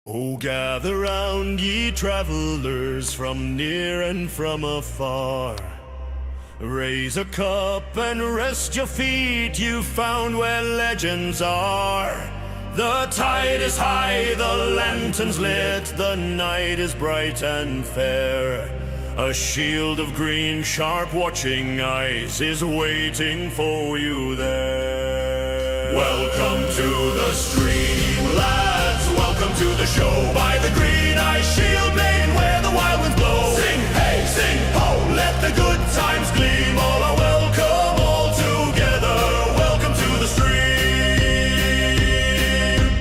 Oh, gather round, ye travelers from near and from afar. Raise a cup and rest your feet, you found where legends are. The tide is high, the lantern's lit, the night is bright and fair. A shield of green, sharp watching eyes is waiting for you there. Welcome to the stream, lads, welcome to the show. By the green-eyed Shieldmaiden, where the wild winds blow. Sing hey, sing ho, let the good times gleam. All are welcome, all together, welcome to the stream.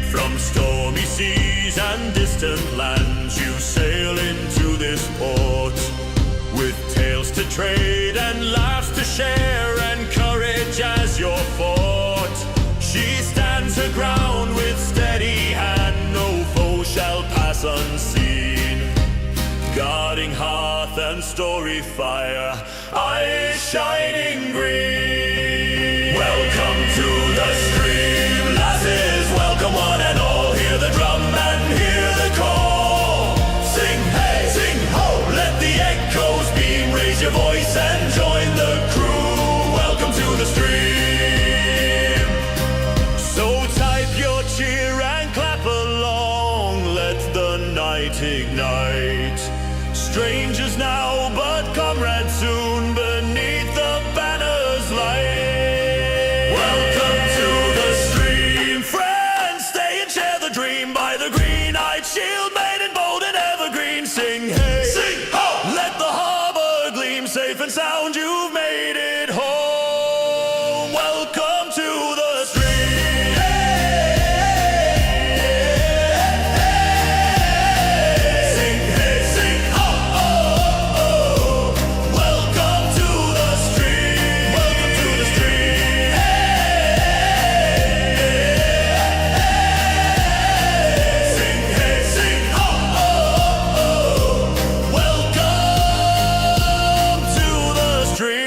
From stormy seas and distant lands, you sail into this port. With tales to trade and laughs to share and courage as your fort. She stands her ground with steady hand, no foe shall pass unseen. Guarding hearth and story fire, eyes shining green. Welcome to the stream, lasses, welcome one and all. Hear the drum and hear the call. Sing hey, sing ho, let the echoes beam. Raise your voice and join the crew. Welcome to the stream. So type your cheer and clap along. Let the night ignite. Strangers now, but comrades soon beneath the banner's light. Welcome to the stream, friends. Stay and share the dream. By the green-eyed Shieldmaiden, bold and evergreen. Sing hey, sing ho, let the harbor gleam. Safe and sound, you've made it home. Welcome to the stream. Sing hey, sing ho, oh, oh. Welcome to the stream. Welcome to the stream. Sing hey, sing ho, oh, oh. Welcome to the stream.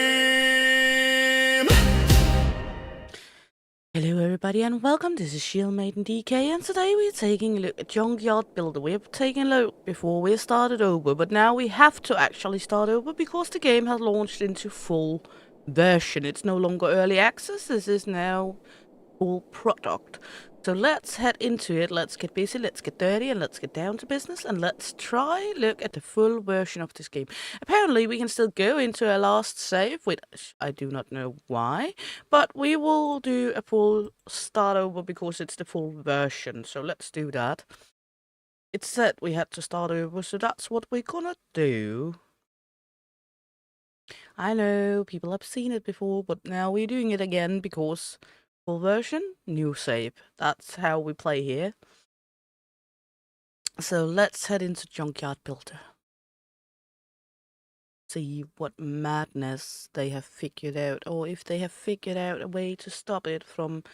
Hello everybody and welcome, this is Shieldmaiden DK and today we're taking a look at Junkyard Builder. We're taking a look before we started over, but now we have to actually start over because the game has launched into full version. It's no longer early access, this is now full product. So let's head into it, let's get busy, let's get dirty and let's get down to business and let's try look at the full version of this game. Apparently we can still go into our last save, which I do not know why, but we will do a full start over because it's the full version, so let's do that. It said we had to start over, so that's what we're gonna do. I know people have seen it before, but now we're doing it again because full version, new save. That's how we play here. So let's head into Junkyard Builder. See what madness they have figured out, or if they have figured out a way to stop it from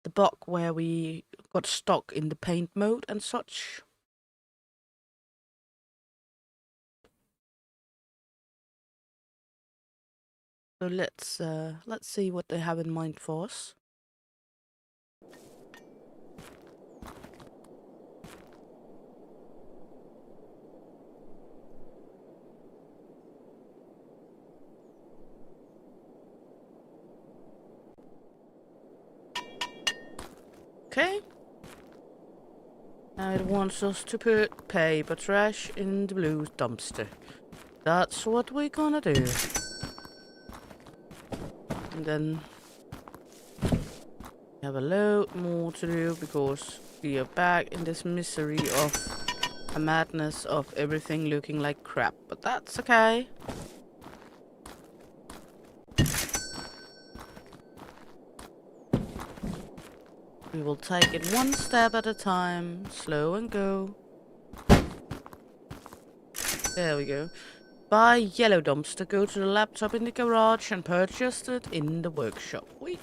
the bug where we got stuck in the paint mode and such. So let's see what they have in mind for us. Okay. Now it wants us to put paper trash in the blue dumpster. That's what we're gonna do. And then we have a load more to do because we are back in this misery of a madness of everything looking like crap. But that's okay. We will take it one step at a time, slow and go. There we go. Buy yellow dumpster, go to the laptop in the garage and purchase it in the workshop. Wait.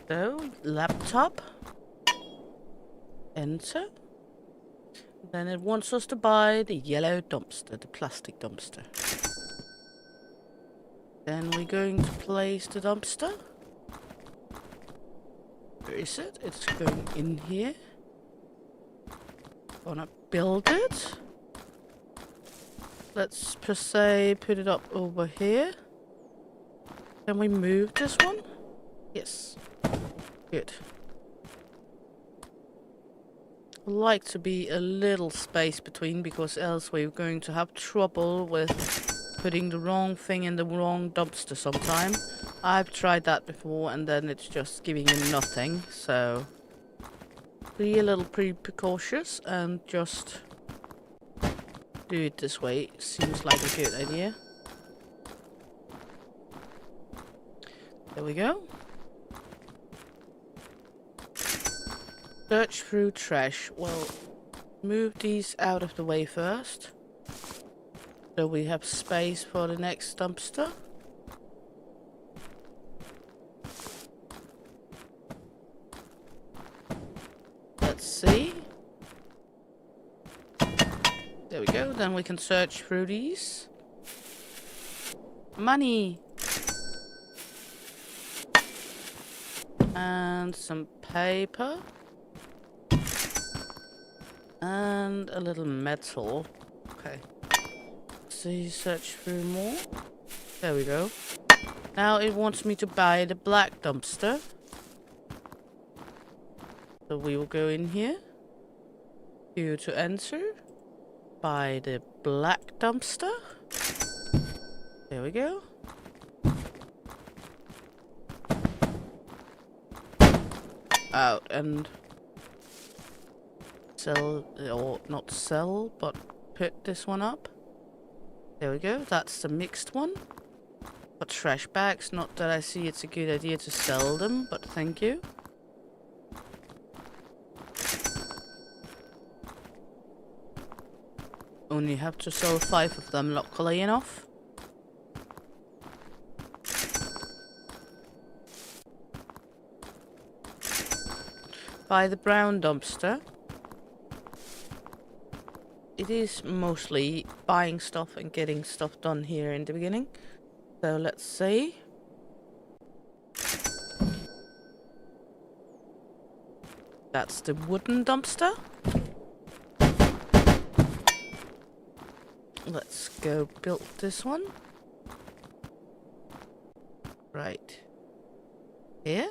So, laptop. Enter. Then it wants us to buy the yellow dumpster, the plastic dumpster. Then we're going to place the dumpster. Where is it? It's going in here. Gonna build it. Let's per se put it up over here. Can we move this one? Yes. Good. I like to be a little space between, because else we're going to have trouble with putting the wrong thing in the wrong dumpster sometime. I've tried that before and then it's just giving you nothing, so be a little precautious and just do it this way. Seems like a good idea. There we go. Search through trash. Well, move these out of the way first, so we have space for the next dumpster. Let's see. There we go. Then we can search through these. Money! And some paper. And a little metal. Okay. See, search through more. There we go. Now it wants me to buy the black dumpster. So we will go in here. Here to enter. Buy the black dumpster. There we go. Out and sell, or not sell, but put this one up. There we go. That's the mixed one. But trash bags, not that I see it's a good idea to sell them, but thank you. Only have to sell 5 of them, luckily enough. Buy the brown dumpster. It is mostly buying stuff and getting stuff done here in the beginning. So let's see. That's the wooden dumpster. Let's go build this one. Right. Here.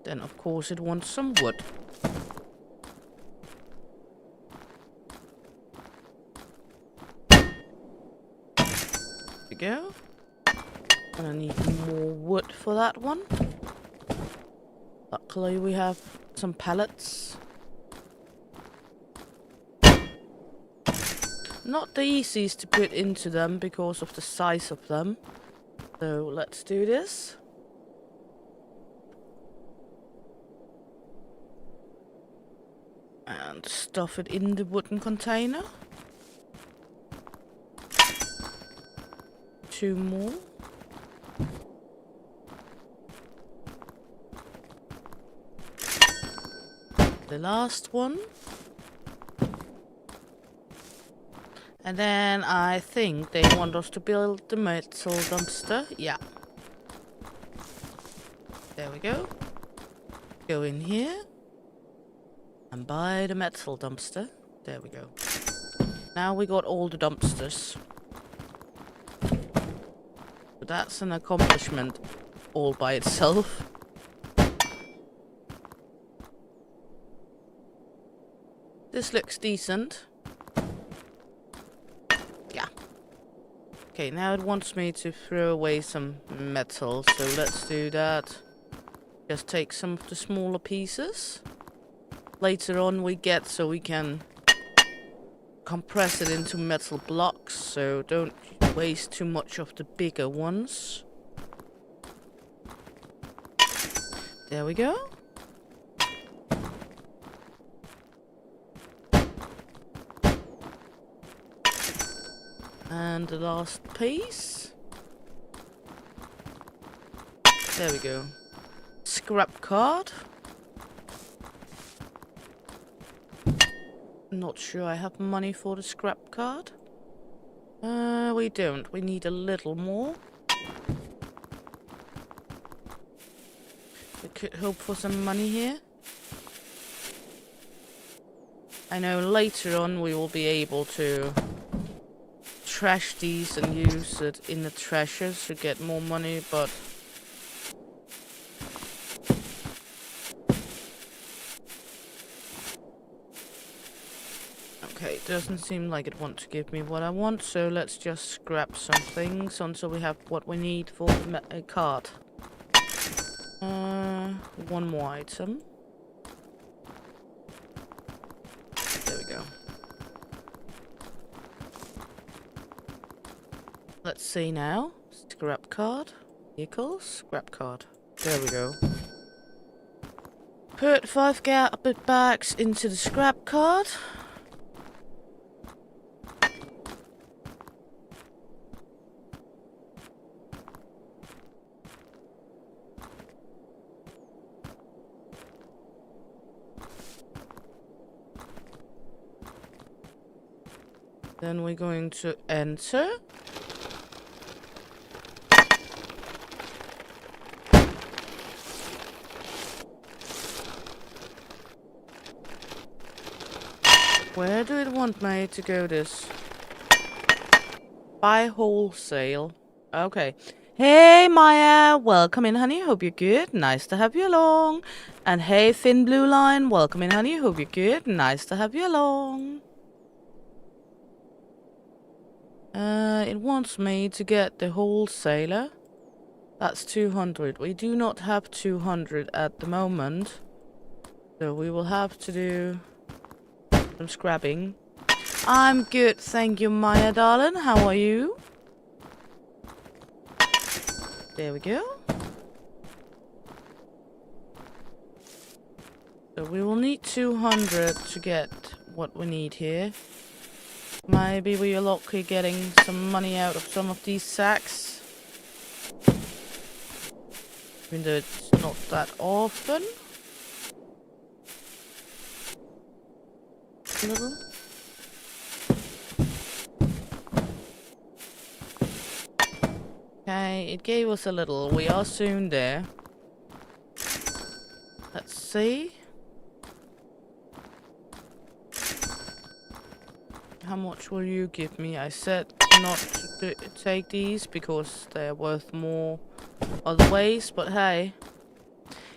Then of course it wants some wood. There we go. And I need more wood for that one. Luckily we have some pallets. Not the easiest to put into them because of the size of them. So let's do this. And stuff it in the wooden container. 2 more. The last one. And then I think they want us to build the metal dumpster. Yeah. There we go. Go in here. And buy the metal dumpster. There we go. Now we got all the dumpsters. So that's an accomplishment all by itself. This looks decent. Yeah. Okay, now it wants me to throw away some metal, so let's do that. Just take some of the smaller pieces. Later on we get so we can compress it into metal blocks, so don't waste too much of the bigger ones. There we go. And the last piece. There we go. Scrap card. Not sure I have money for the scrap card. We don't. We need a little more. We could hope for some money here. I know later on we will be able to trash these and use it in the trashers to get more money, but okay, it doesn't seem like it wants to give me what I want, so let's just scrap some things until we have what we need for the card. One more item. There we go. Let's see now. Scrap card. Vehicles. Scrap card. There we go. Put 5 garbage bags into the scrap card. Then we're going to enter. Where do it want me to go this? Buy wholesale. Okay. Hey Maya, welcome in honey, hope you're good. Nice to have you along. And hey Thin Blue Line, welcome in honey, hope you're good. Nice to have you along. It wants me to get the wholesaler. That's 200. We do not have 200 at the moment. So we will have to do some scrapping. I'm good, thank you, Maya, darling. How are you? There we go. So we will need 200 to get what we need here. Maybe we are lucky getting some money out of some of these sacks. Even though it's not that often. A little. Okay, it gave us a little. We are soon there. Let's see. How much will you give me? I said not to take these because they're worth more other ways, but hey.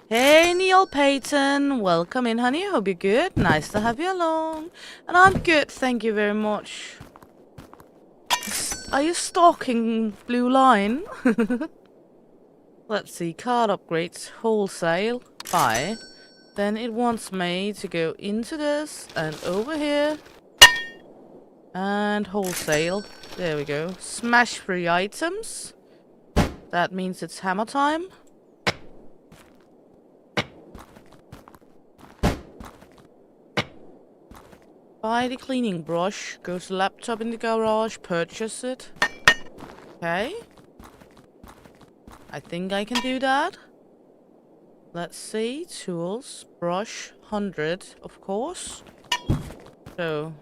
Hey Neil Payton, welcome in honey, hope you're good. Nice to have you along. And I'm good, thank you very much. Are you stalking Blue Line? Let's see, card upgrades, wholesale, buy. Then it wants me to go into this and over here. And wholesale. There we go. Smash 3 items. That means it's hammer time. Buy the cleaning brush. Go to laptop in the garage. Purchase it. Okay. I think I can do that. Let's see. Tools. Brush. 100, of course. So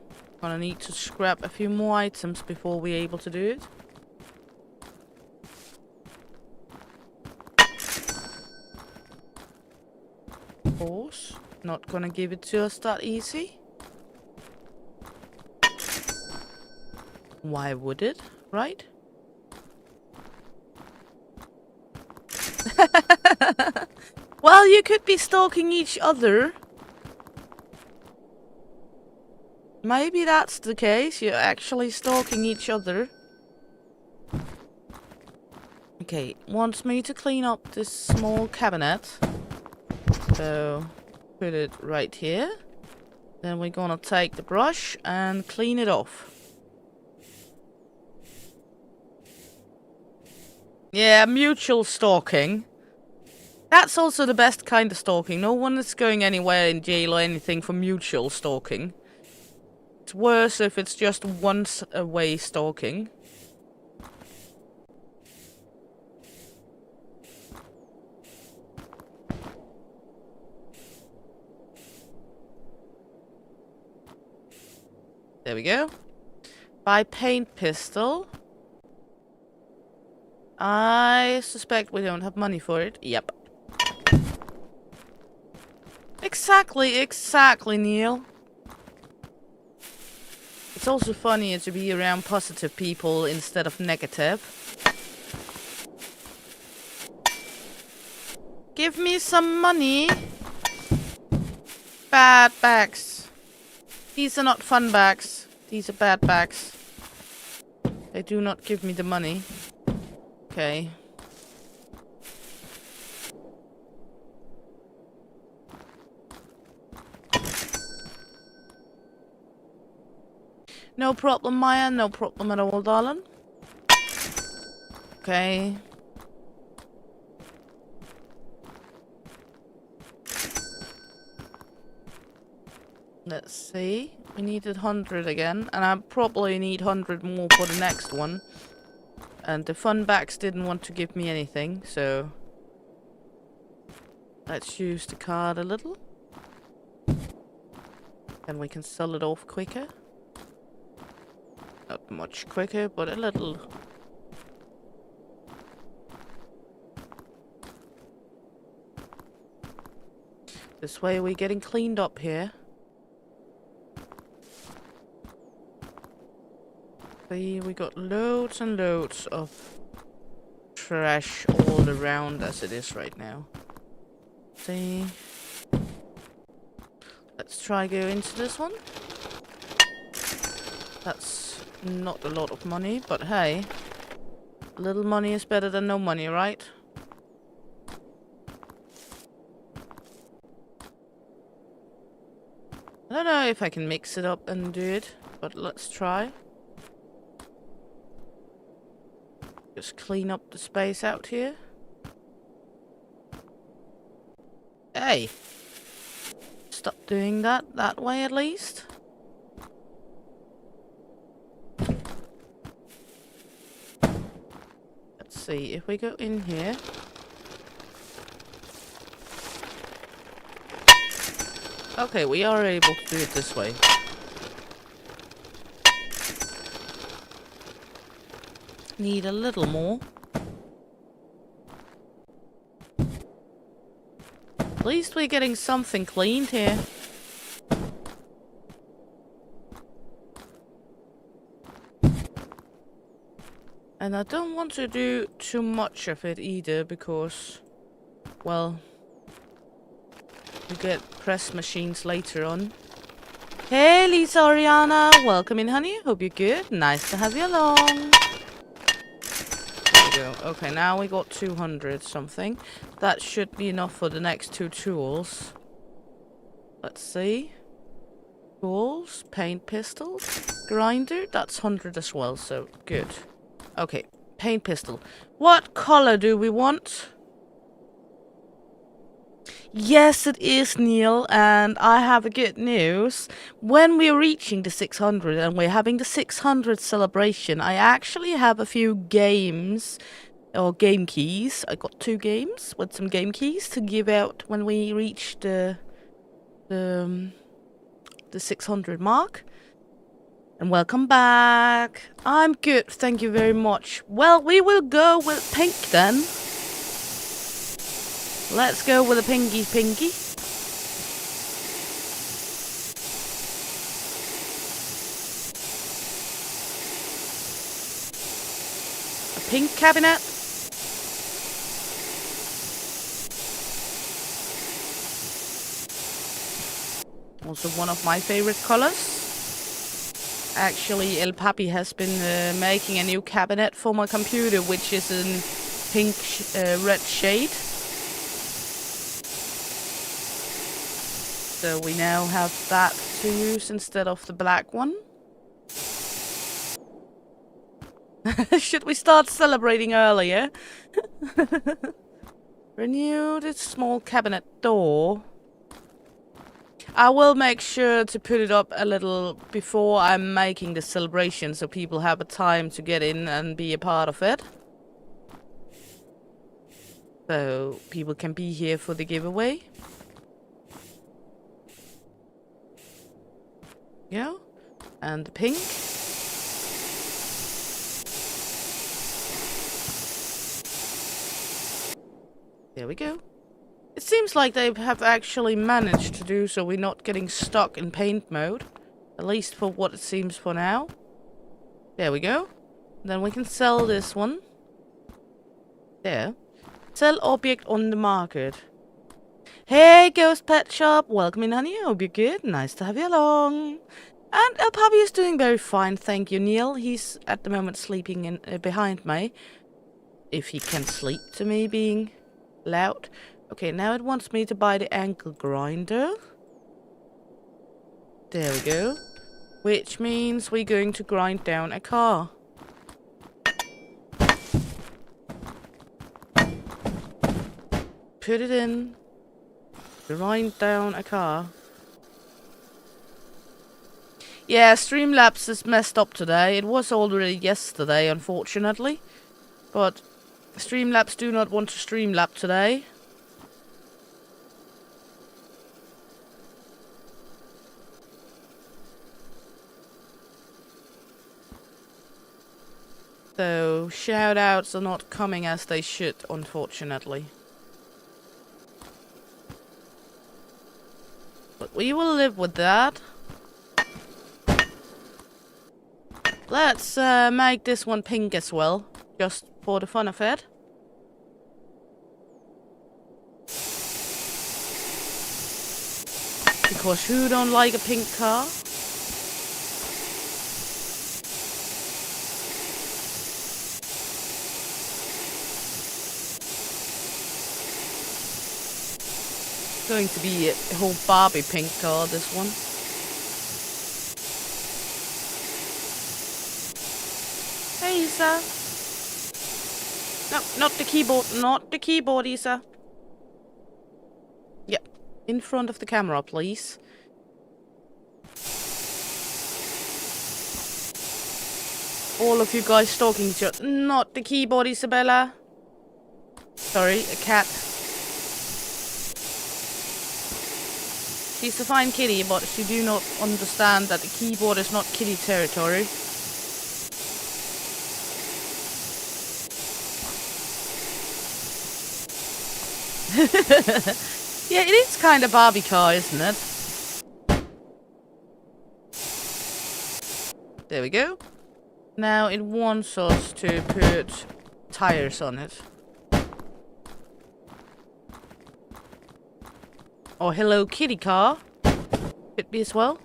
gonna need to scrap a few more items before we're able to do it. Of course, not gonna give it to us that easy. Why would it, right? Well, you could be stalking each other. Maybe that's the case. You're actually stalking each other. Okay, wants me to clean up this small cabinet. So, put it right here. Then we're gonna take the brush and clean it off. Yeah, mutual stalking. That's also the best kind of stalking. No one is going anywhere in jail or anything for mutual stalking. It's worse if it's just once-away stalking. There we go. Buy paint pistol. I suspect we don't have money for it. Yep. Exactly, Neil. It's also funnier to be around positive people instead of negative. Give me some money. Bad bags. These are not fun bags. These are bad bags. They do not give me the money. Okay. No problem, Maya. No problem at all, darling. Okay. Let's see. We needed 100 again. And I probably need 100 more for the next one. And the fun bags didn't want to give me anything, so... Let's use the card a little. And we can sell it off quicker. Not much quicker, but a little. This way we're getting cleaned up here. See, we got loads and loads of trash all around as it is right now. See. Let's try go into this one. That's not a lot of money, but hey. A little money is better than no money, right? I don't know if I can mix it up and do it, but let's try. Just clean up the space out here. Hey! Stop doing that way at least. Let's see, if we go in here. Okay, we are able to do it this way. Need a little more. At least we're getting something cleaned here. And I don't want to do too much of it either because, well, we get press machines later on. Hey Lisa Oriana, welcome in honey, hope you're good, nice to have you along. There we go. Okay, now we got 200 something. That should be enough for the next two tools. Let's see. Tools, paint pistol, grinder, that's 100 as well, so good. Okay, paint pistol. What color do we want? Yes, it is, Neil, and I have a good news. When we're reaching the 600 and we're having the 600 celebration, I actually have a few games, or game keys. I got 2 games with some game keys to give out when we reach the 600 mark. And welcome back. I'm good, thank you very much. Well, we will go with pink then. Let's go with a pinky. A pink cabinet. Also one of my favorite colors. Actually, El Papi has been making a new cabinet for my computer, which is in pink red shade. So we now have that to use instead of the black one. Should we start celebrating earlier? Renew the small cabinet door. I will make sure to put it up a little before I'm making the celebration so people have a time to get in and be a part of it. So people can be here for the giveaway. Yeah, and the pink. There we go. It seems like they have actually managed to do so we're not getting stuck in paint mode. At least for what it seems for now. There we go. Then we can sell this one. There. Sell object on the market. Hey, Ghost Pet Shop. Welcome in, honey. Hope you're good. Nice to have you along. And our puppy is doing very fine, thank you, Neil. He's at the moment sleeping in behind me. If he can sleep to me being loud. Okay, now it wants me to buy the ankle grinder. There we go. Which means we're going to grind down a car. Put it in. Grind down a car. Yeah, Streamlabs is messed up today. It was already yesterday, unfortunately. But Streamlabs do not want to Streamlab today. So, shoutouts are not coming as they should, unfortunately. But we will live with that. Let's make this one pink as well, just for the fun of it. Because who don't like a pink car? Going to be a whole Barbie pink car, this one. Hey, Isa. No, not the keyboard. Not the keyboard, Isa. Yep. In front of the camera, please. All of you guys talking each other. Not the keyboard, Isabella. Sorry, a cat. She's a fine kitty, but she do not understand that the keyboard is not kitty territory. Yeah, it is kind of Barbie car, isn't it? There we go. Now it wants us to put tires on it. Oh, Hello Kitty car. Could be as well.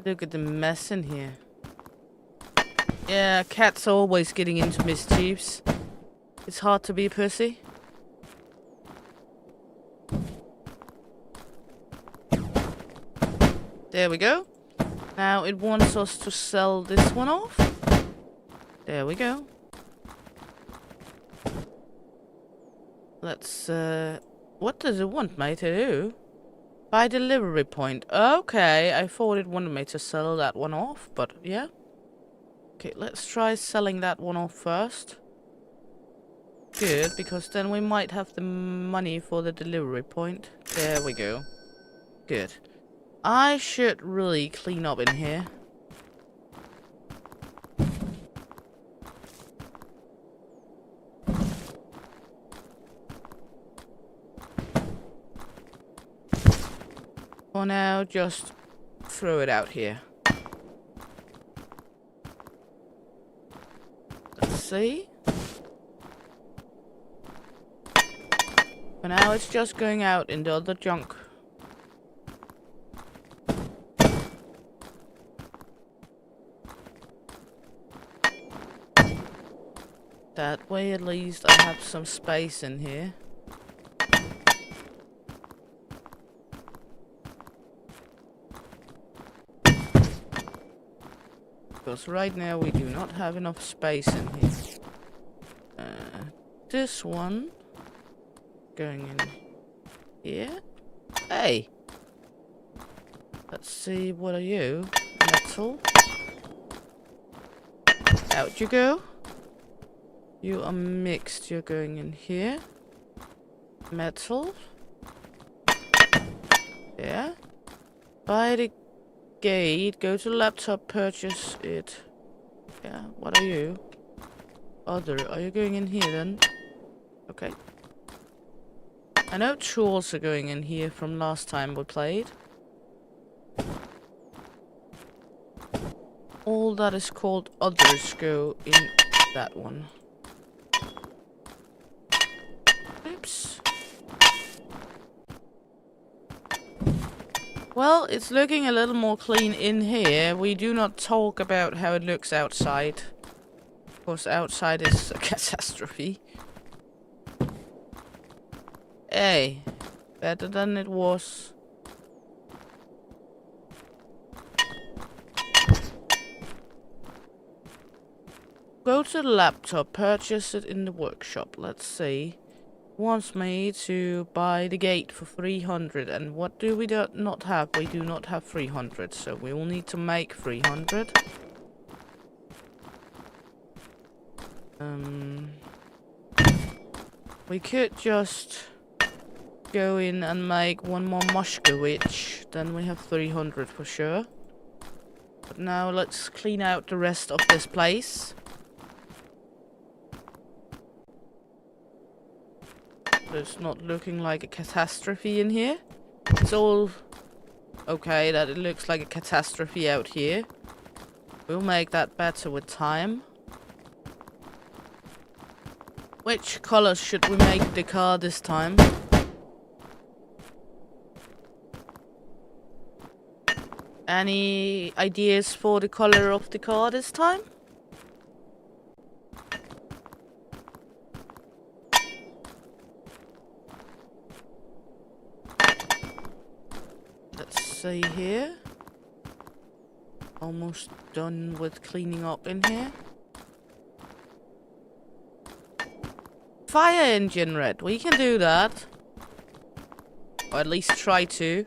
Look at the mess in here. Yeah, cats are always getting into mischiefs. It's hard to be a pussy. There we go. Now it wants us to sell this one off. There we go. Let's, what does it want me to do? By delivery point. Okay, I thought it wanted me to sell that one off, but yeah. Okay, let's try selling that one off first. Good, because then we might have the money for the delivery point. There we go. Good. I should really clean up in here. For now, just throw it out here. Let's see. For now, it's just going out in the other junk. That way, at least, I have some space in here. Because right now we do not have enough space in here. This one going in here. Hey! Let's see, what are you? Metal. Out you go. You are mixed. You're going in here. Metal. Yeah. By the gate, go to laptop, purchase it. Yeah, what are you? Other, are you going in here then? Okay, I know tools are going in here from last time we played. All that is called others go in that one. Oops. Well, it's looking a little more clean in here. We do not talk about how it looks outside. Of course, outside is a catastrophe. Hey, better than it was. Go to the laptop, purchase it in the workshop. Let's see. Wants me to buy the gate for 300. And what do we not have? We do not have 300, so we will need to make 300. We could just go in and make one more mushka witch. Then we have 300 for sure. But now let's clean out the rest of this place. It's not looking like a catastrophe in here. It's all okay that it looks like a catastrophe out here. We'll make that better with time. Which colors should we make the car this time? Any ideas for the color of the car this time? Let's see here. Almost done with cleaning up in here. Fire engine red. We can do that. Or at least try to.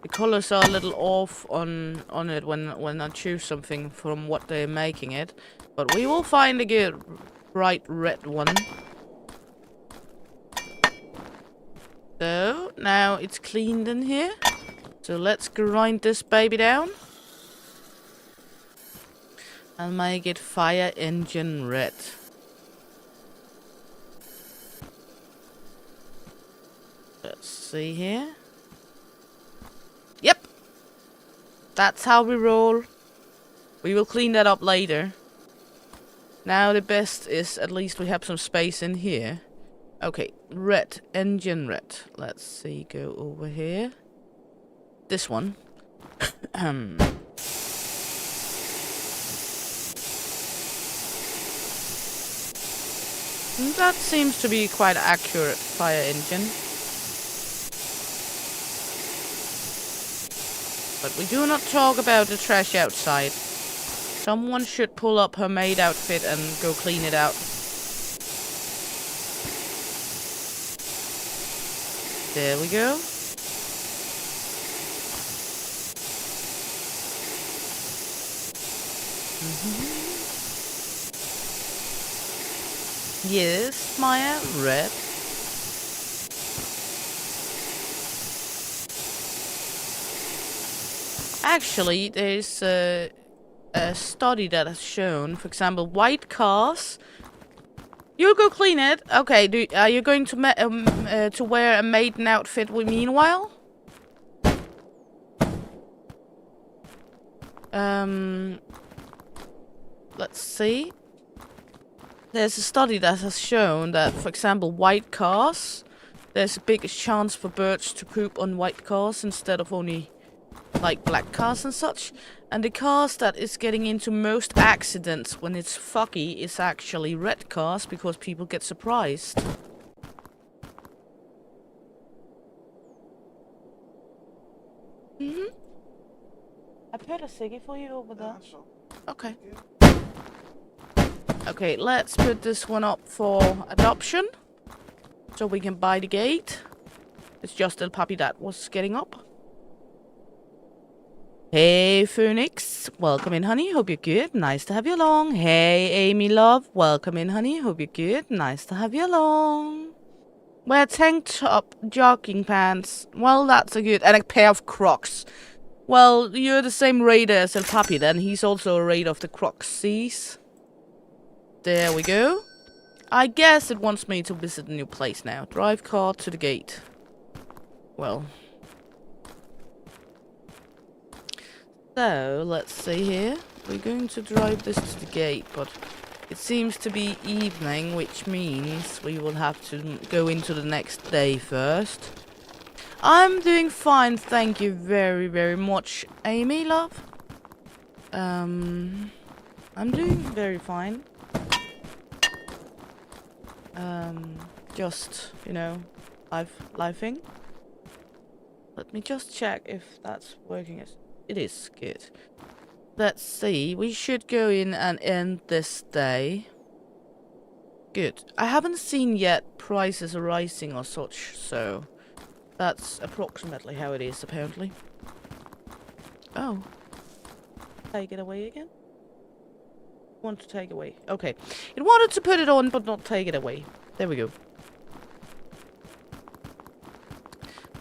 The colors are a little off on it when I choose something from what they're making it. But we will find a good bright red one. So, now it's cleaned in here. So let's grind this baby down. And make it fire engine red. Let's see here. Yep. That's how we roll. We will clean that up later. Now the best is at least we have some space in here. Okay, red. Engine red. Let's see, go over here. This one. That seems to be quite accurate fire engine. But we do not talk about the trash outside. Someone should pull up her maid outfit and go clean it out. There we go. Yes, Maya, red. Actually, there's a study that has shown, for example, white cars. You'll go clean it. Okay, are you going to wear a maiden outfit meanwhile? Let's see. There's a study that has shown that, for example, white cars, there's a bigger chance for birds to poop on white cars instead of only like black cars and such. And the cars that is getting into most accidents when it's foggy is actually red cars because people get surprised. I put a ciggy for you over there. Okay. Okay, let's put this one up for adoption. So we can buy the gate. It's just a puppy that was getting up. Hey, Phoenix. Welcome in, honey. Hope you're good. Nice to have you along. Hey, Amy, love. Welcome in, honey. Hope you're good. Nice to have you along. Wear tank top, jogging pants. Well, that's a good... And a pair of Crocs. Well, you're the same raider as El Papi, then. He's also a raider of the Crocs, sees? There we go. I guess it wants me to visit a new place now. Drive car to the gate. Well. So, let's see here. We're going to drive this to the gate, but it seems to be evening, which means we will have to go into the next day first. I'm doing fine, thank you very, very much, Amy, love. I'm doing very fine. Just, you know, lifing. Let me just check if that's working. It is good. Let's see. We should go in and end this day. Good. I haven't seen yet prices rising or such, so that's approximately how it is, apparently. Oh. Take it away again? Want to take away. Okay. It wanted to put it on, but not take it away. There we go.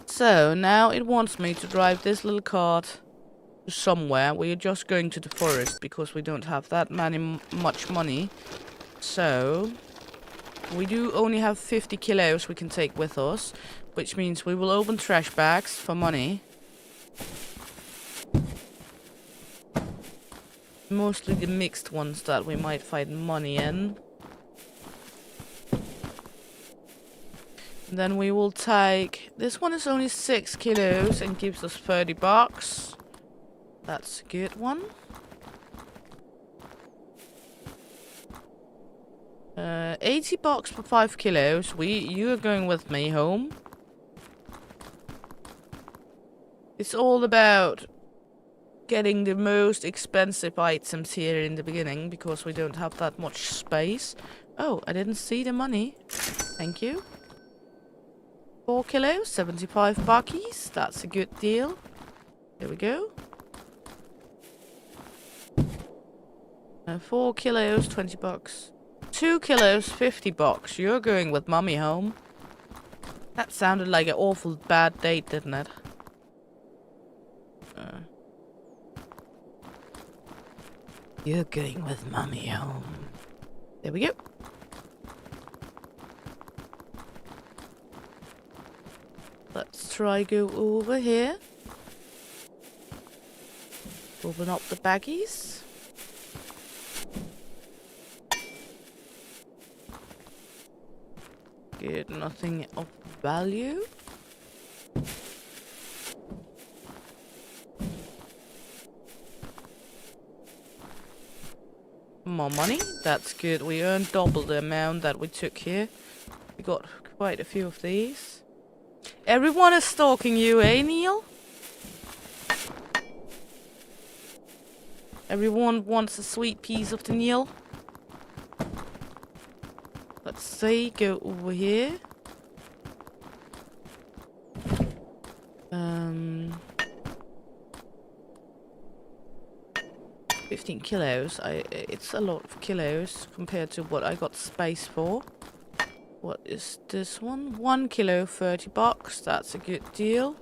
So, now it wants me to drive this little cart to somewhere. We're just going to the forest because we don't have that much money. So, we do only have 50 kilos we can take with us, which means we will open trash bags for money. Mostly the mixed ones that we might find money in. Then we will take... This one is only 6 kilos and gives us 30 bucks. That's a good one. 80 bucks for 5 kilos. You are going with me home. It's all about getting the most expensive items here in the beginning because we don't have that much space. Oh, I didn't see the money. Thank you. 4 kilos, 75 buckies. That's a good deal. There we go. 4 kilos, 20 bucks. 2 kilos, 50 bucks. You're going with mummy home. That sounded like an awful bad date, didn't it? You're going with mummy home. There we go. Let's try go over here. Open up the baggies. Good, nothing of value. More money, that's good. We earned double the amount that we took here. We got quite a few of these. Everyone is stalking you, eh, Neil? Everyone wants a sweet piece of the Neil. Let's see, go over here. 15 kilos. It's a lot of kilos compared to what I got space for. What is this one? 1 kilo, 30 bucks. That's a good deal.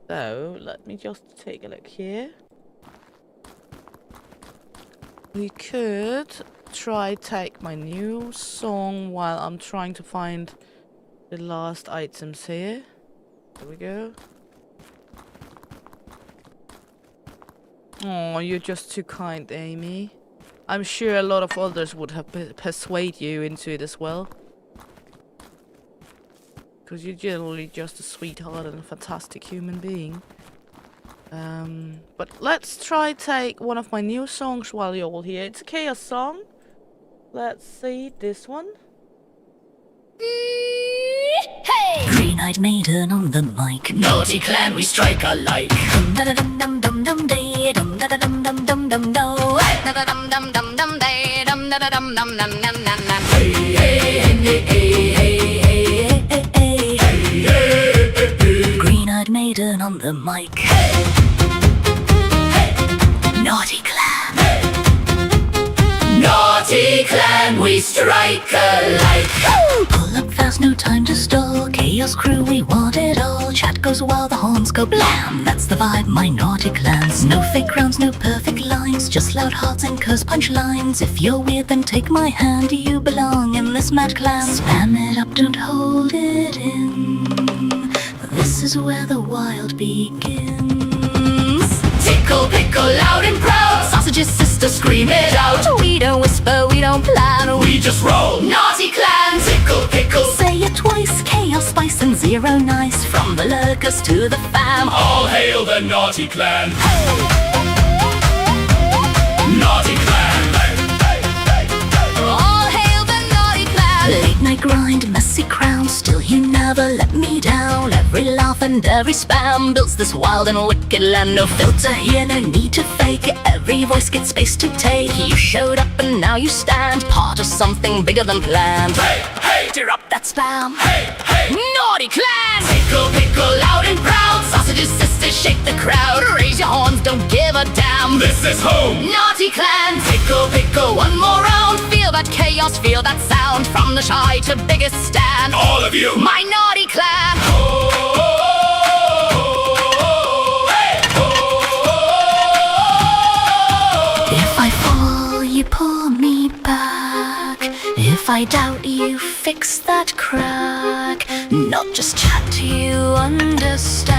So, let me just take a look here. We could try take my new song while I'm trying to find the last items here. There we go. Oh, you're just too kind, Amy. I'm sure a lot of others would have persuaded you into it as well. Because you're generally just a sweetheart and a fantastic human being. But let's try take one of my new songs while you're all here. It's a chaos song. Let's see this one. Hey! Green-eyed maiden on the mic. Naughty clan, we strike alike. Dum da dum dum dum dum day, dum da dum dum dum dum do. Da dum dum dum dum day, dum da dum dum dum dum dum. Hey hey hey hey hey hey hey hey. Green-eyed maiden on the mic. Hey! Hey! Naughty clan. Hey! Naughty clan, we strike alike. Pull up fast, no time to stall. Chaos crew, we want it all. Chat goes while the horns go blam. That's the vibe, my naughty clans. No fake rounds, no perfect lines, just loud hearts and curse punchlines. If you're weird, then take my hand. You belong in this mad clan. Spam it up, don't hold it in. This is where the wild begins. Tickle, pickle, loud and proud. Sausages, sister, scream it out. We don't whisper, we don't plan. We just roll. Naughty clan. Tickle, pickle. Say it twice. Chaos, spice, and zero nice. From the lurkers to the fam. All hail the naughty clan. Naughty clan. All hail the naughty clan. Late night grind, messy crown. Still you never let me down. Every laugh and every spam builds this wild and wicked land. No filter here, no need to fake it. Every voice gets space to take. You showed up and now you stand part of something bigger than planned. Hey, hey, Stir up that spam. hey, hey. Naughty clan. Pickle, pickle, Loud and proud. Sausages, sisters, shake the crowd. Raise your horns, don't give a damn. this is home. Naughty clan. Pickle, pickle, one more round. Feel that chaos, feel that sound. From the shy to biggest stand. All of you. My naughty clan. If I fall, you pull me back. If I doubt, you fix that crack. Not just chat, you understand.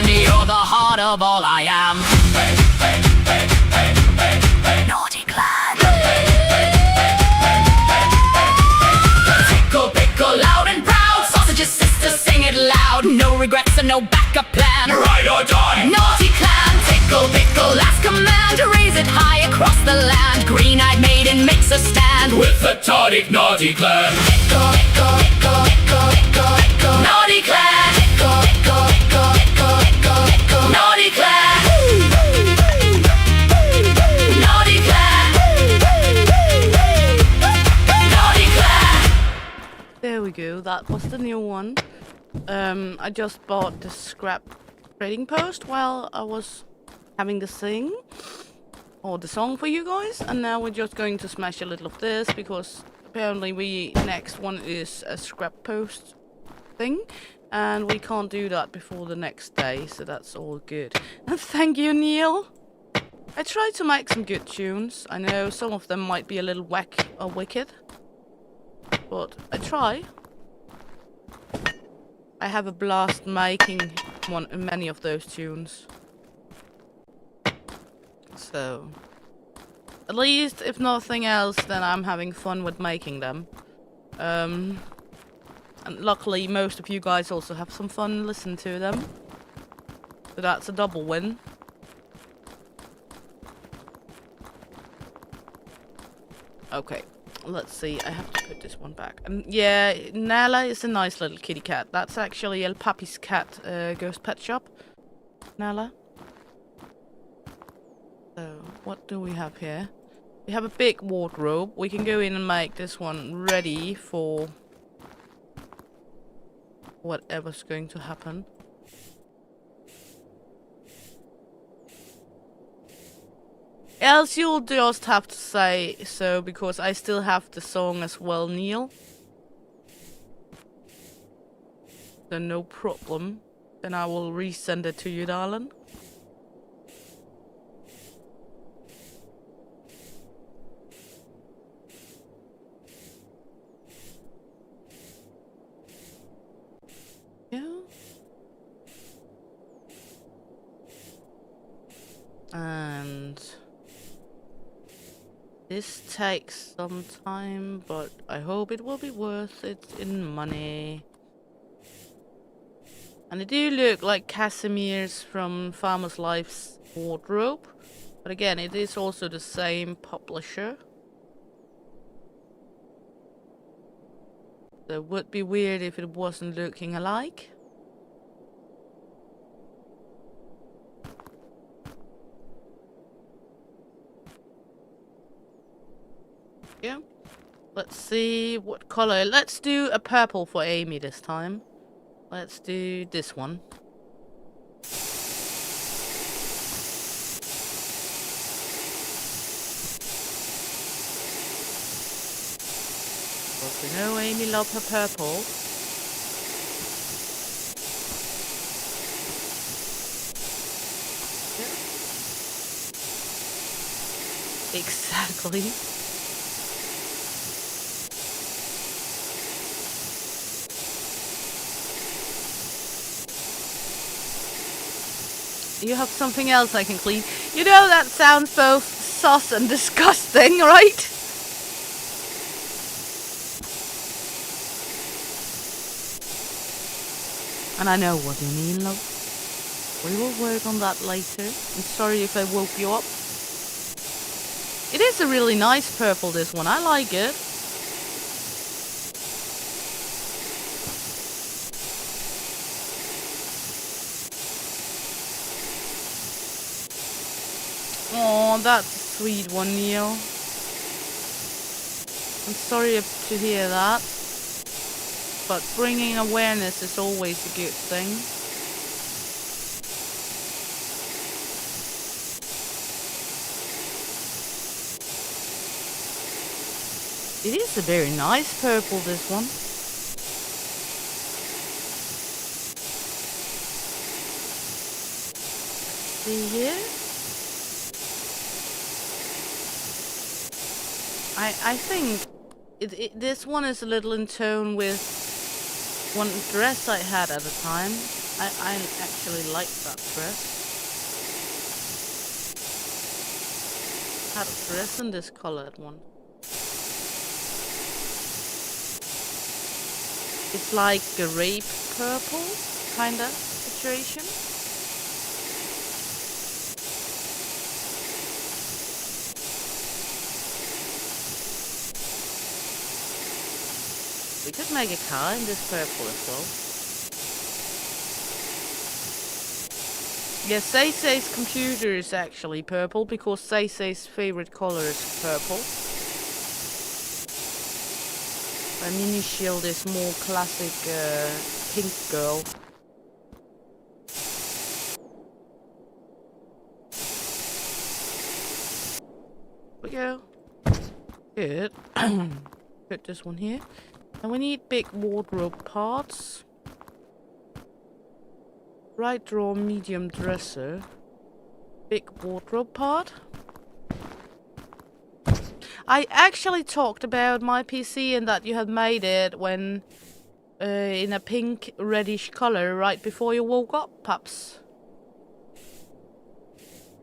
You're the heart of all I am. Naughty clan. Pickle, pickle, loud and proud. Sausages, sisters, sing it loud. No regrets and no backup plan. Ride or die. Naughty clan. Pickle, pickle, last command. Raise it high across the land. Green-eyed maiden makes a stand. With the tonic naughty clan. Pickle, pickle, pickle, pickle, pickle, pickle. Naughty clan. Pickle, pickle, pickle, pickle, pickle, pickle. Naughty clan. Naughty clan. Naughty clan. There we go, that was the new one. I just bought the scrap trading post while I was having the sing or the song for you guys, and now we're just going to smash a little of this because apparently next one is a scrap post thing and we can't do that before the next day, so that's all good. And thank you, Neil. I tried to make some good tunes. I know some of them might be a little whack or wicked, but I try. I have a blast making many of those tunes. So, at least, if nothing else, then I'm having fun with making them. And luckily, most of you guys also have some fun listening to them. So that's a double win. Okay, let's see. I have to put this one back. Yeah, Nala is a nice little kitty cat. That's actually El Papi's cat, Ghost Pet Shop. Nala. So, what do we have here? We have a big wardrobe. We can go in and make this one ready for whatever's going to happen. Else you'll just have to say so, because I still have the song as well, Neil. So no problem. Then I will resend it to you, darling. And this takes some time, but I hope it will be worth it in money. And they do look like Casimir's from Farmer's Life's wardrobe, but again, it is also the same publisher. So it would be weird if it wasn't looking alike. Yeah. Let's see what color. Let's do a purple for Amy this time. Let's do this one. We know Amy loves her purple. Exactly. You have something else I can clean. You know that sounds both sus and disgusting, right? And I know what you mean, love. We will work on that later. I'm sorry if I woke you up. It is a really nice purple, this one. I like it. Oh, that's a sweet one, Neil. I'm sorry to hear that. But bringing awareness is always a good thing. It is a very nice purple, this one. Let's see here. I think this one is a little in tone with one dress I had at the time. I actually like that dress. I had a dress in this colored one. It's like a rape purple kind of situation. We could make a car in this purple as well. Yes, Seisei's computer is actually purple because Seisei's favorite color is purple. My mini shield is more classic pink girl. There we go. Good. Put this one here. And we need big wardrobe parts. Right drawer, medium dresser. Big wardrobe part. I actually talked about my PC and that you had made it when in a pink reddish color right before you woke up, pups.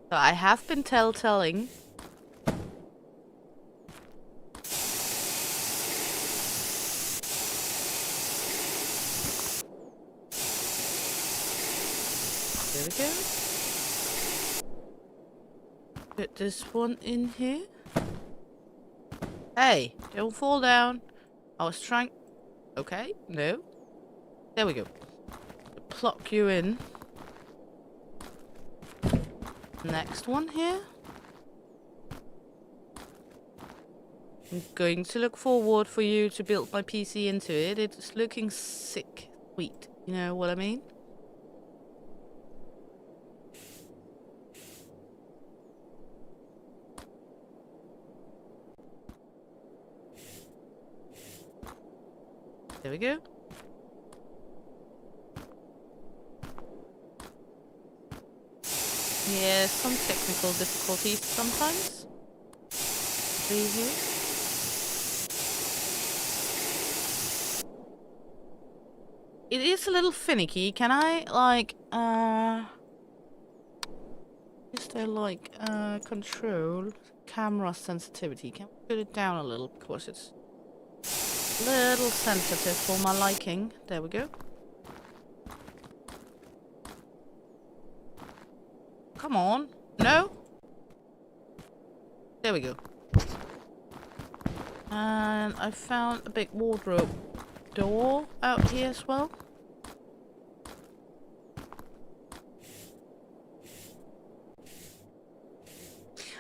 So I have been telling. There we go. Put this one in here. Hey, don't fall down. I was trying... Okay, no. There we go. Plug you in. Next one here. I'm going to look forward for you to build my PC into it. It's looking sick. Sweet. You know what I mean? There we go. Yeah, some technical difficulties sometimes. See here. It is a little finicky. Can I, like, is there, like, control camera sensitivity? Can we put it down a little because it's little sensitive for my liking. There we go. Come on. No? There we go. And I found a big wardrobe door out here as well.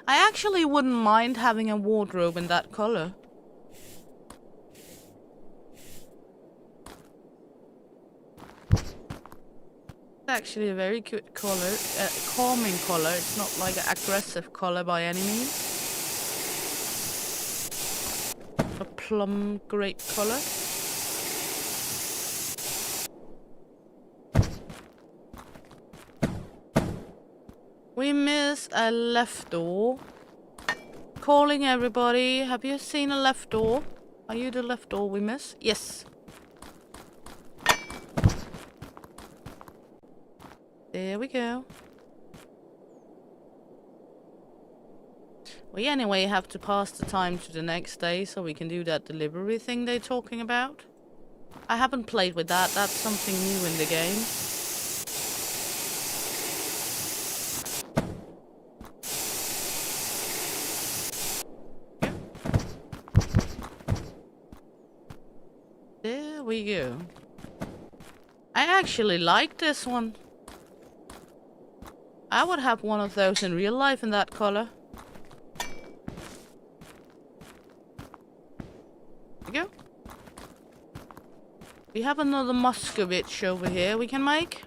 I actually wouldn't mind having a wardrobe in that color. Actually a very good color, calming color. It's not like an aggressive color by any means. But plum grape color. We miss a left door. Calling everybody. Have you seen a left door? Are you the left door we miss? Yes. There we go. We anyway have to pass the time to the next day so we can do that delivery thing they're talking about. I haven't played with that. That's something new in the game. There we go. I actually like this one. I would have one of those in real life in that color. There we go. We have another Muscovich over here we can make.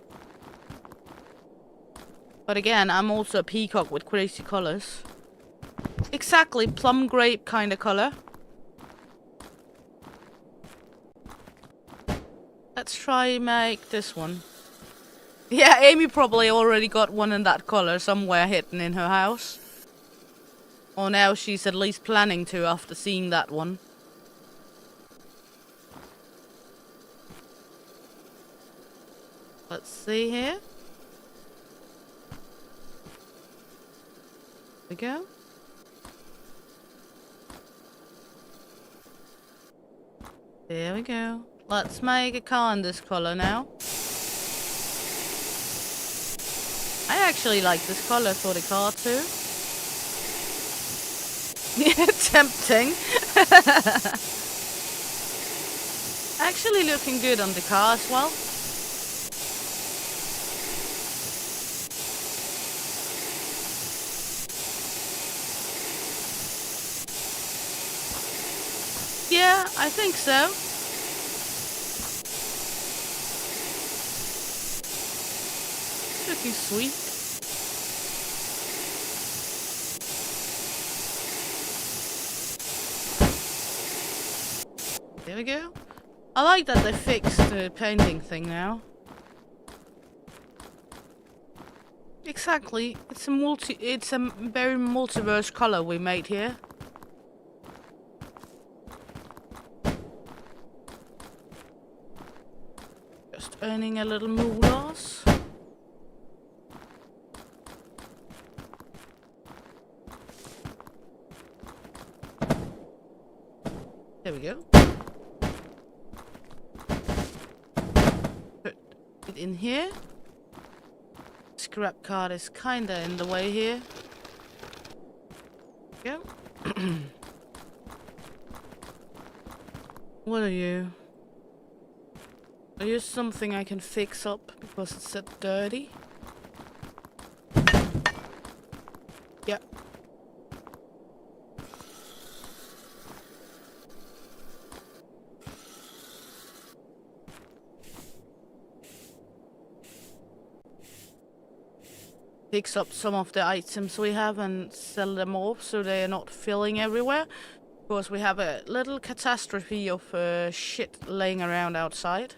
But again, I'm also a peacock with crazy colors. Exactly, plum grape kind of color. Let's try make this one. Yeah, Amy probably already got one in that color somewhere hidden in her house. Or now she's at least planning to after seeing that one. Let's see here. There we go. There we go. Let's make a car in this color now. I actually like this color for the car too. Yeah, tempting. Actually looking good on the car as well. Yeah, I think so. It's looking sweet. There we go. I like that they fixed the painting thing now. Exactly. It's a very multiverse color we made here. Just earning a little moolah. There we go. Put it in here. Scrap card is kinda in the way here. There we go. What are you? Are you something I can fix up because it's so dirty? Yeah. Fix up some of the items we have and sell them off so they are not filling everywhere. Because we have a little catastrophe of shit laying around outside.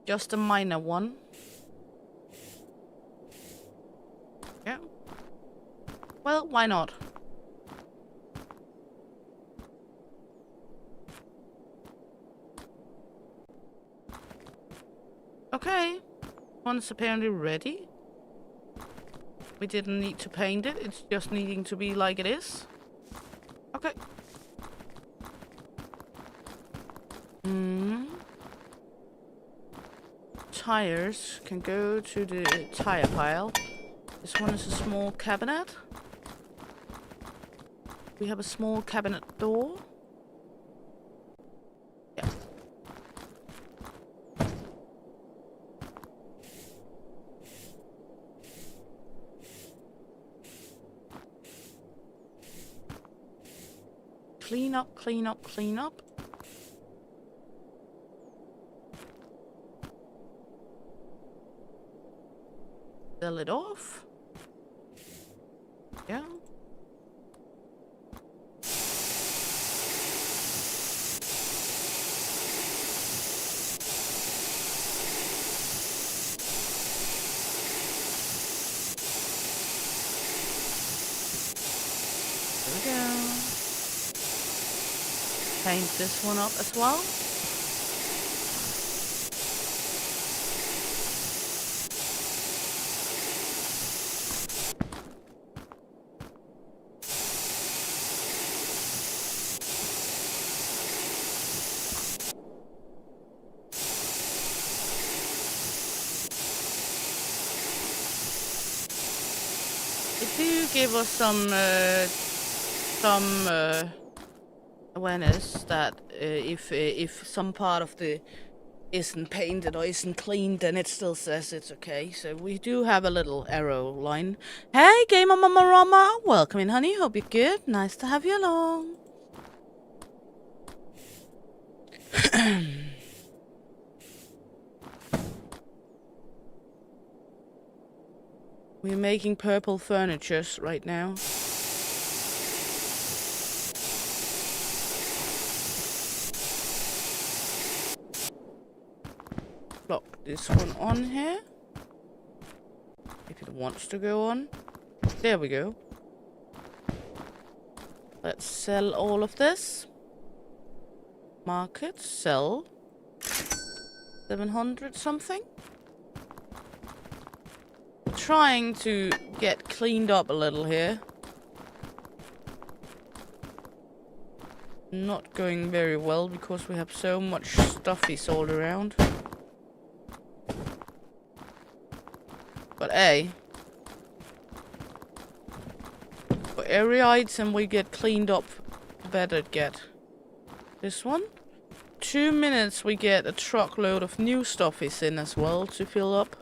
Just a minor one. Yeah. Well, why not? Okay. One's apparently ready. We didn't need to paint it. It's just needing to be like it is. Okay. Tires can go to the tire pile. This one is a small cabinet. We have a small cabinet door. Yeah. Clean up, clean up, clean up. Fill it off. Yeah. go. Paint this one up as well. It do give us some awareness that if some part of the isn't painted or isn't cleaned, then it still says it's okay. So we do have a little arrow line. Hey, Gamer Mama Rama, welcome in, honey. Hope you're good. Nice to have you along. We're making purple furnitures right now. Block this one on here. If it wants to go on. There we go. Let's sell all of this. Market, sell. 700 something. Trying to get cleaned up a little here. Not going very well because we have so much stuffies all around. But for every item we get cleaned up, the better it get. This one. 2 minutes we get a truckload of new stuffies in as well to fill up.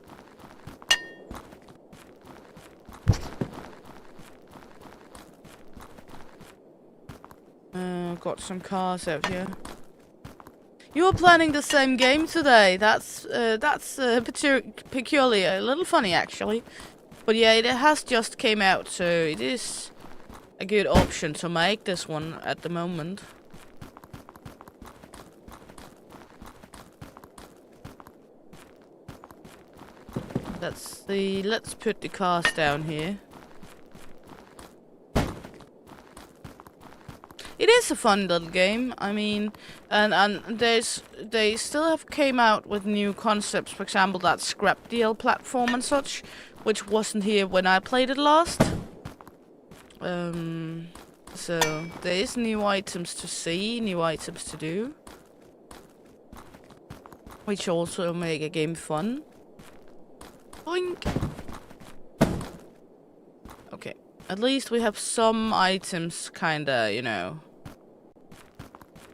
Got some cars out here. You are planning the same game today. That's peculiar. A little funny, actually. But yeah, it has just came out, so it is a good option to make this one at the moment. Let's put the cars down here. It is a fun little game. I mean, and they still have came out with new concepts. For example, that scrap deal platform and such, which wasn't here when I played it last. So there is new items to see, new items to do, which also make a game fun. Boink. Okay, at least we have some items kinda, you know,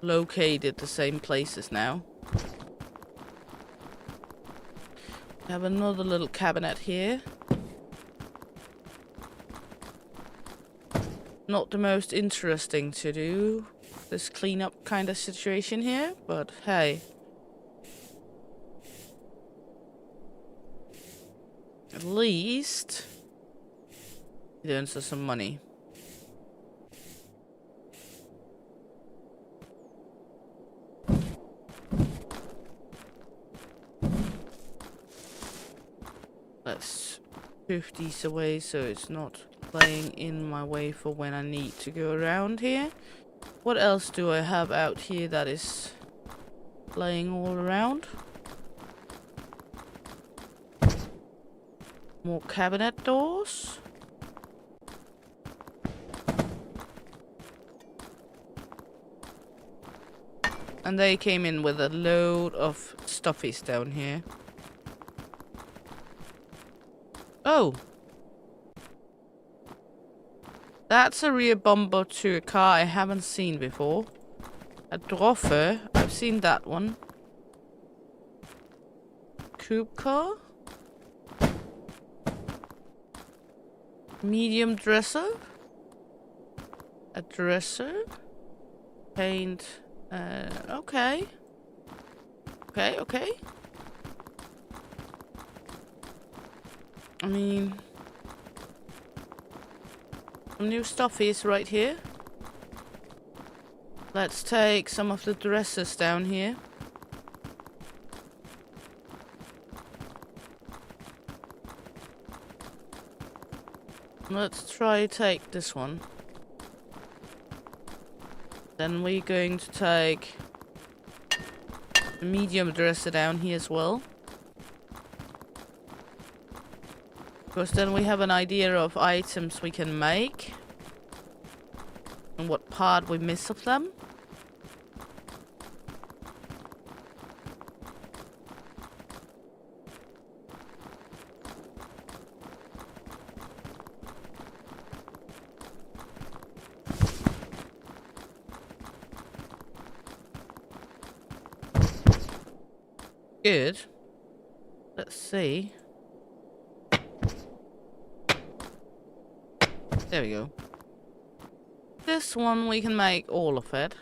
located the same places now. We have another little cabinet here. Not the most interesting to do, this cleanup kind of situation here, but hey. At least it earns us some money. Let's move these away so it's not playing in my way for when I need to go around here. What else do I have out here that is playing all around? More cabinet doors. And they came in with a load of stuffies down here. Oh! That's a rear bumper to a car I haven't seen before. A Droffe, I've seen that one. Coupe car? Medium dresser? A dresser? Paint, okay. Okay. I mean, some new stuffies right here. Let's take some of the dressers down here. Let's try take this one. Then we're going to take the medium dresser down here as well. Because then we have an idea of items we can make. And what part we miss of them. Good. Let's see. There we go. This one we can make all of it.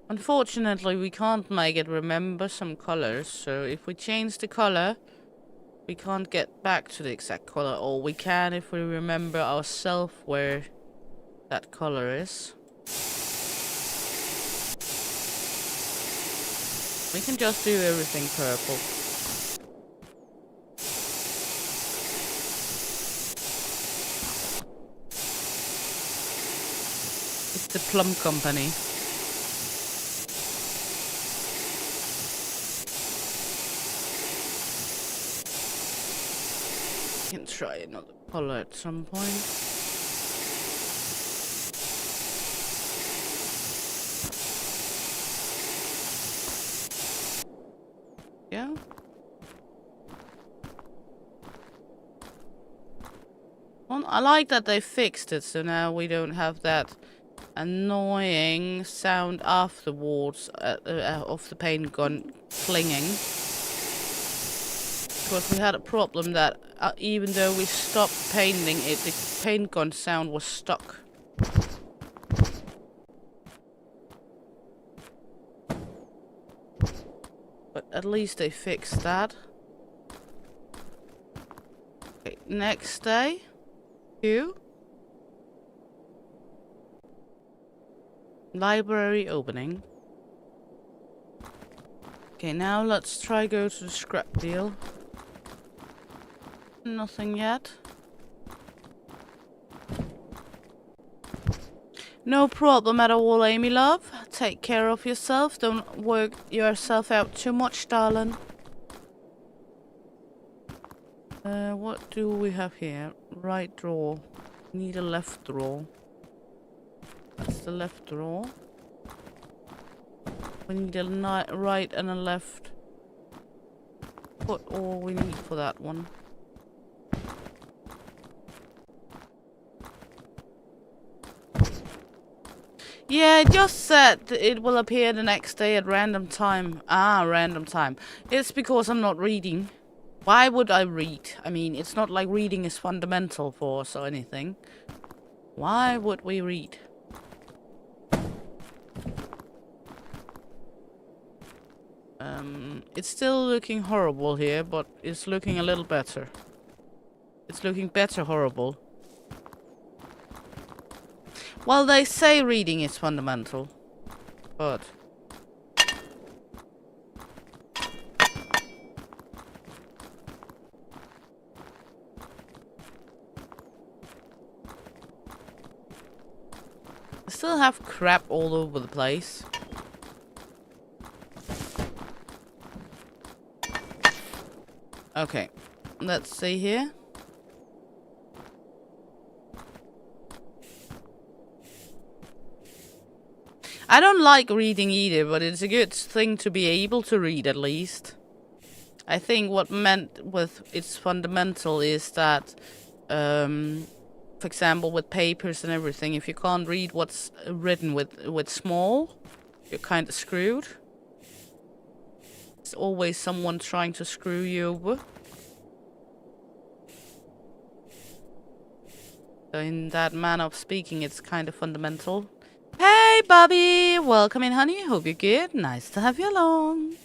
Unfortunately, we can't make it remember some colors, so if we change the color, we can't get back to the exact color, or we can if we remember ourselves where that color is. We can just do everything purple. It's the Plum Company. Can try another color at some point. Yeah. Well, I like that they fixed it, so now we don't have that annoying sound afterwards of the paint gun clinging. Because we had a problem that even though we stopped painting it, the paint gun sound was stuck. But at least they fixed that. Okay, next day. 2. Library opening. Okay, now let's try go to the scrap deal. Nothing yet. No problem at all, Amy love. Take care of yourself. Don't work yourself out too much, darling. What do we have here? Right drawer. Need a left drawer. That's the left drawer. We need a right and a left. What all we need for that one? Yeah, it just said it will appear the next day at random time. Ah, random time. It's because I'm not reading. Why would I read? I mean, it's not like reading is fundamental for us or anything. Why would we read? It's still looking horrible here, but it's looking a little better. It's looking better horrible. Well, they say reading is fundamental, but... I still have crap all over the place. Okay, let's see here. I don't like reading either, but it's a good thing to be able to read at least. I think what meant with it's fundamental is that, for example, with papers and everything, if you can't read what's written with small, you're kind of screwed. There's always someone trying to screw you over. So in that manner of speaking, it's kind of fundamental. Hey, Bobby! Welcome in, honey. Hope you're good. Nice to have you along.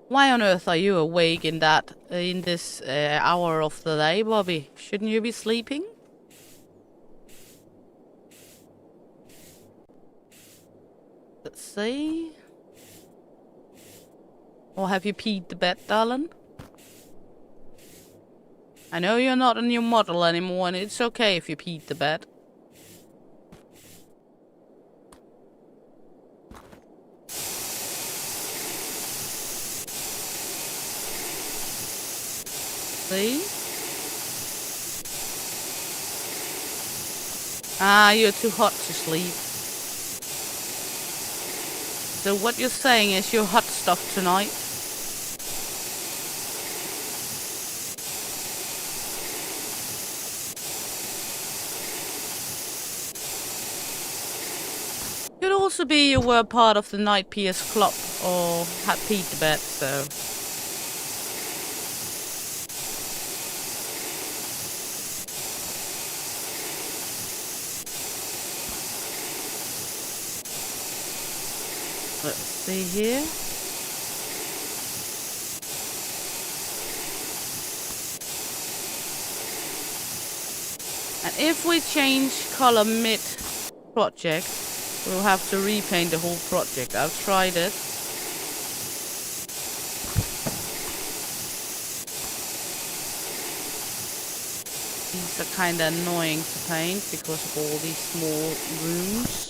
Why on earth are you awake in this hour of the day, Bobby? Shouldn't you be sleeping? Let's see. Or have you peed the bed, darling? I know you're not a new model anymore, and it's okay if you peed the bed. See? Ah, you're too hot to sleep. So what you're saying is you're hot stuff tonight? Could also be you were part of the Night PS Club or had peed the bed, so... Let's see here. And if we change color mid-project, we'll have to repaint the whole project. I've tried it. These are kind of annoying to paint because of all these small rooms.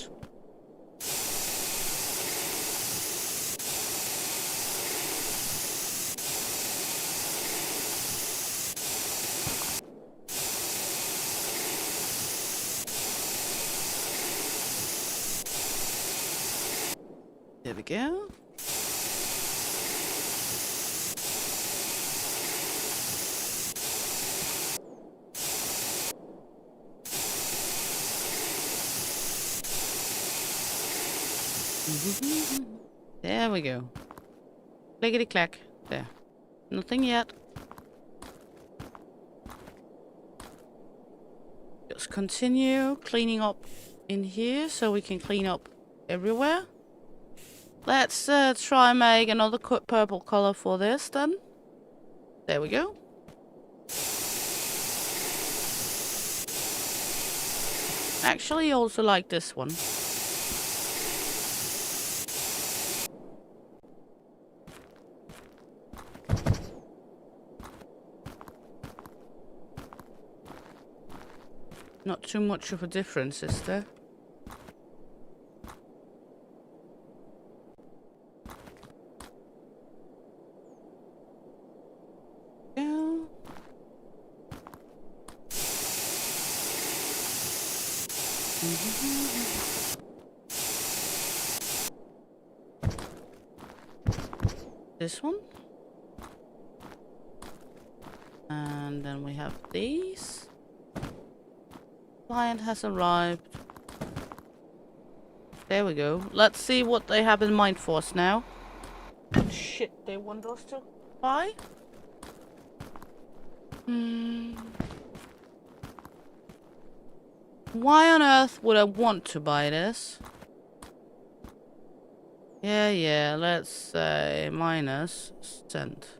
There we go. There we go. Clickety clack. There. Nothing yet. Just continue cleaning up in here so we can clean up everywhere. Let's try and make another purple color for this then. There we go. Actually, I also like this one. Not too much of a difference, is there? This one. And then we have these. Client has arrived. There we go. Let's see what they have in mind for us now. Shit, they want us to buy? Why on earth would I want to buy this? Yeah, let's say minus cent.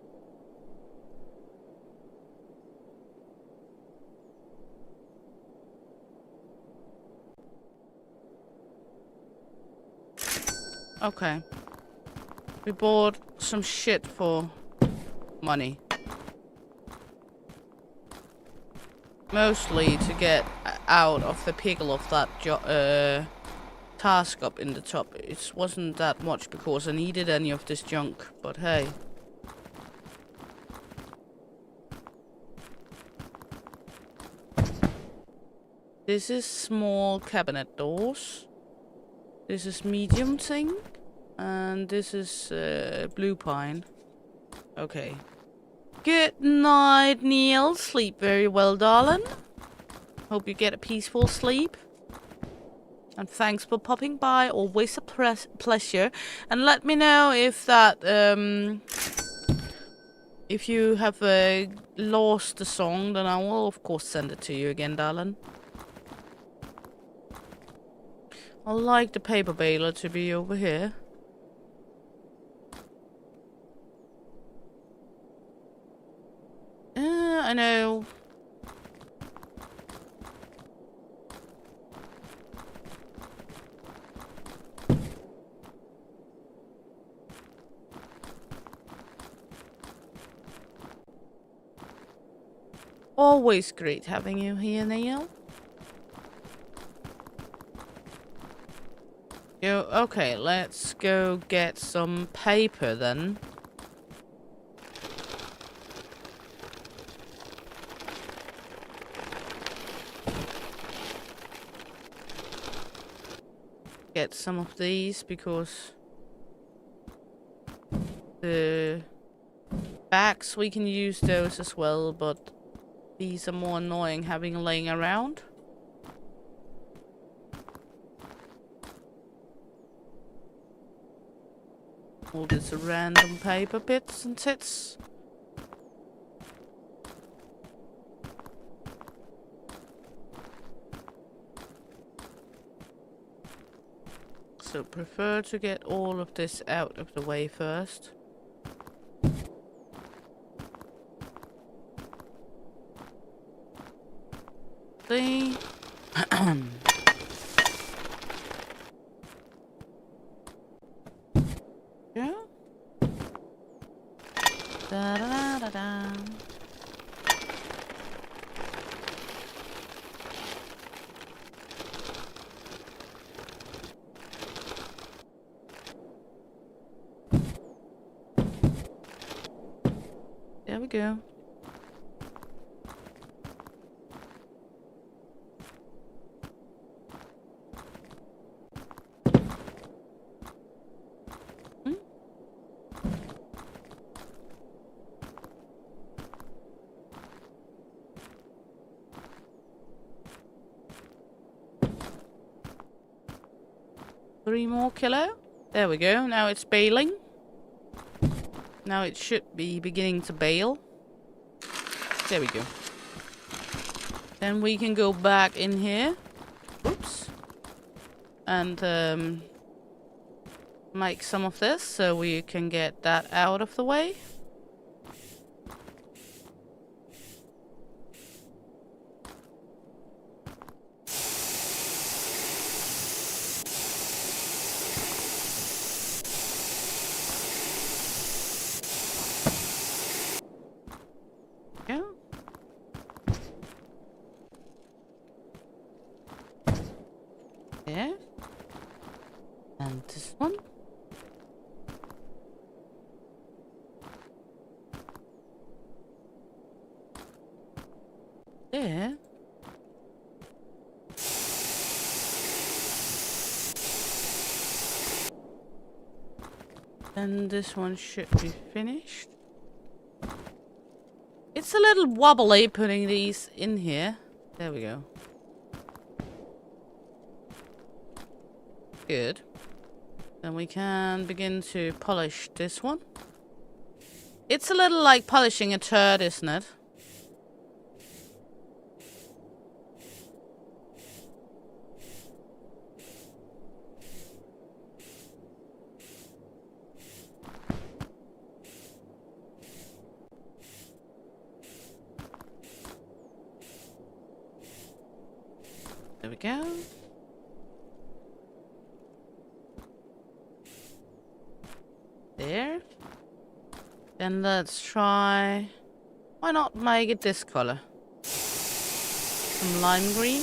Okay. We bought some shit for money. Mostly to get out of the pickle of that task up in the top. It wasn't that much because I needed any of this junk, but hey. This is small cabinet doors. This is medium thing. And this is blue pine. Okay. Good night, Neil. Sleep very well, darling. Hope you get a peaceful sleep. And thanks for popping by. Always a pleasure. And let me know if that, if you have lost the song, then I will of course send it to you again, darling. I like the paper baler to be over here. I know. Always great having you here, Neil. Okay, let's go get some paper then. Get some of these because the bags, we can use those as well, but these are more annoying having laying around. All these random paper bits and tits. So prefer to get all of this out of the way first. See? Yeah. Da da da da. There we go. Three more kilo. There we go. Now it's baling. Now it should be beginning to bale. There we go. Then we can go back in here. Oops. And make some of this so we can get that out of the way. Yeah. There. And this one. There. And this one should be finished. It's a little wobbly putting these in here. There we go. Good. Then we can begin to polish this one. It's a little like polishing a turd, isn't it? There we go. There. Then let's try... Why not make it this color? Some lime green.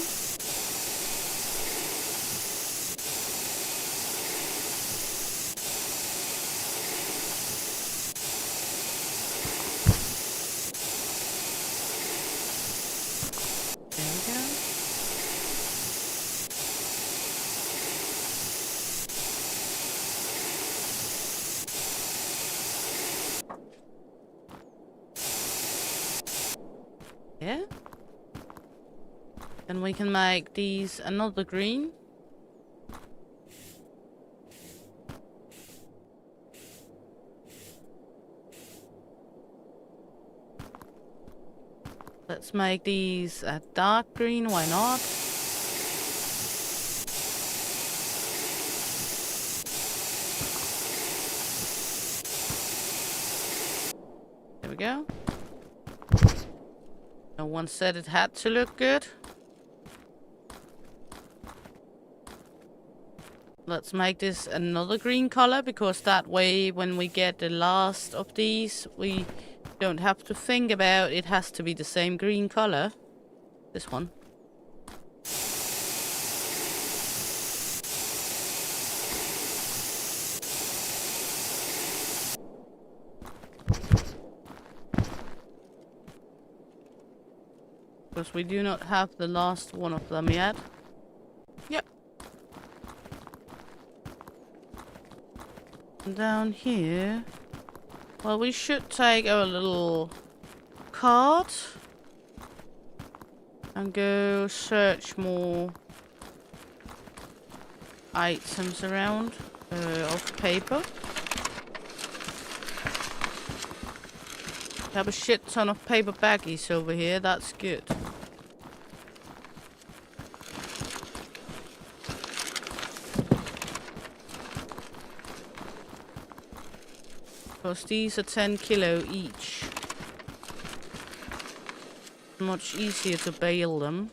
There we go. Yeah. Then we can make these another green. Let's make these a dark green, why not? There we go. No one said it had to look good. Let's make this another green color, because that way when we get the last of these, we Don't have to think about it has to be the same green color. This one. Because we do not have the last one of them yet. Yep. And down here... Well, we should take our little card and go search more items around of paper. We have a shit ton of paper baggies over here, that's good. Because these are 10 kilo each. Much easier to bale them.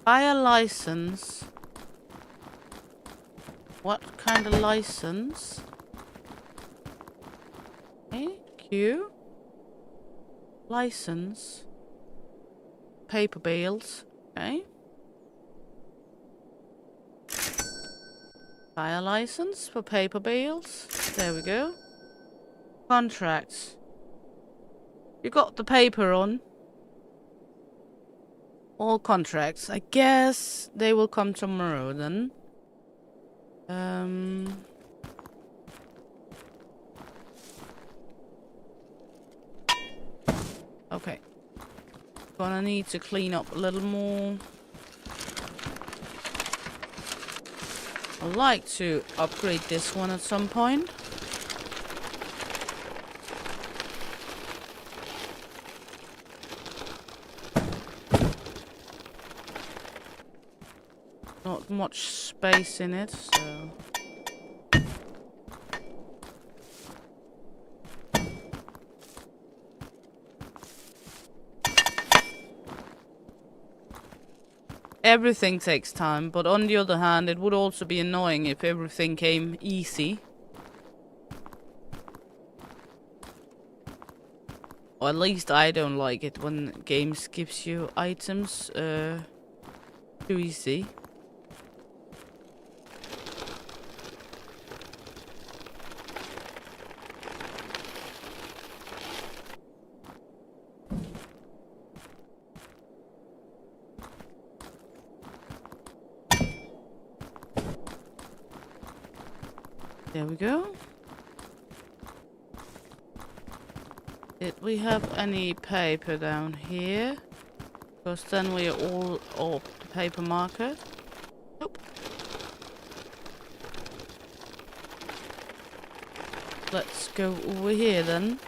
Buy a license. What kind of license? Okay, Q. License. Paper bales. Okay. Buy a license for paper bales. There we go. Contracts. You got the paper on. All contracts. I guess they will come tomorrow then. Okay. Gonna need to clean up a little more. I'd like to upgrade this one at some point. Not much space in it, so... Everything takes time, but on the other hand, it would also be annoying if everything came easy. Or at least I don't like it when games gives you items too easy. There we go. Did we have any paper down here? Because then we are all off the paper market. Nope. Let's go over here then.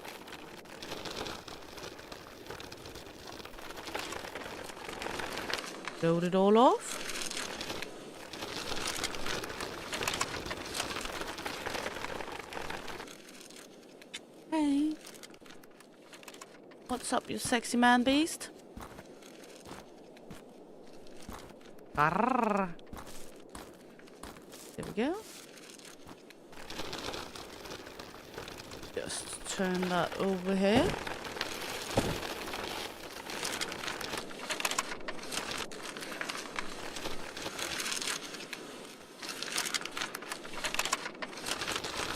Load it all off. Hey. What's up, you sexy man beast? Arrgh. There we go. Just turn that over here.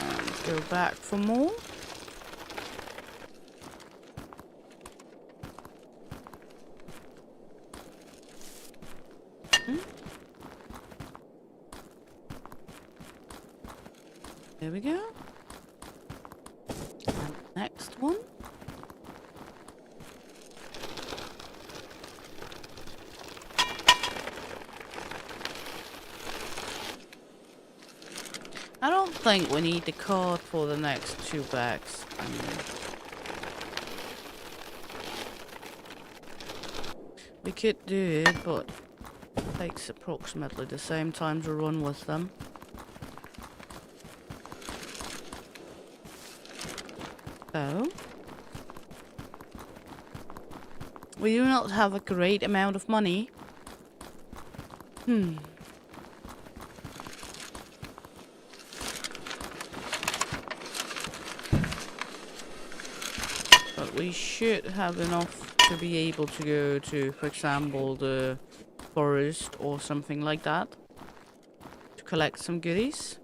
And go back for more. There we go. And next one. I don't think we need the card for the next 2 bags. We could do it, but it takes approximately the same time to run with them. So, we do not have a great amount of money. But we should have enough to be able to go to, for example, the forest or something like that. To collect some goodies.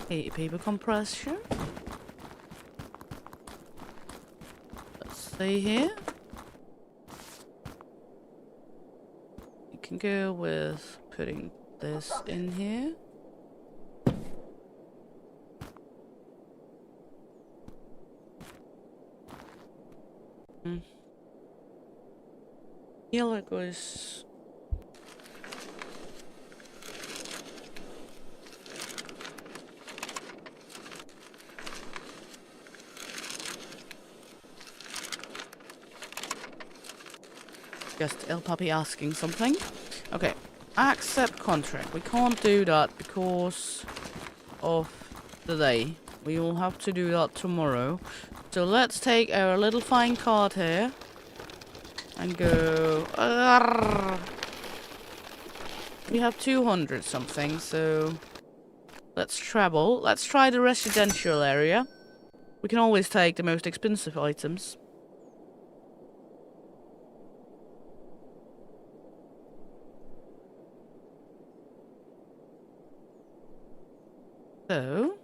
A paper compression. Let's stay here. You can go with putting this in here. Here it goes. Just El Puppy asking something. Okay. Accept contract. We can't do that because of the day. We will have to do that tomorrow. So let's take our little fine card here. And go... We have 200 something, so... Let's travel. Let's try the residential area. We can always take the most expensive items. So...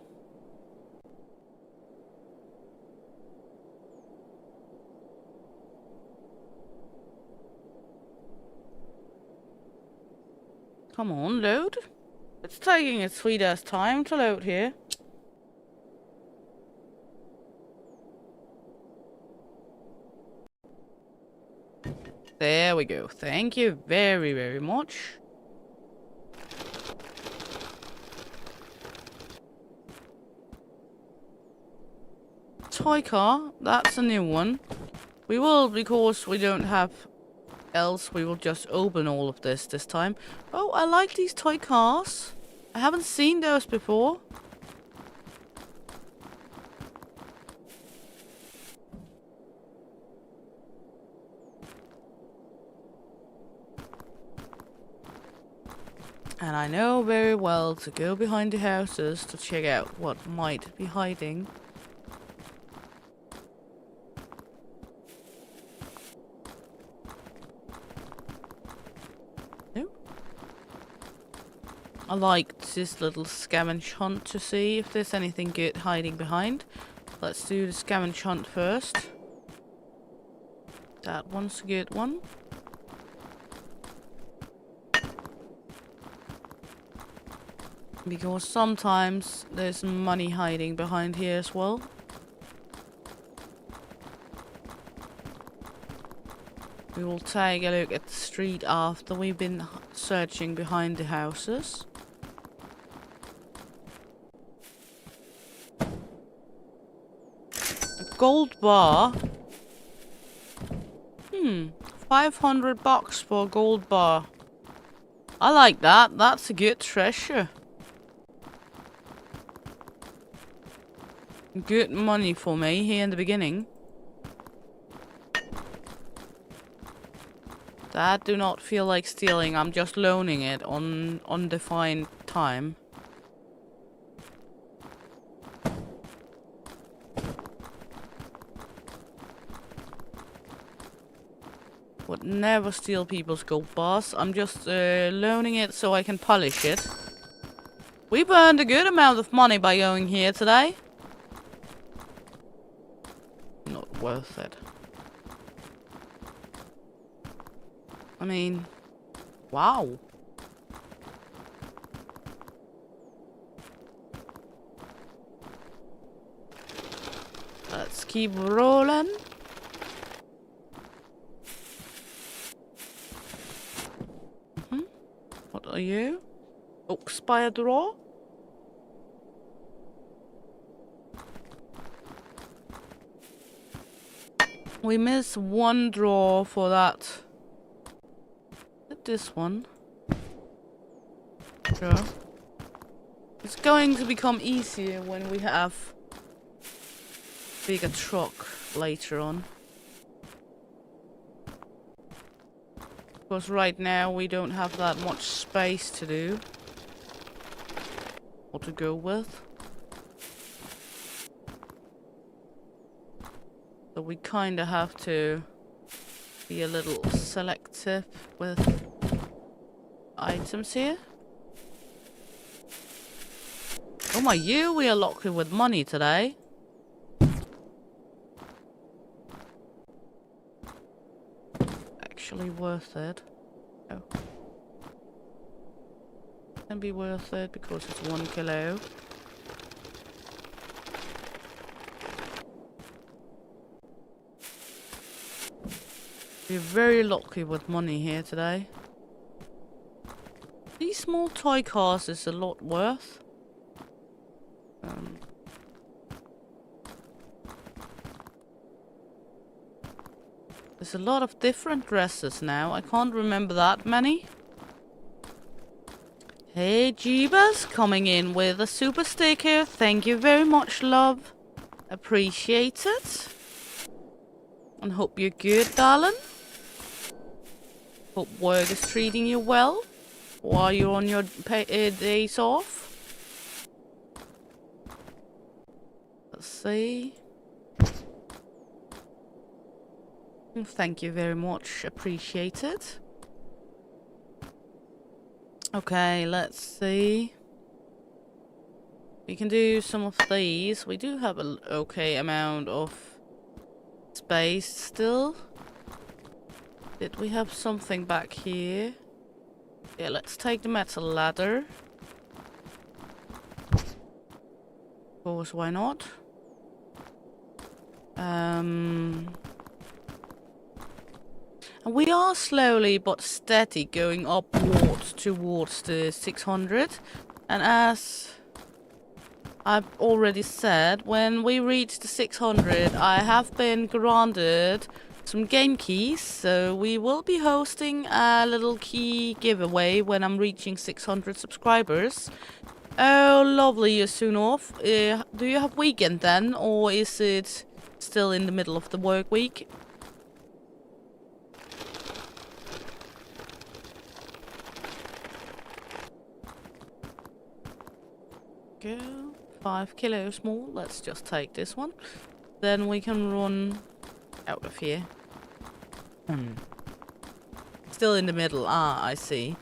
Come on, load. It's taking its sweet ass time to load here. There we go. Thank you very, very much. Toy car. That's a new one. We will, because we don't have... Else we will just open all of this time. Oh, I like these toy cars. I haven't seen those before. And I know very well to go behind the houses to check out what might be hiding. I like this little scavenge hunt to see if there's anything good hiding behind. Let's do the scavenge hunt first. That one's a good one. Because sometimes there's money hiding behind here as well. We will take a look at the street after we've been searching behind the houses. Gold bar. 500 bucks for a gold bar. I like that. That's a good treasure. Good money for me here in the beginning. That do not feel like stealing. I'm just loaning it on undefined time. Would never steal people's gold bars. I'm just loaning it so I can polish it. We burned a good amount of money by going here today. Not worth it. I mean, wow. Let's keep rolling. What are you? Oak spire draw? We missed one draw for that. This one. Sure. It's going to become easier when we have bigger truck later on. Because right now we don't have that much space to do. Or to go with. So we kind of have to be a little selective with items here. Oh my, we are lucky with money today. Actually worth it. Oh. Can be worth it because it's 1 kilo. We're very lucky with money here today. These small toy cars is a lot worth. There's a lot of different dresses now. I can't remember that many. Hey, Jeebus, coming in with a super sticker. Thank you very much, love. Appreciate it. And hope you're good, darling. Hope work is treating you well while you're on your days off. Let's see. Thank you very much. Appreciate it. Okay, let's see. We can do some of these. We do have an okay amount of space still. Did we have something back here? Yeah, let's take the metal ladder. Of course, why not? And we are slowly but steady going upwards towards the 600. And as I've already said, when we reach the 600, I have been granted some game keys. So we will be hosting a little key giveaway when I'm reaching 600 subscribers. Oh, lovely, you're soon off. Do you have weekend then? Or is it still in the middle of the work week? Go 5 kilos more. Let's just take this one. Then we can run out of here. Still in the middle. Ah, I see.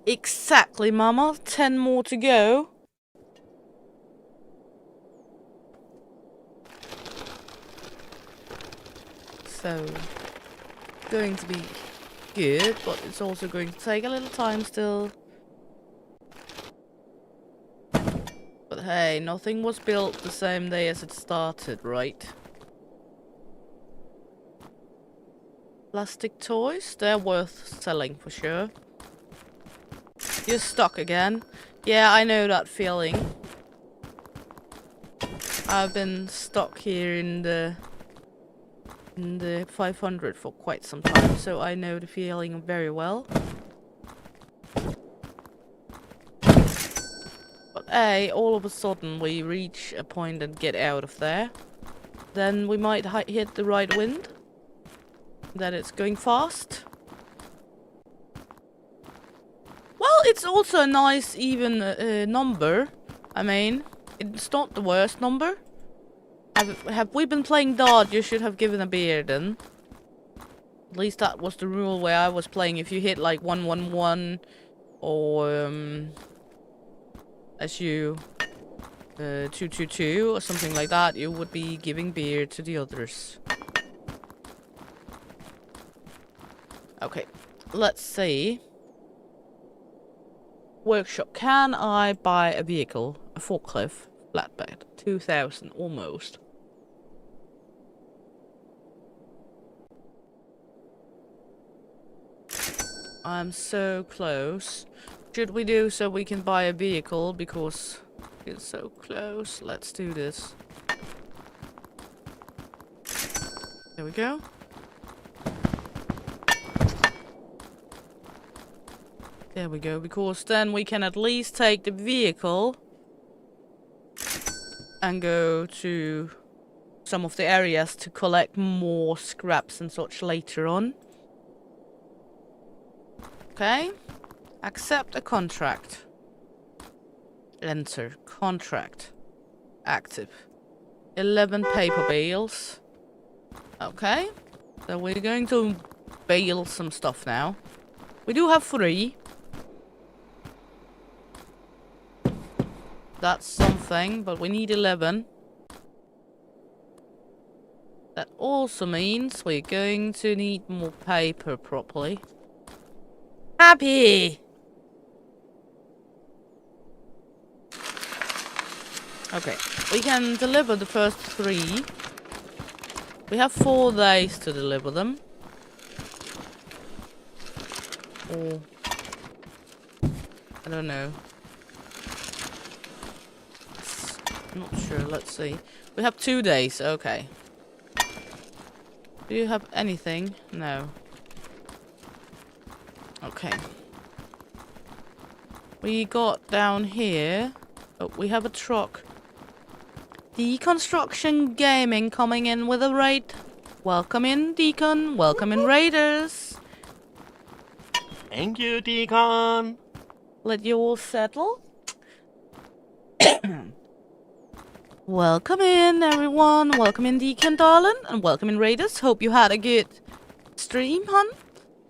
Exactly, Mama. 10 more to go. So, going to be good, but it's also going to take a little time still. But hey, nothing was built the same day as it started, right? Plastic toys, they're worth selling for sure. You're stuck again. Yeah, I know that feeling. I've been stuck here in the 500 for quite some time, so I know the feeling very well. But hey, all of a sudden we reach a point and get out of there. Then we might hit the right wind. Then it's going fast. Well, it's also a nice even number. I mean, it's not the worst number. Have we been playing dart? You should have given a beer then. At least that was the rule where I was playing. If you hit like 111 or as you 222 or something like that, you would be giving beer to the others. Okay, let's see. Workshop. Can I buy a vehicle? A forklift flatbed. 2,000 almost. I'm so close. Should we do so we can buy a vehicle because it's so close? Let's do this. There we go. There we go, because then we can at least take the vehicle and go to some of the areas to collect more scraps and such later on. Okay. Accept a contract. Enter. Contract. active. 11 paper bales. Okay. So we're going to bale some stuff now. We do have 3. That's something, but we need 11. That also means we're going to need more paper properly. Happy! Okay, we can deliver the first 3. We have 4 days to deliver them. Or... I don't know. Not sure, let's see. We have 2 days, okay. Do you have anything? No. Okay. We got down here. Oh, we have a truck. Deconstruction Gaming coming in with a raid. Welcome in, Deacon. Welcome in, Raiders. Thank you, Deacon. Let you all settle. Welcome in, everyone. Welcome in, Deacon, darling. And welcome in, Raiders. Hope you had a good stream, hon.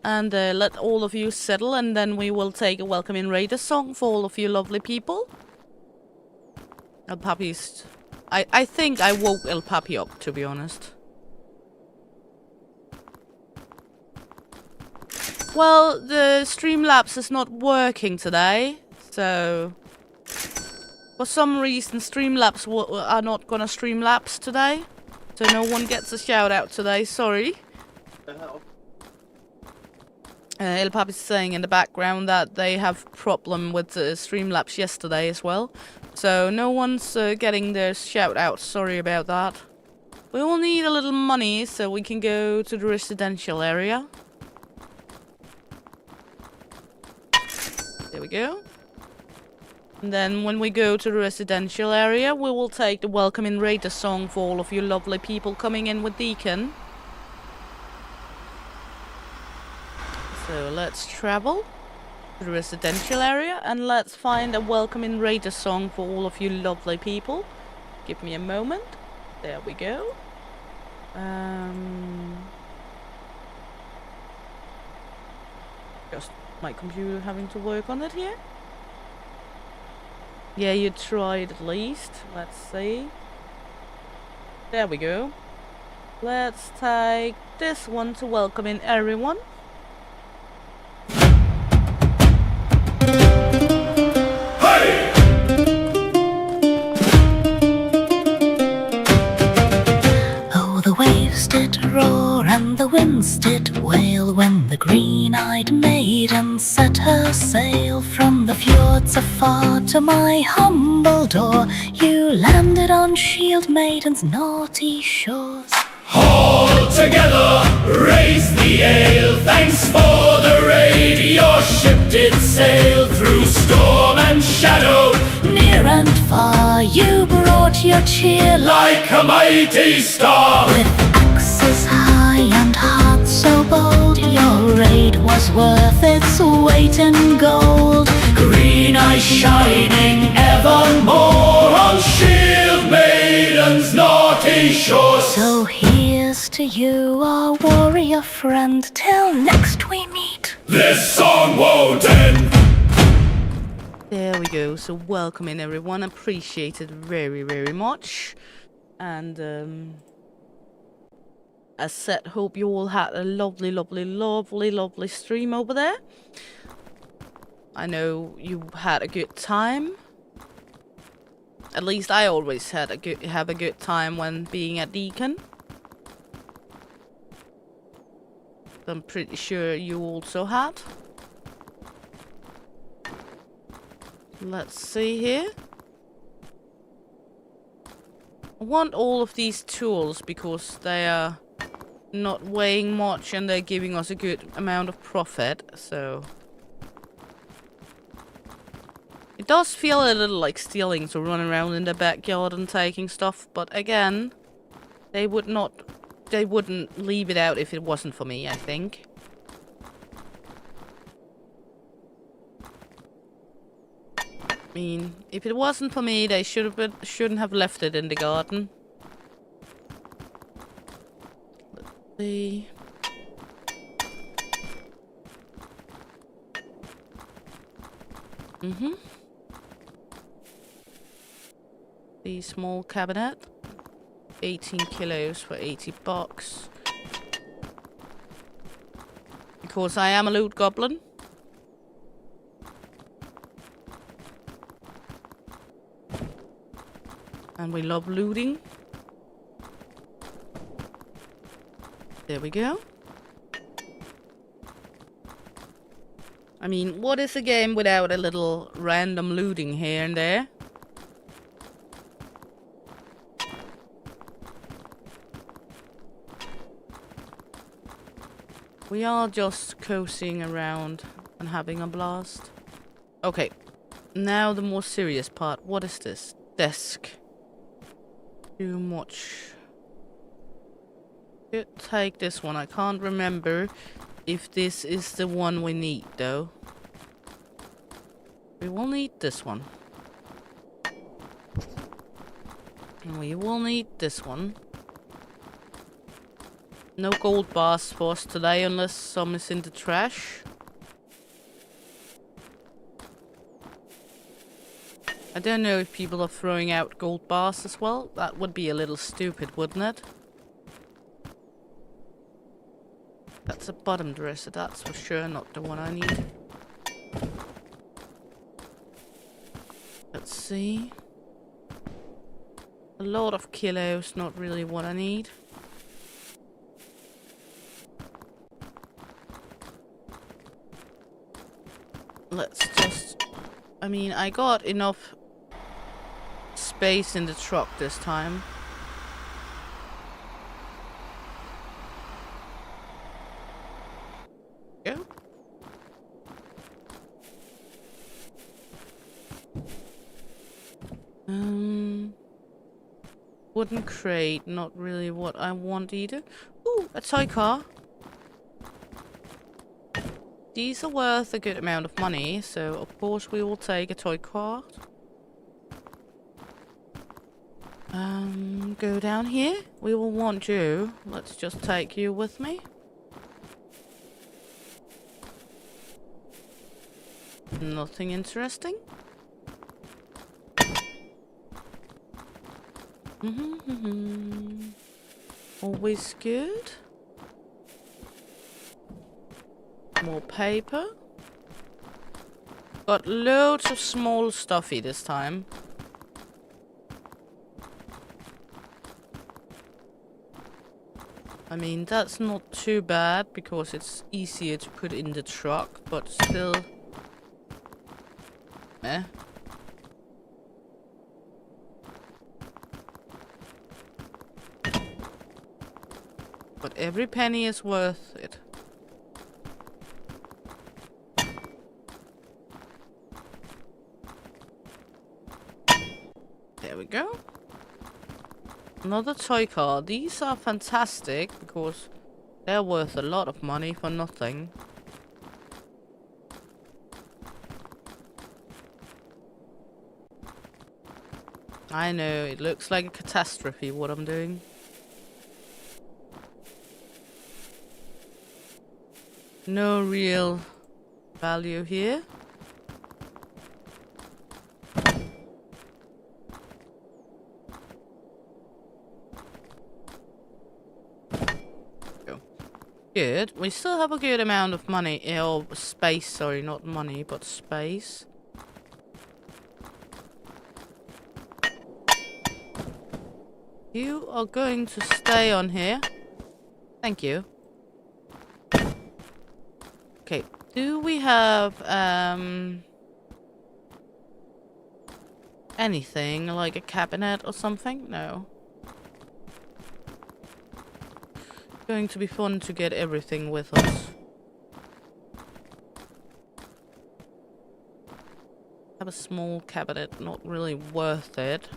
And let all of you settle, and then we will take a Welcome in Raiders song for all of you lovely people. El Papi's... I think I woke El Papi up, to be honest. Well, the Streamlabs is not working today, so... For some reason, Streamlabs are not gonna Streamlabs today. So no one gets a shout out today, sorry. El Papi's saying in the background that they have problem with the Streamlabs yesterday as well. So no one's getting their shout out, sorry about that. We will need a little money so we can go to the residential area. There we go. And then when we go to the residential area, we will take the Welcome in Raider song for all of you lovely people coming in with Deacon. So let's travel to the residential area and let's find a Welcome in Raider song for all of you lovely people. Give me a moment. There we go. Just my computer having to work on it here. Yeah, you tried at least. Let's see. There we go. Let's take this one to welcome in everyone. Hey! Oh, the waves did roar and the winds did wail when the green-eyed maiden set her sail from the fjords afar to my humble door. You landed on Shieldmaiden's naughty shores. All together, raise the ale. Thanks for the raid. Your ship did sail through storm and shadow. Near and far, you brought your cheer Like a mighty star. with axes high and hearts so bold. Your raid was worth its weight in gold. Green eyes shining evermore on Shieldmaiden's naughty shores. So here's to you, our warrior friend, till next we meet. This song won't end. There we go. So welcome in everyone. Appreciate it very, very much. And as said, hope you all had a lovely, lovely, lovely, lovely stream over there. I know you had a good time. At least I always have a good time when being at Deacon. I'm pretty sure you also had. Let's see here. I want all of these tools because they are not weighing much and they're giving us a good amount of profit, so... It does feel a little like stealing to run around in the backyard and taking stuff, but again, they wouldn't leave it out if it wasn't for me, I think. mean, if it wasn't for me, they shouldn't have left it in the garden. Let's see. The small cabinet. 18 kilos for 80 bucks. Because I am a loot goblin. And we love looting. There we go. I mean, what is a game without a little random looting here and there? We are just cozying around and having a blast. Okay, now the more serious part. What is this? Desk. Too much. Could take this one. I can't remember if this is the one we need, though. We will need this one. And we will need this one. No gold bars for us today unless some is in the trash. I don't know if people are throwing out gold bars as well. That would be a little stupid, wouldn't it? That's a bottom dresser, that's for sure not the one I need. Let's see. A lot of kilos, not really what I need. Let's just... I mean, I got enough space in the truck this time. Go. Wooden crate, not really what I want either. Ooh, a toy car. These are worth a good amount of money, so of course we will take a toy car. Go down here. We will want you. Let's just take you with me. Nothing interesting. Always good. More paper. Got loads of small stuffy this time. I mean, that's not too bad because it's easier to put in the truck, but still... Eh. But every penny is worth it. There we go. Another toy car. These are fantastic because they're worth a lot of money for nothing. I know, it looks like a catastrophe what I'm doing. No real value here. Good. We still have a good amount of money, or space, sorry, not money, but space. You are going to stay on here. Thank you. Okay, do we have, anything, like a cabinet or something? No. Going to be fun to get everything with us. Have a small cabinet, not really worth it.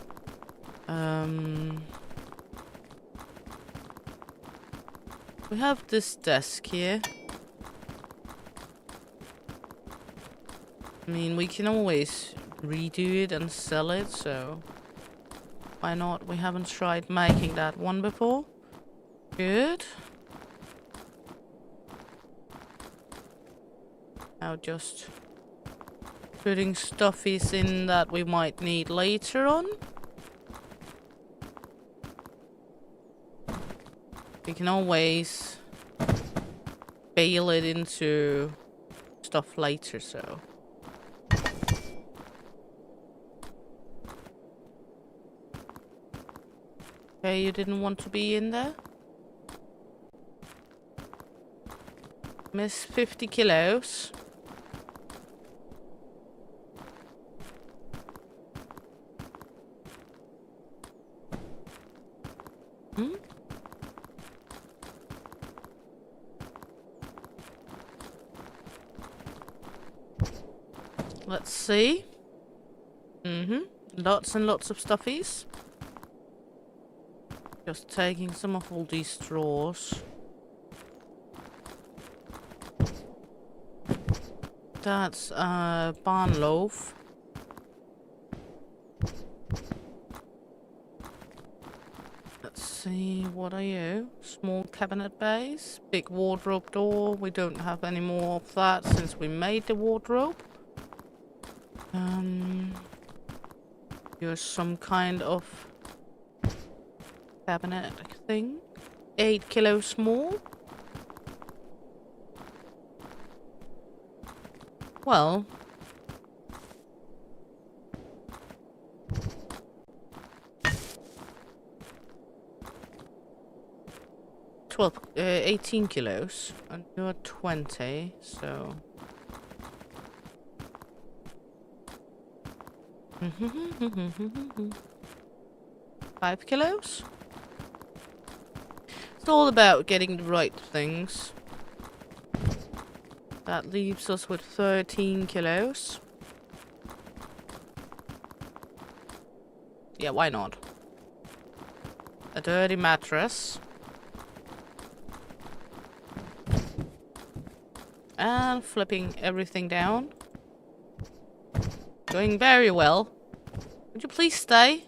We have this desk here. I mean, we can always redo it and sell it, so why not? We haven't tried making that one before. Good. Now just putting stuffies in that we might need later on. We can always bale it into stuff later, so. Okay, you didn't want to be in there? Miss 50 kilos. Hmm? Let's see. Lots and lots of stuffies. Just taking some of all these straws. That's a barn loaf. Let's see, what are you? Small cabinet base, big wardrobe door. We don't have any more of that since we made the wardrobe. You're some kind of cabinet thing. 8 kilos small. Well, well, 18 kilos, and you're 20, so. 5 kilos? It's all about getting the right things. That leaves us with 13 kilos. Yeah, why not? A dirty mattress. And flipping everything down. Going very well. Would you please stay?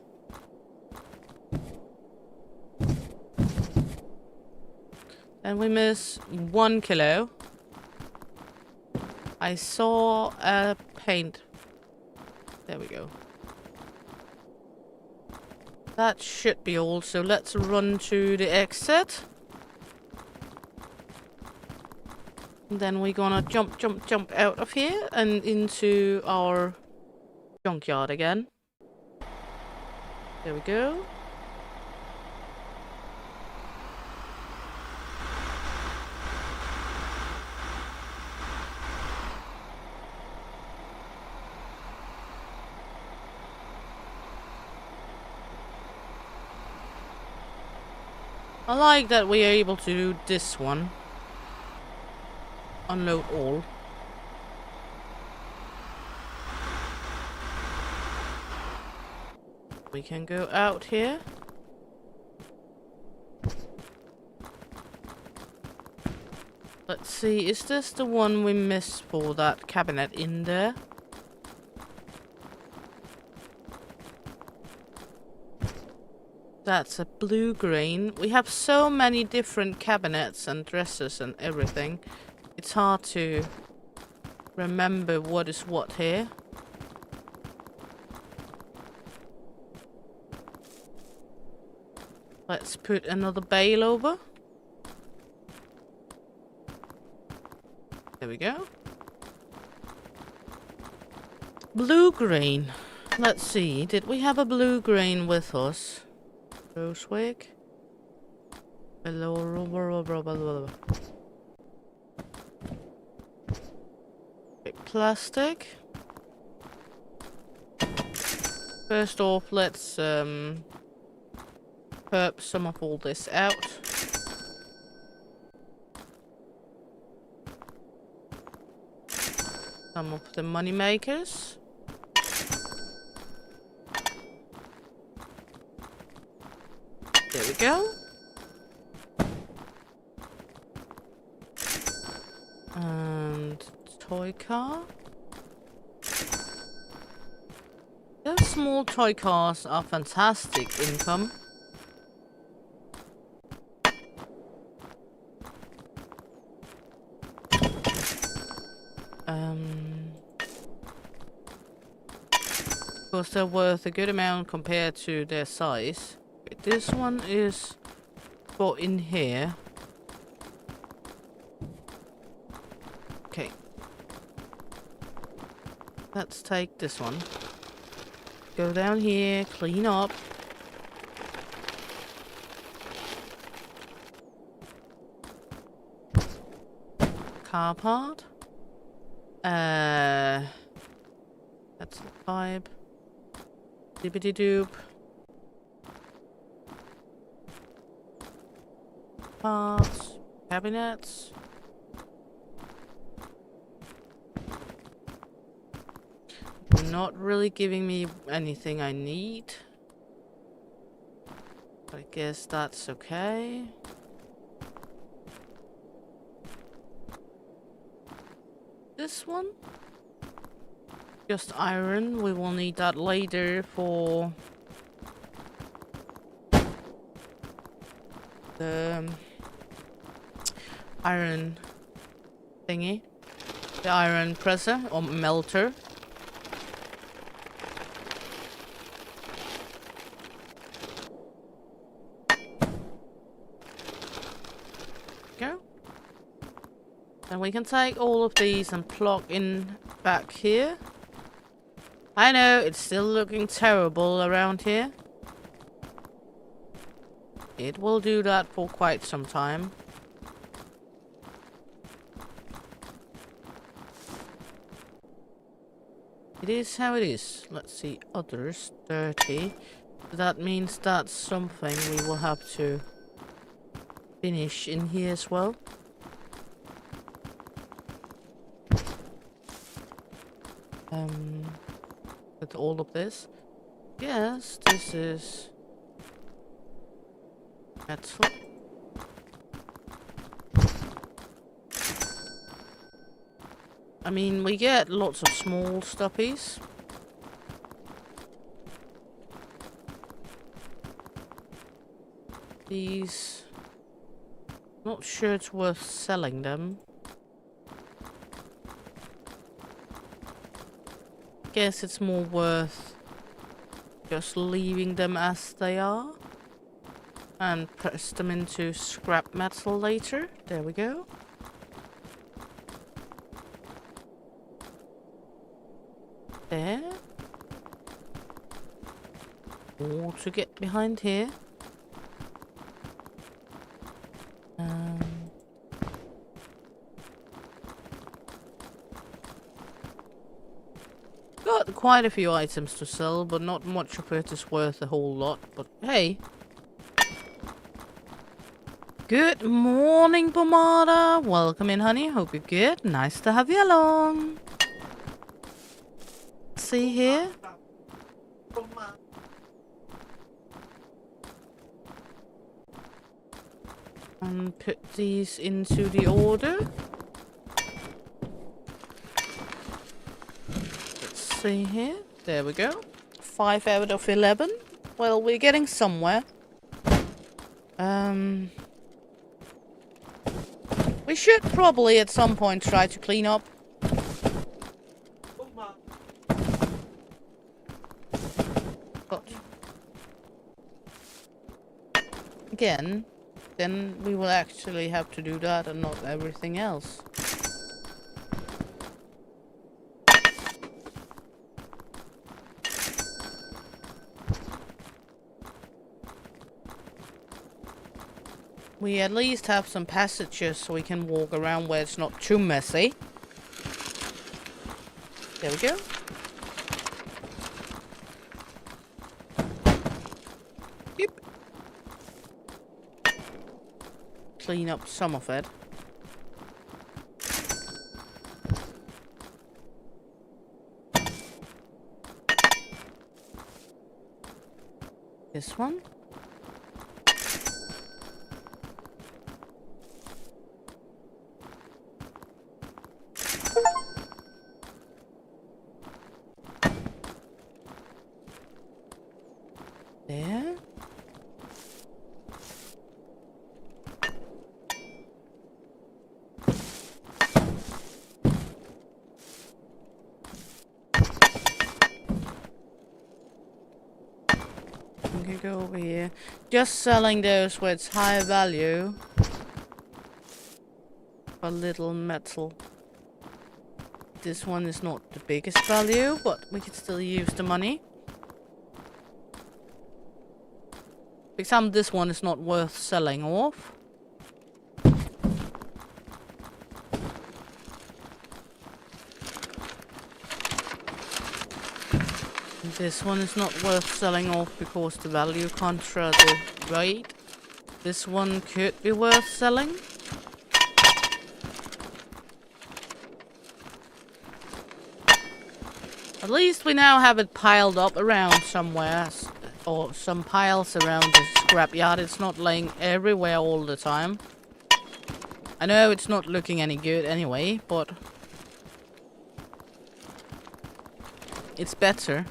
And we miss 1 kilo. I saw a paint. There we go. That should be all, so let's run to the exit. And then we're gonna jump out of here and into our junkyard again. There we go. I like that we are able to do this one. Unload all. We can go out here. Let's see, is this the one we missed for that cabinet in there? That's a blue-green. We have so many different cabinets and dressers and everything. It's hard to remember what is what here. Let's put another bale over. There we go. Blue-green. Let's see, did we have a blue-green with us? Rosewig. Big plastic. First off, let's herb some of all this out. Some of the money makers. There we go. And toy car. small toy cars are fantastic income. Because they're worth a good amount compared to their size. This one is put in here. Okay. Let's take this one. Go down here, clean up. Car part. That's the vibe. Dibbity doop. Parts. Cabinets. Not really giving me anything I need. But I guess that's okay. This one? Just iron. We will need that later for the iron thingy. The iron presser or melter. Go. And we can take all of these and plug in back here. I know, it's still looking terrible around here. It will do that for quite some time. It is how it is. Let's see, others, 30. That means that's something we will have to finish in here as well. With all of this. Yes, this is metal. I mean, we get lots of small stuffies. These, not sure it's worth selling them. Guess it's more worth just leaving them as they are and press them into scrap metal later. There we go. There. More to get behind here. Got quite a few items to sell, but not much of it is worth a whole lot. But hey. Good morning, Pomada. Welcome in, honey. Hope you're good. Nice to have you along. See here. And put these into the order. Let's see here. There we go. 5 out of 11. Well, we're getting somewhere. We should probably at some point try to clean up. But again, then we will actually have to do that and not everything else. We at least have some passages so we can walk around where it's not too messy. There we go. Yep. Clean up some of it. This one. can go over here. Just selling those where it's higher value. For little metal. This one is not the biggest value, but we can still use the money. For example, this one is not worth selling off. This one is not worth selling off because the value contra the rate. This one could be worth selling. At least we now have it piled up around somewhere. Or some piles around the scrapyard. It's not laying everywhere all the time. I know it's not looking any good anyway, but it's better.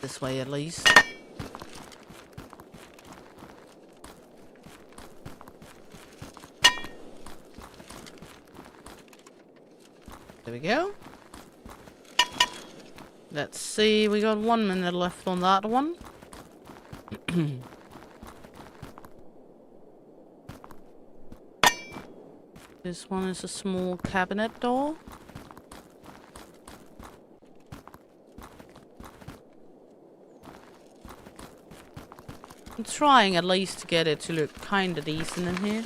This way at least. There we go. Let's see, we got 1 minute left on that one. This one is a small cabinet door. I'm trying at least to get it to look kinda decent in here.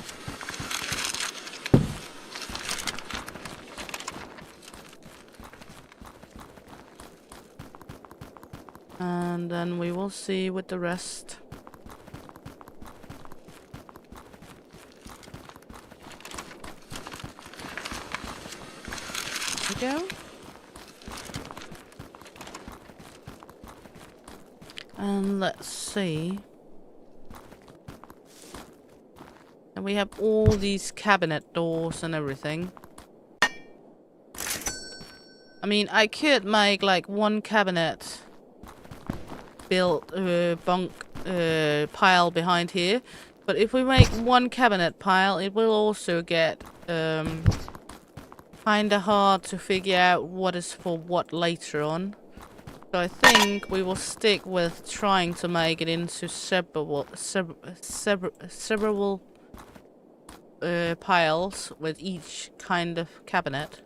And then we will see with the rest. There we go. And let's see. And we have all these cabinet doors and everything. I mean, I could make like one cabinet built pile behind here, but if we make one cabinet pile, it will also get kinda hard to figure out what is for what later on. So I think we will stick with trying to make it into several piles with each kind of cabinet.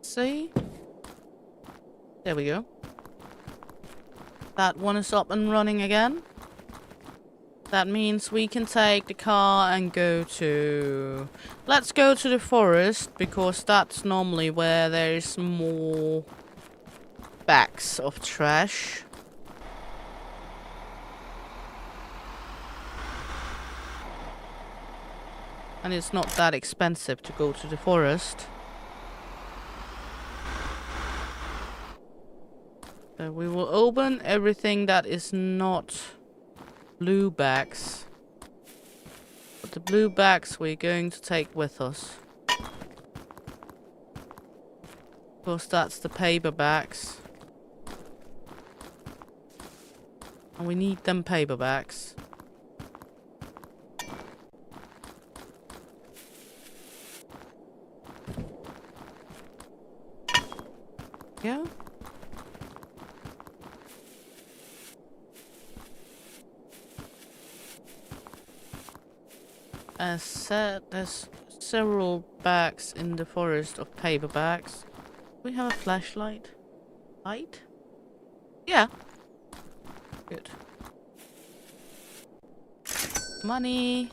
See? There we go. That one is up and running again. That means we can take the car and go to... Let's go to the forest, because that's normally where there's more bags of trash. And it's not that expensive to go to the forest. So we will open everything that is not blue bags. But the blue bags we're going to take with us. Of course, that's the paper bags. And we need them paper bags. Yeah. As said, there's several bags in the forest of paper bags. Do we have a flashlight? Light? Yeah. Good. Money.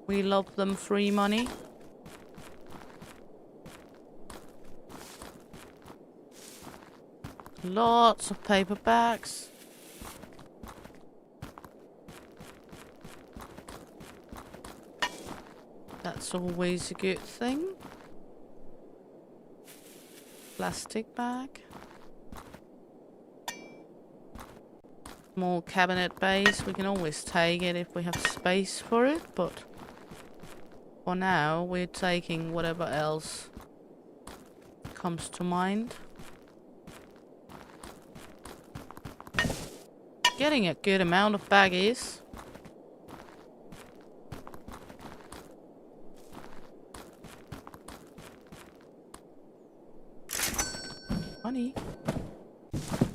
We love them free money. Lots of paper bags. That's always a good thing. Plastic bag. Small cabinet base. We can always take it if we have space for it, but for now we're taking whatever else comes to mind. getting a good amount of baggies. Money.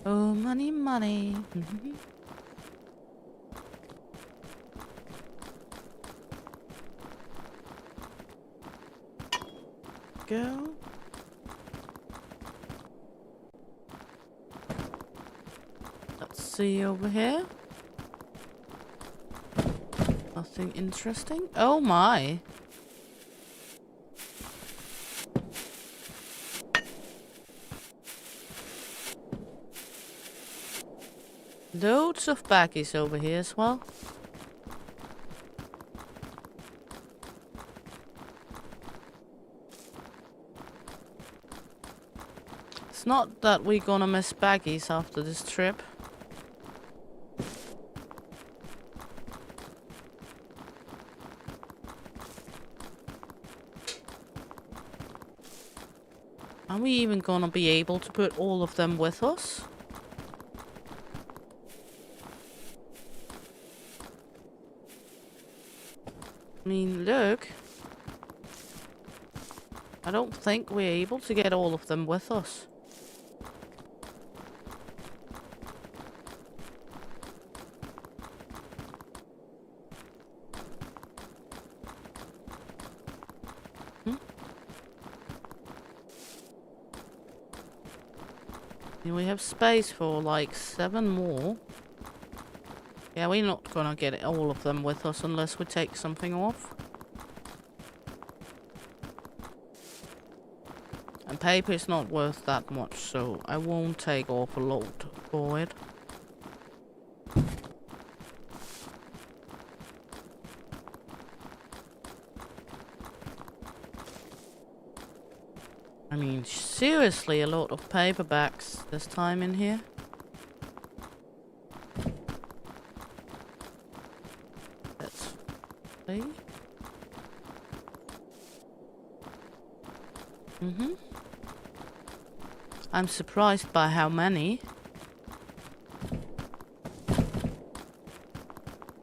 Oh, money, money. Go. Let's see over here. Nothing interesting. Oh my. Loads of baggies over here as well. It's not that we're gonna miss baggies after this trip. Are we even gonna be able to put all of them with us? I mean, look. I don't think we're able to get all of them with us. We have space for like 7 more. Yeah, we're not gonna get all of them with us unless we take something off. And paper is not worth that much, so I won't take off a lot for it. I mean, seriously, a lot of paperbacks this time in here. Let's see. I'm surprised by how many.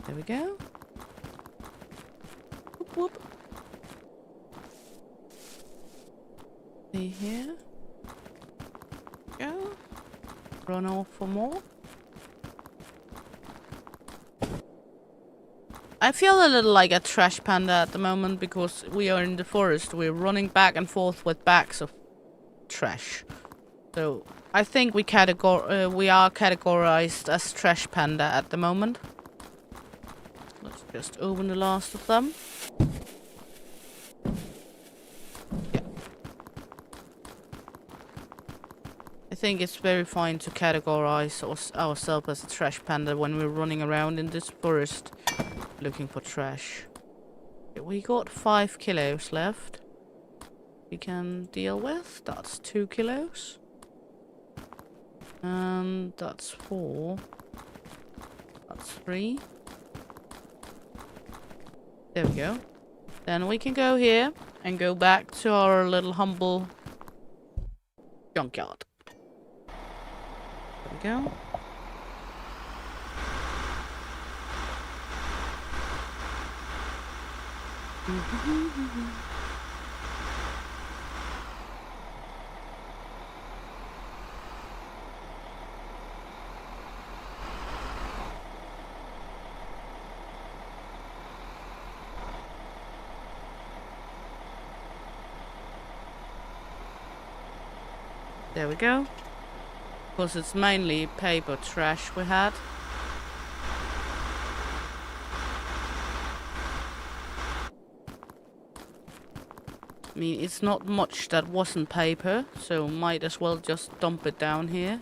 There we go. Whoop whoop. See here. Go. Run off for more. I feel a little like a trash panda at the moment because we are in the forest. We're running back and forth with bags of trash. So I think we are categorized as trash panda at the moment. Let's just open the last of them. Yeah. I think it's very fine to categorize ourselves as a trash panda when we're running around in this forest looking for trash. Okay, we got 5 kilos left. We can deal with. That's 2 kilos. And that's 4. That's 3. There we go. Then we can go here and go back to our little humble junkyard. There we go. There we go. Because it's mainly paper trash we had. I mean, it's not much that wasn't paper, so might as well just dump it down here.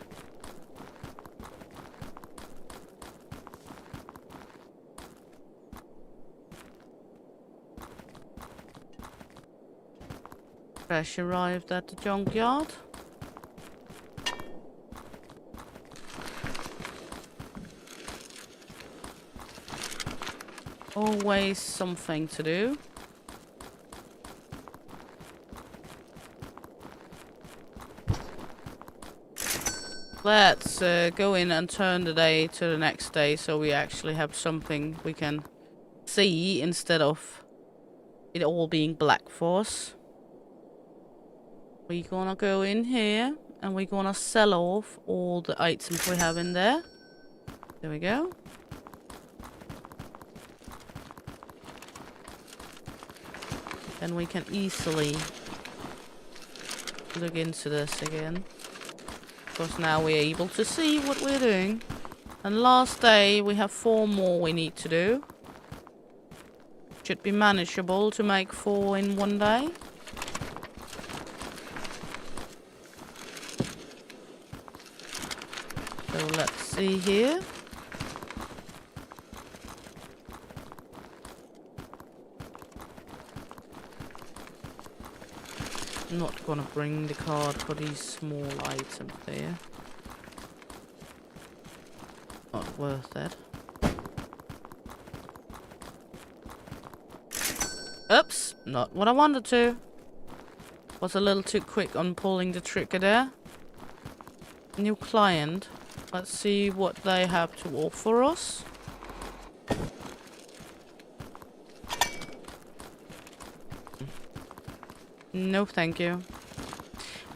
Trash arrived at the junkyard. Always something to do. Let's go in and turn the day to the next day so we actually have something we can see instead of it all being black for us. We're gonna go in here and we're gonna sell off all the items we have in there. There we go. Then we can easily look into this again. Because now we're able to see what we're doing. And last day we have 4 more we need to do. Should be manageable to make 4 in one day. So let's see here. I'm not gonna bring the card for these small items there. Not worth it. Oops, not what I wanted to. Was a little too quick on pulling the trigger there. New client. Let's see what they have to offer us. No, thank you.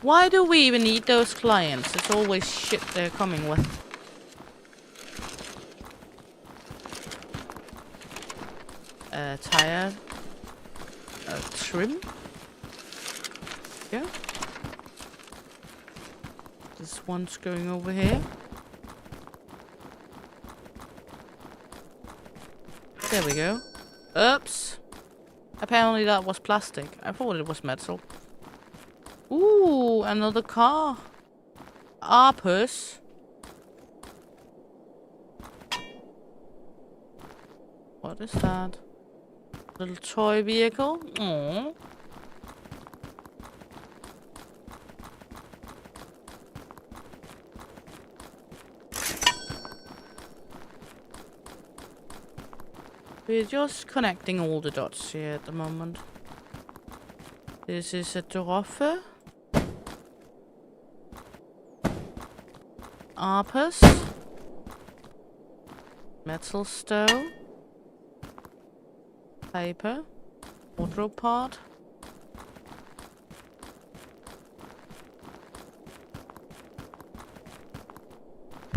Why do we even need those clients? It's always shit they're coming with. Tire. Trim. Yeah. This one's going over here. There we go. Oops. Apparently that was plastic. I thought it was metal. Ooh, another car. Arpus. What is that? Little toy vehicle. Aww. We're just connecting all the dots here at the moment. This is a giraffe. Arpus. Metal stove. Paper. Wardrobe part.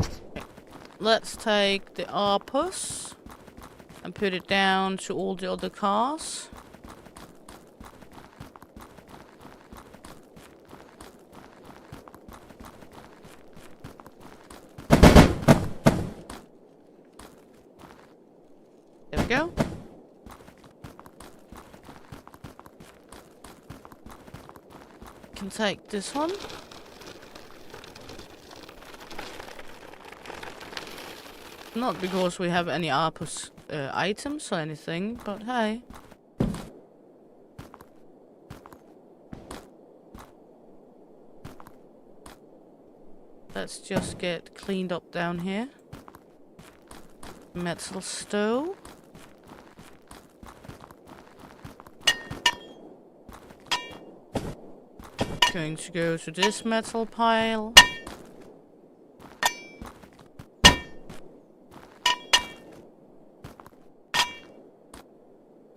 Okay. Let's take the Arpus and put it down to all the other cars. There we go. Can take this one. Not because we have any Arpus items or anything, but hey. Let's just get cleaned up down here. Metal stove. Going to go to this metal pile.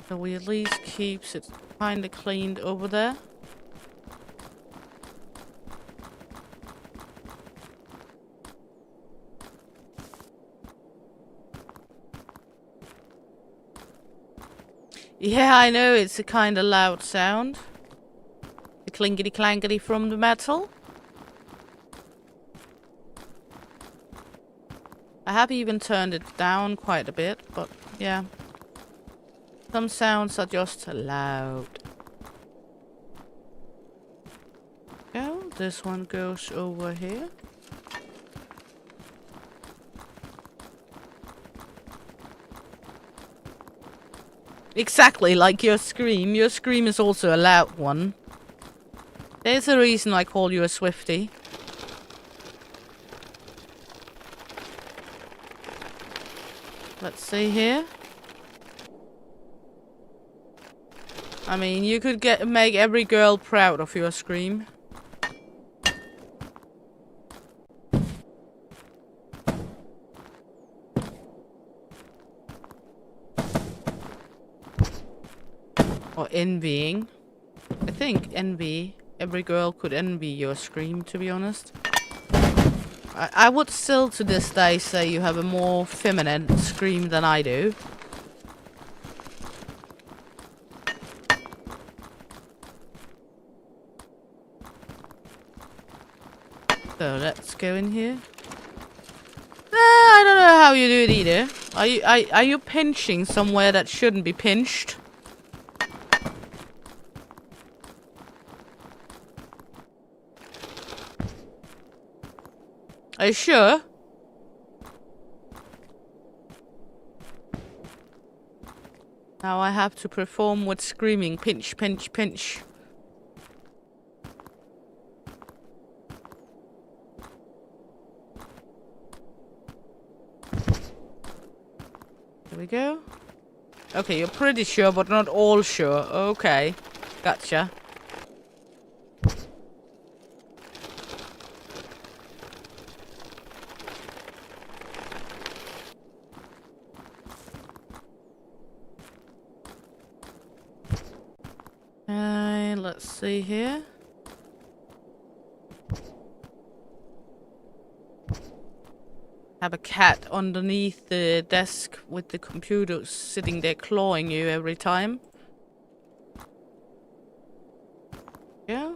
So we at least keeps it kinda cleaned over there. Yeah, I know it's a kinda loud sound. The clinkety clankety from the metal. I have even turned it down quite a bit, but yeah. Some sounds are just loud. Oh, this one goes over here. Exactly like your scream. Your scream is also a loud one. There's a reason I call you a Swiftie. Let's see here. I mean, you could make every girl proud of your scream. Or envying. I think envy. Every girl could envy your scream, to be honest. I would still to this day say you have a more feminine scream than I do. So let's go in here. I don't know how you do it either. Are you pinching somewhere that shouldn't be pinched? Are you sure? Now I have to perform with screaming. Pinch, pinch, pinch. There we go. Okay, you're pretty sure, but not all sure. Okay. Gotcha. Let's see here. Have a cat underneath the desk with the computer sitting there clawing you every time. Yeah.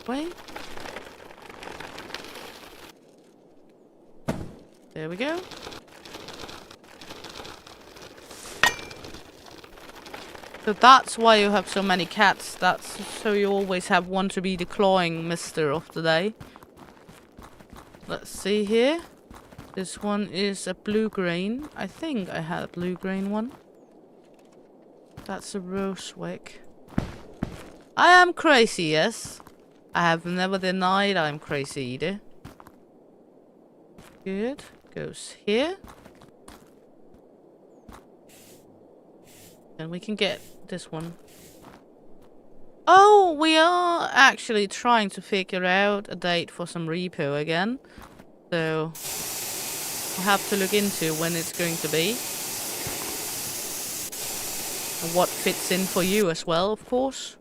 Wait. There we go. So that's why you have so many cats. That's so you always have one to be the clawing mister of the day. Let's see here. This one is a blue-green. I think I had a blue-green one. That's a rosewick. I am crazy, yes. I have never denied I'm crazy either. Good. Goes here. And we can get this one. Oh, we are actually trying to figure out a date for some repo again. So, we'll have to look into when it's going to be. And what fits in for you as well, of course.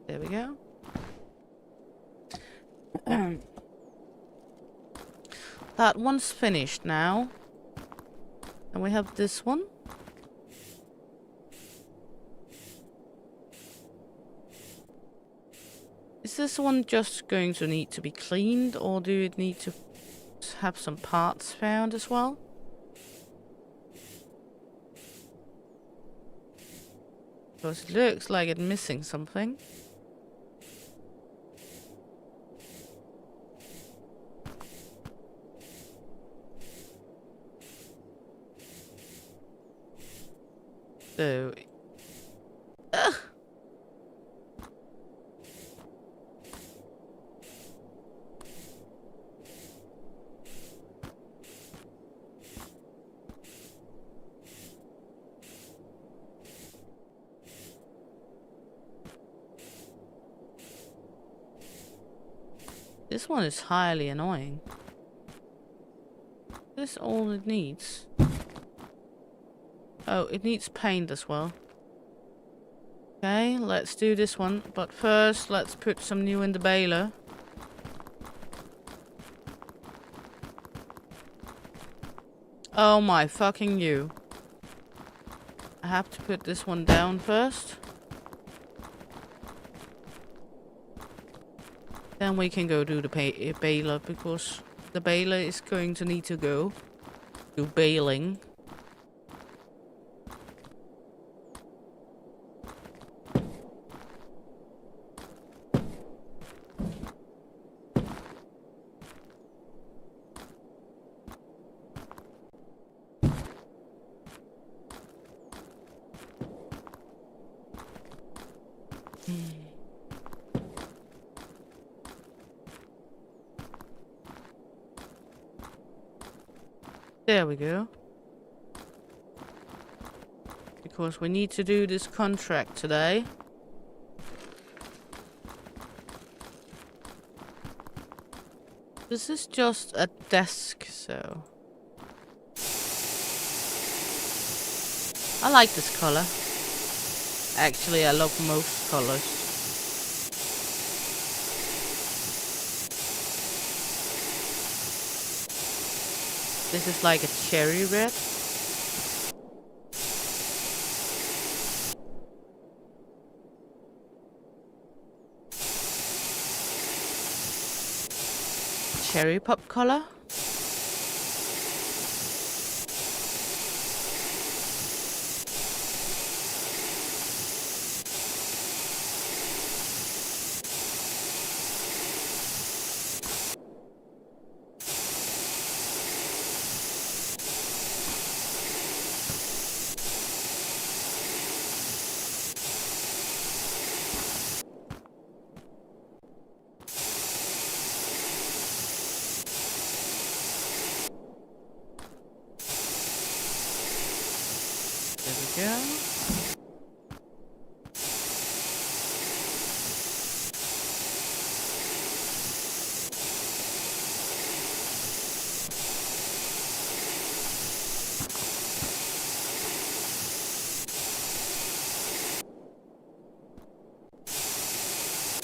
There we go. That one's finished now. And we have this one. Is this one just going to need to be cleaned, or do it need to have some parts found as well? Because it looks like it's missing something. So... Ugh. This one is highly annoying. This all it needs. Oh, it needs paint as well. Okay, let's do this one. But first, let's put some new in the baler. Oh my fucking you. I have to put this one down first. Then we can go do the baler, because the baler is going to need to go do baling. There we go. Because we need to do this contract today. This is just a desk, so... I like this color. Actually, I love most colors. This is like a cherry red. Cherry pop color. There we go.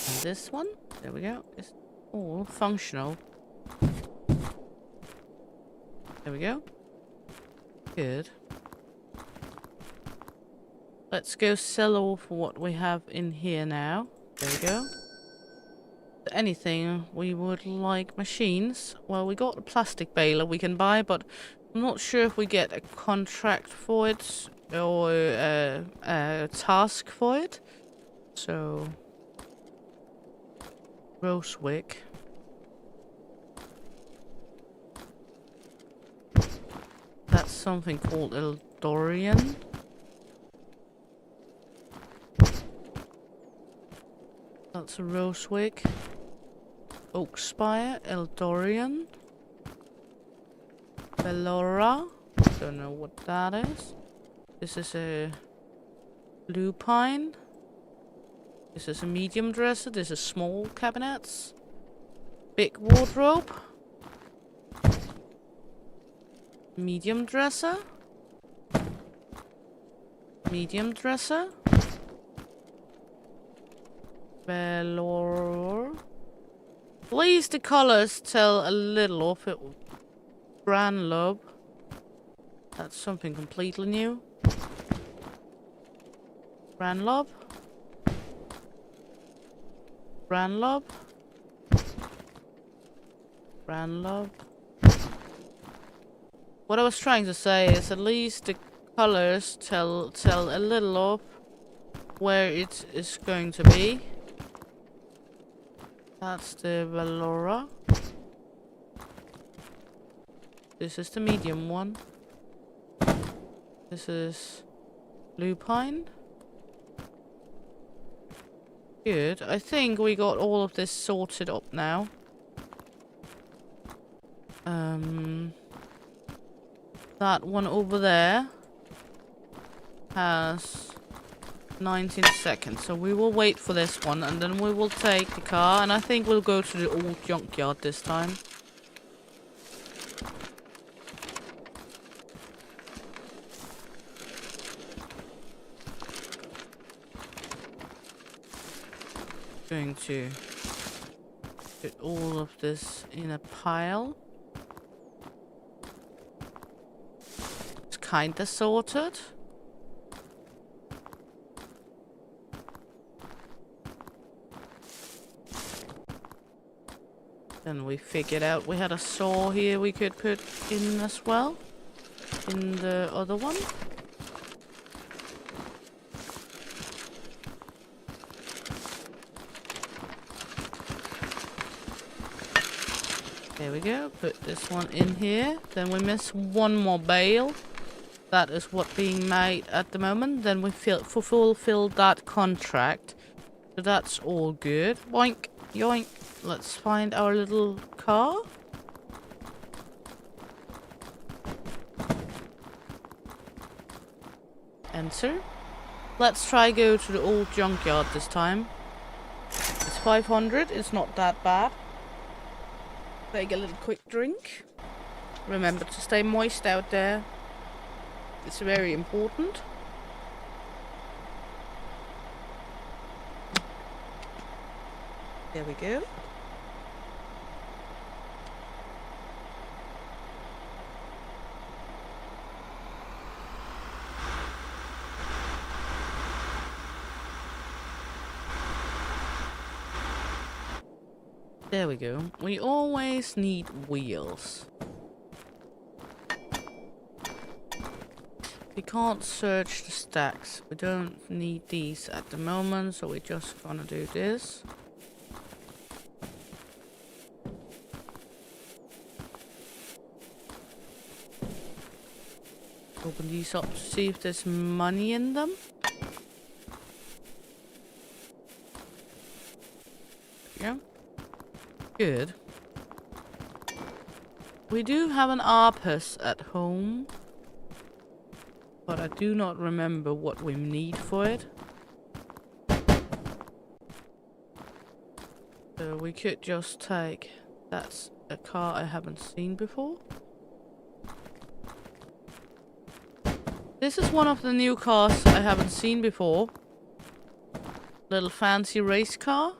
And this one, there we go, is all functional. There we go. Good. Let's go sell off what we have in here now. There we go. Anything we would like machines? Well, we got a plastic baler we can buy, but I'm not sure if we get a contract for it or a task for it. So, Rosewick. That's something called Eldorian. That's a Rosewick. Oakspire, Eldorian. Bellora. Don't know what that is. This is a lupine. This is a medium dresser. This is small cabinets. Big wardrobe. Medium dresser. Medium dresser. Bellora. Please, the colors tell a little of it. Brand lobe. That's something completely new. Brand lobe. Brand lobe. Brand lobe. What I was trying to say is at least the colors tell a little of where it is going to be. That's the Bellora. This is the medium one. This is lupine. Good. I think we got all of this sorted up now. That one over there has 19 seconds, so we will wait for this one and then we will take the car, and I think we'll go to the old junkyard this time. Going to put all of this in a pile. It's kinda sorted. Then we figured out we had a saw here we could put in as well. In the other one. There we go. Put this one in here. Then we miss one more bale. That is what being made at the moment. Then we fulfilled that contract. So that's all good. Boink. Yoink. Let's find our little car. Enter. Let's try go to the old junkyard this time. It's 500. It's not that bad. Take a little quick drink. Remember to stay moist out there. It's very important. There we go. There we go. We always need wheels. We can't search the stacks. We don't need these at the moment, so we're just gonna do this. Open these up to see if there's money in them. Yeah. Good. We do have an Arpus at home, but I do not remember what we need for it. So we could just take... That's a car I haven't seen before. This is one of the new cars I haven't seen before. Little fancy race car.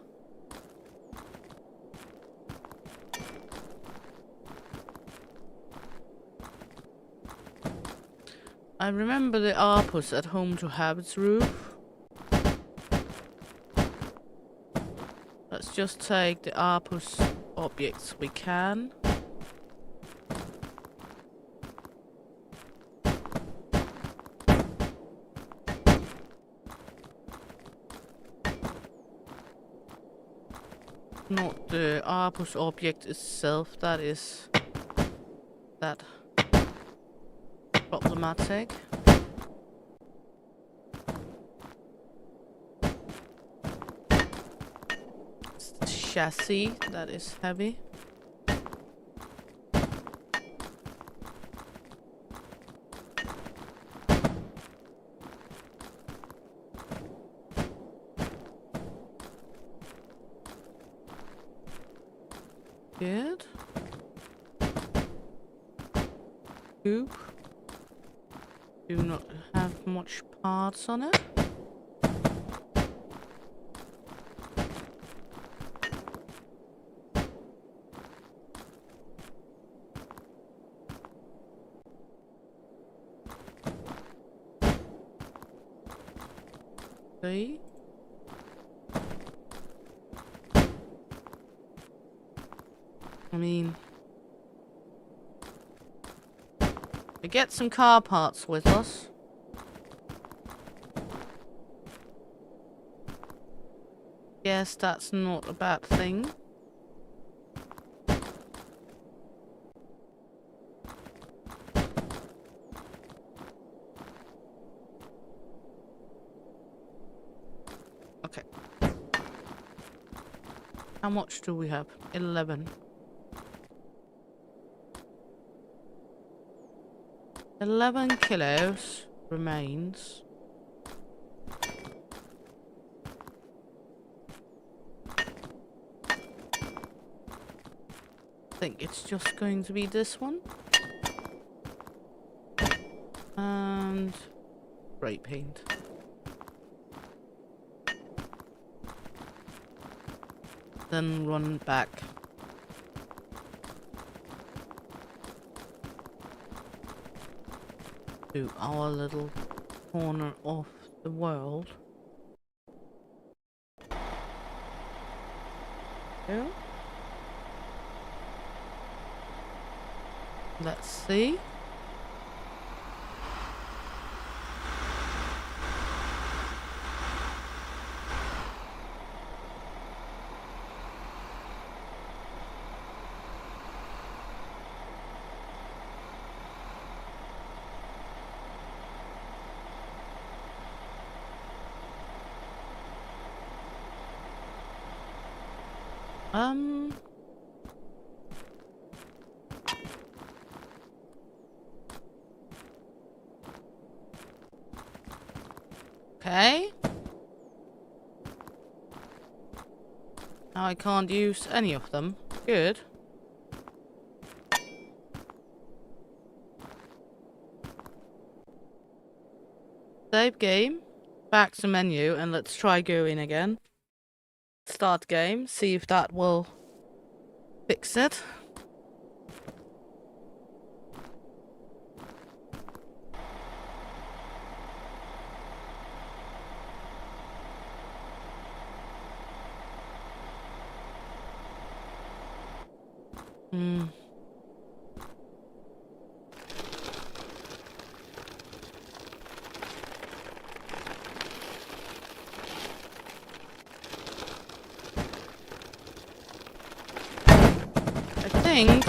I remember the Arpus at home to have its roof. Let's just take the Arpus objects we can. Not the Arpus object itself, that is that problematic. It's the chassis that is heavy. Good. Coupe. Do not have much parts on it. Okay. I mean, we get some car parts with us. Yes, that's not a bad thing. Okay. How much do we have? 11. 11 kilos remains. I think it's just going to be this one. And spray paint. Then run back. To our little corner of the world. Yeah. Let's see. Okay. Now I can't use any of them. Good. Save game. Back to menu and let's try going again. start game, see if that will fix it. I think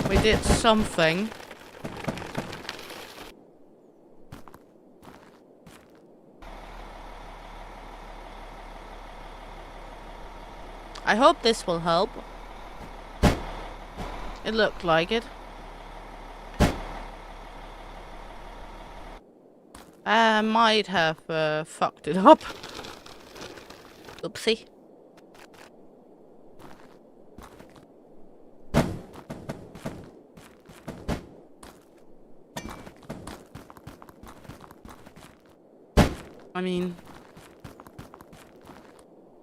we did something. I hope this will help. It looked like it. I might have fucked it up. Oopsie. I mean,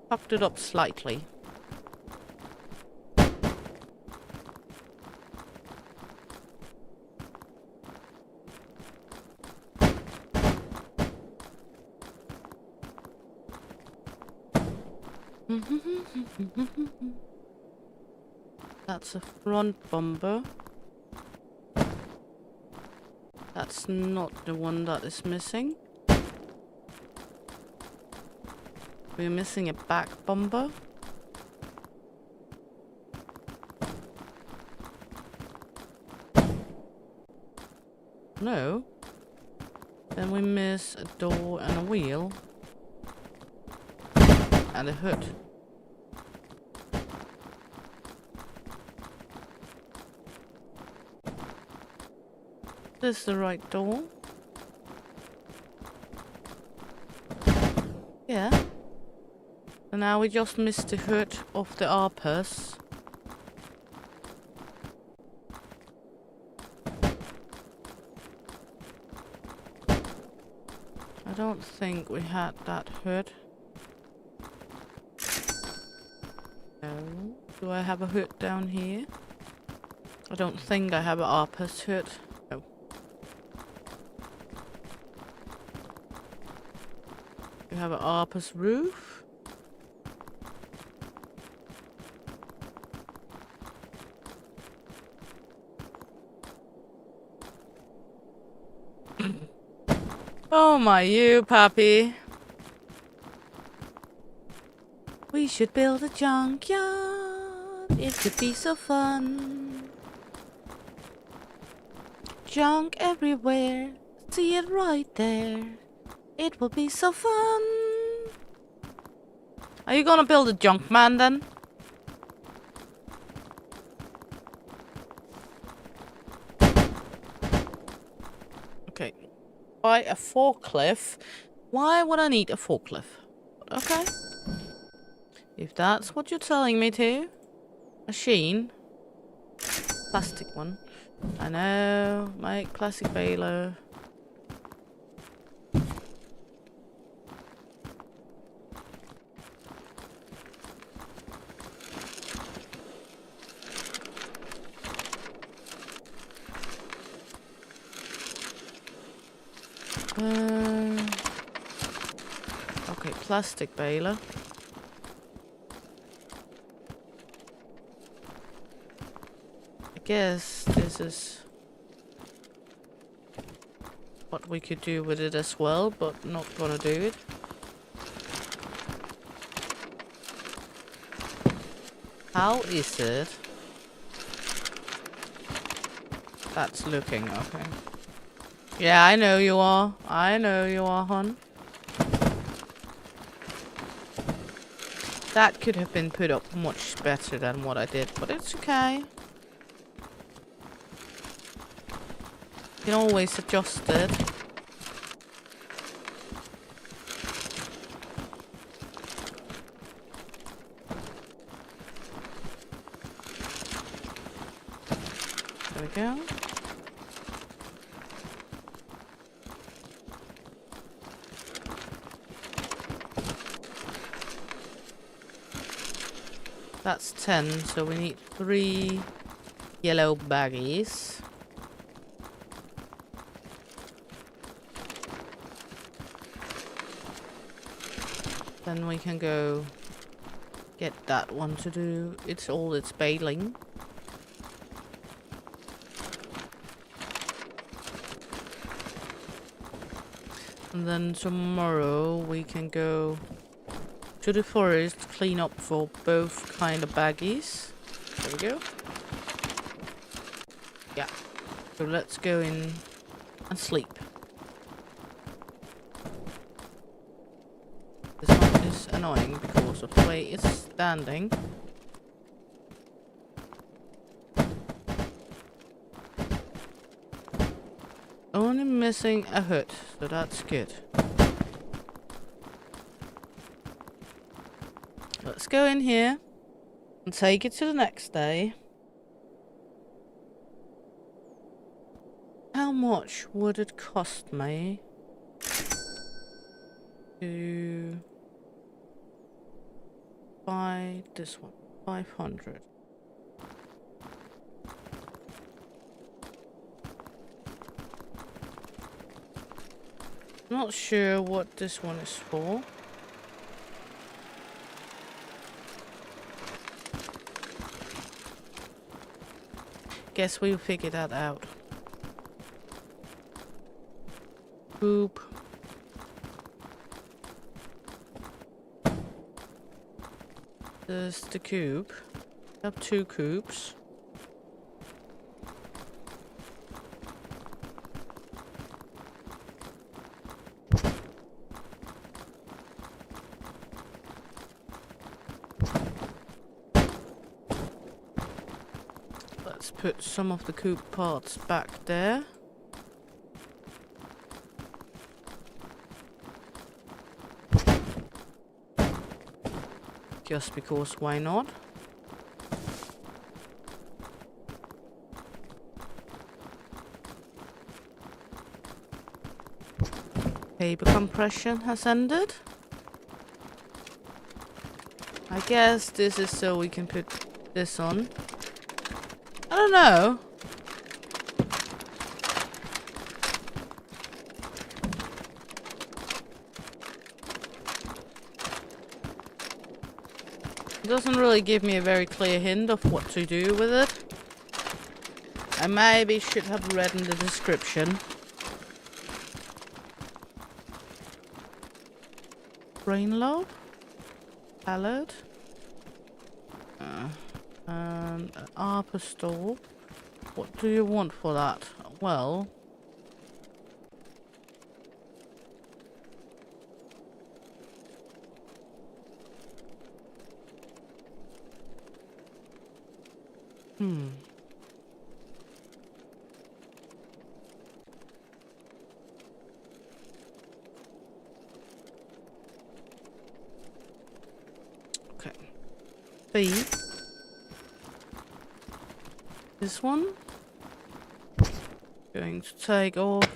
fucked it up slightly. That's a front bumper. That's not the one that is missing. We're missing a back bumper. No. Then we miss a door and a wheel. And a hood. This is the right door. Yeah. And now we just missed the hood of the Arpus. I don't think we had that hood. No. Do I have a hood down here? I don't think I have an Arpus hood. No. We have an Arpus roof. Oh my, you puppy. We should build a junkyard. It could be so fun. Junk everywhere. See it right there. It will be so fun. Are you gonna build a junk man then? Okay. Buy a forklift. Why would I need a forklift? Okay. If that's what you're telling me to. Machine. Plastic one. I know. Make plastic baler. Okay, plastic baler. I guess this is what we could do with it as well, but not gonna do it. How is it? That's looking okay. Yeah, I know you are. I know you are, hon. That could have been put up much better than what I did, but it's okay. You can always adjust it. There we go. That's 10, so we need 3 yellow baggies. Then we can go get that one to do its baling. And then tomorrow we can go to the forest, clean up for both kind of baggies. There we go. Yeah. So let's go in and sleep. This one is annoying because of the way it's standing. Only missing a hood, so that's good. Let's go in here and take it to the next day. How much would it cost me to buy this one? 500. Not sure what this one is for. Guess we'll figure that out. Coop. There's the coop. I have 2 coops. Let's put some of the coop parts back there. Just because, why not? Paper compression has ended. I guess this is so we can put this on. I don't know. It doesn't really give me a very clear hint of what to do with it. I maybe should have read in the description. Brain lobe? Pallet? And an arbor store. What do you want for that? Well... Okay. B. This one. Going to take off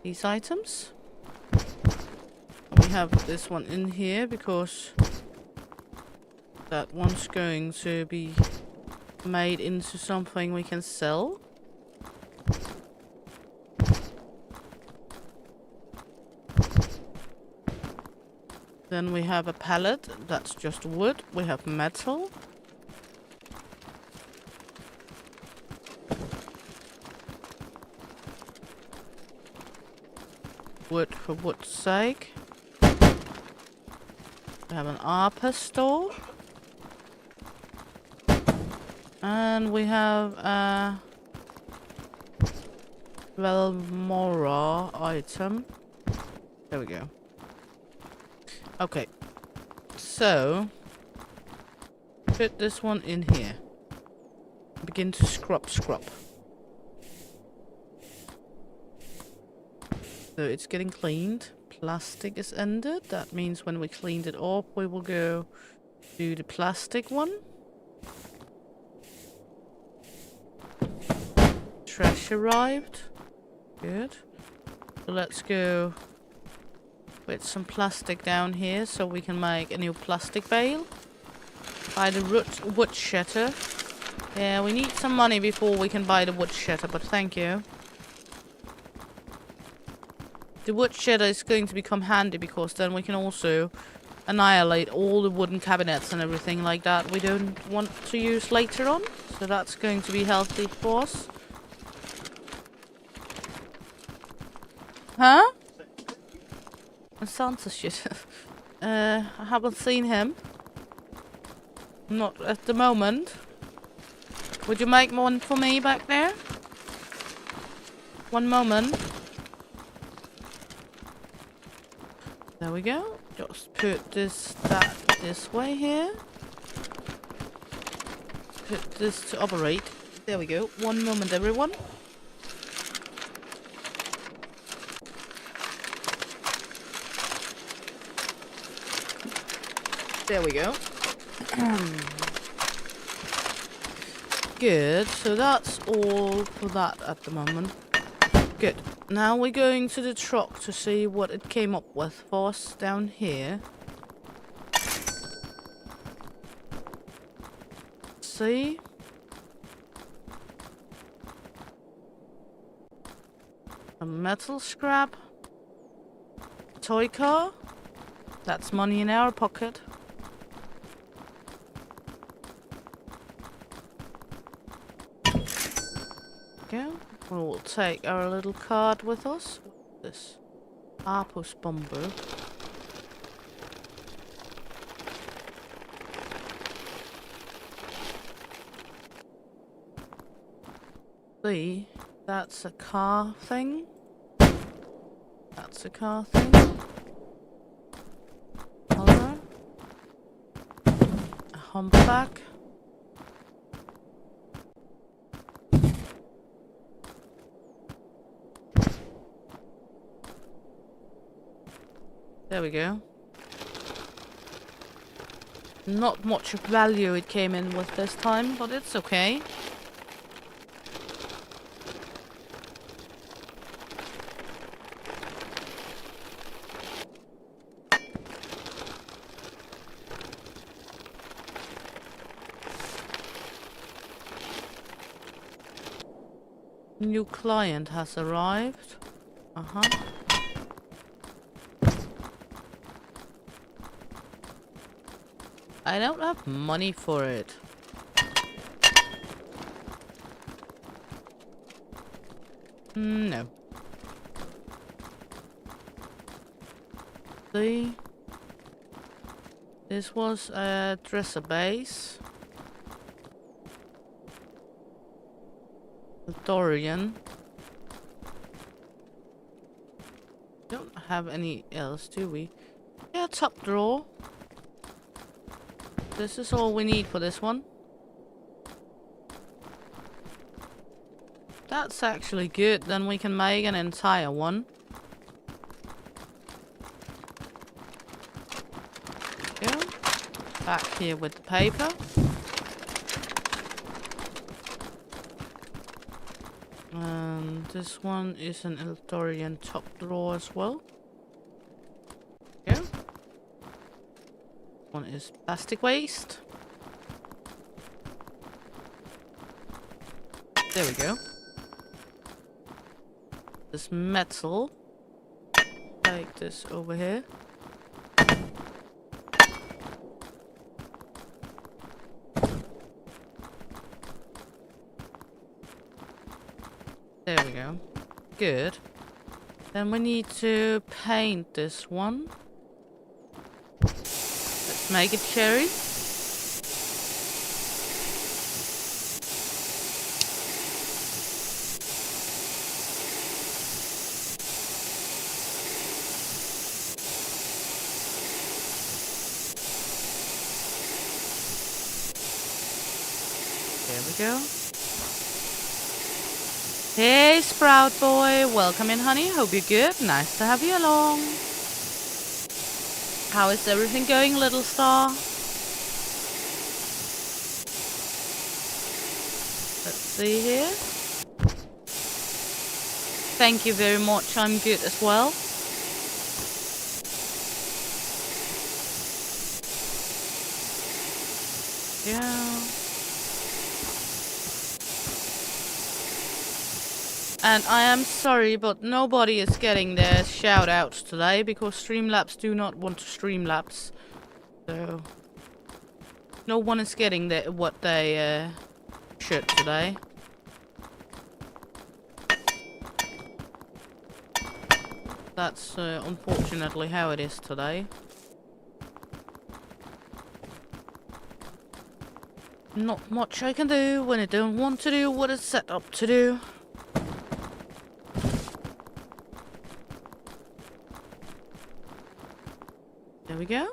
these items. We have this one in here because that one's going to be made into something we can sell. Then we have a pallet, that's just wood. We have metal. Wood for wood's sake. We have an arbor store. And we have a Velmora item. There we go. Okay. So, put this one in here. Begin to scrub. So it's getting cleaned. Plastic is ended. That means when we cleaned it off, we will go do the plastic one. Trash arrived. Good. So let's go with some plastic down here so we can make a new plastic bale. Buy the wood shatter. Yeah, we need some money before we can buy the wood shatter, but thank you. The wood shatter is going to become handy because then we can also annihilate all the wooden cabinets and everything like that we don't want to use later on. So that's going to be healthy for us. Huh? It sounds a shit. I haven't seen him. Not at the moment. Would you make one for me back there? One moment. There we go. Just put that this way here. Put this to operate. There we go. One moment, everyone. There we go. Good. So that's all for that at the moment. Good. Now we're going to the truck to see what it came up with for us down here. See? A metal scrap. Toy car. That's money in our pocket. Go. We'll take our little card with us. This Arpus bomber. See, that's a car thing. That's a car thing. Other. A humpback. There we go. Not much of value it came in with this time, but it's okay. New client has arrived. Uh-huh. I don't have money for it. No. See? This was a dresser base. A Dorian. Don't have any else, do we? Yeah, top drawer. This is all we need for this one. That's actually good. Then we can make an entire one. Go. Back here with the paper. And this one is an Eldorian top drawer as well. Go. One is plastic waste. There we go. This metal. Take this over here. There we go. Good. Then we need to paint this one. Let's make it cherry. There we go. Hey, Sprout Boy. Welcome in, honey. Hope you're good. Nice to have you along. How is everything going, little star? Let's see here. Thank you very much. I'm good as well. go. And I am sorry, but nobody is getting their shout-outs today because Streamlabs do not want to Streamlabs. So no one is getting what they should today. That's unfortunately how it is today. Not much I can do when I don't want to do what it's set up to do. There we go.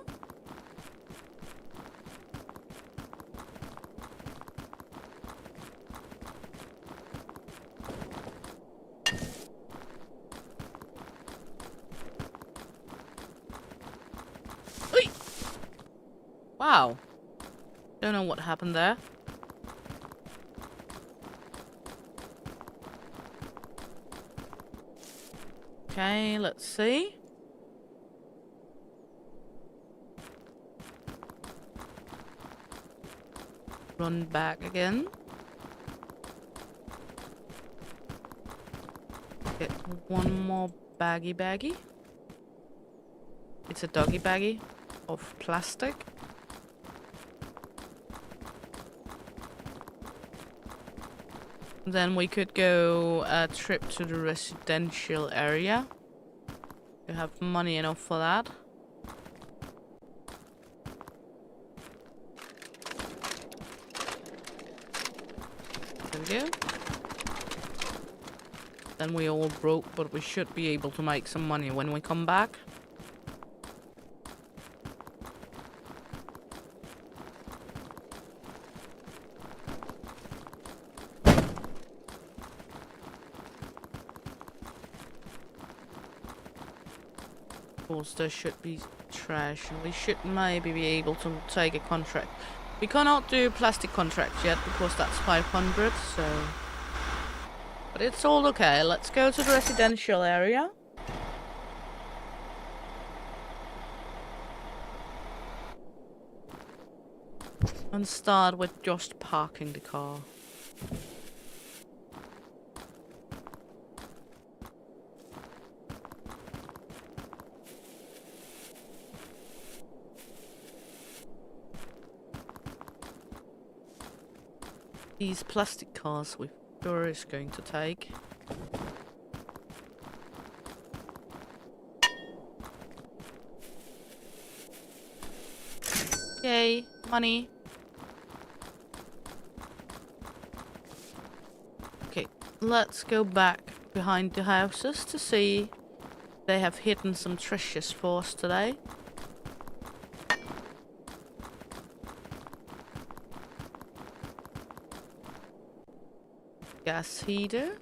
Oi! Wow. Don't know what happened there. Okay, let's see. Run back again. Get one more baggy. It's a doggy baggy of plastic. Then we could go a trip to the residential area. You have money enough for that. There we go. Then we all broke, but we should be able to make some money when we come back. Of course, there should be trash, and we should maybe be able to take a contract. We cannot do plastic contracts yet because that's 500, so... But it's all okay. Let's go to the residential area. And start with just parking the car. These plastic cars we sure is going to take. Yay, money. Okay, let's go back behind the houses to see if they have hidden some treasures for us today. Gas heater.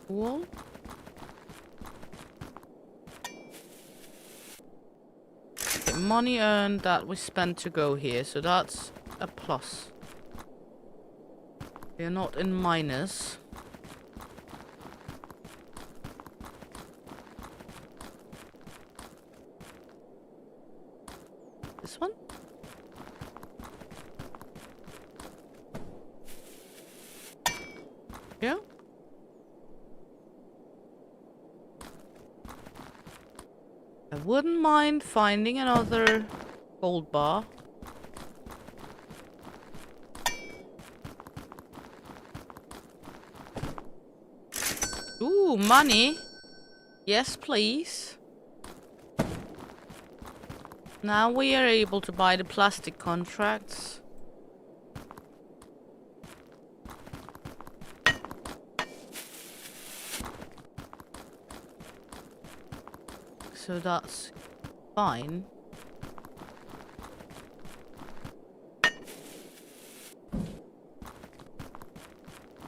Cool. Okay, money earned that we spent to go here, so that's a plus. We're not in minus. This one? Yeah. I wouldn't mind finding another gold bar. Ooh, money. Yes, please. Now we are able to buy the plastic contracts. So that's fine.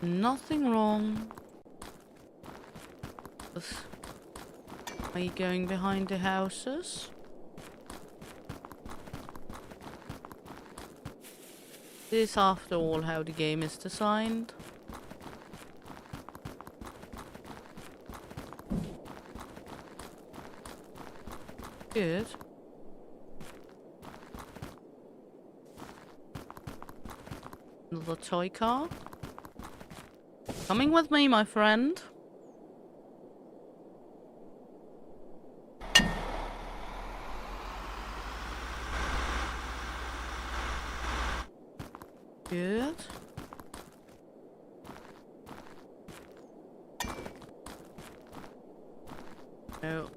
Nothing wrong with me going behind the houses. This is after all how the game is designed. Good. Another toy car. Coming with me, my friend. Good. No.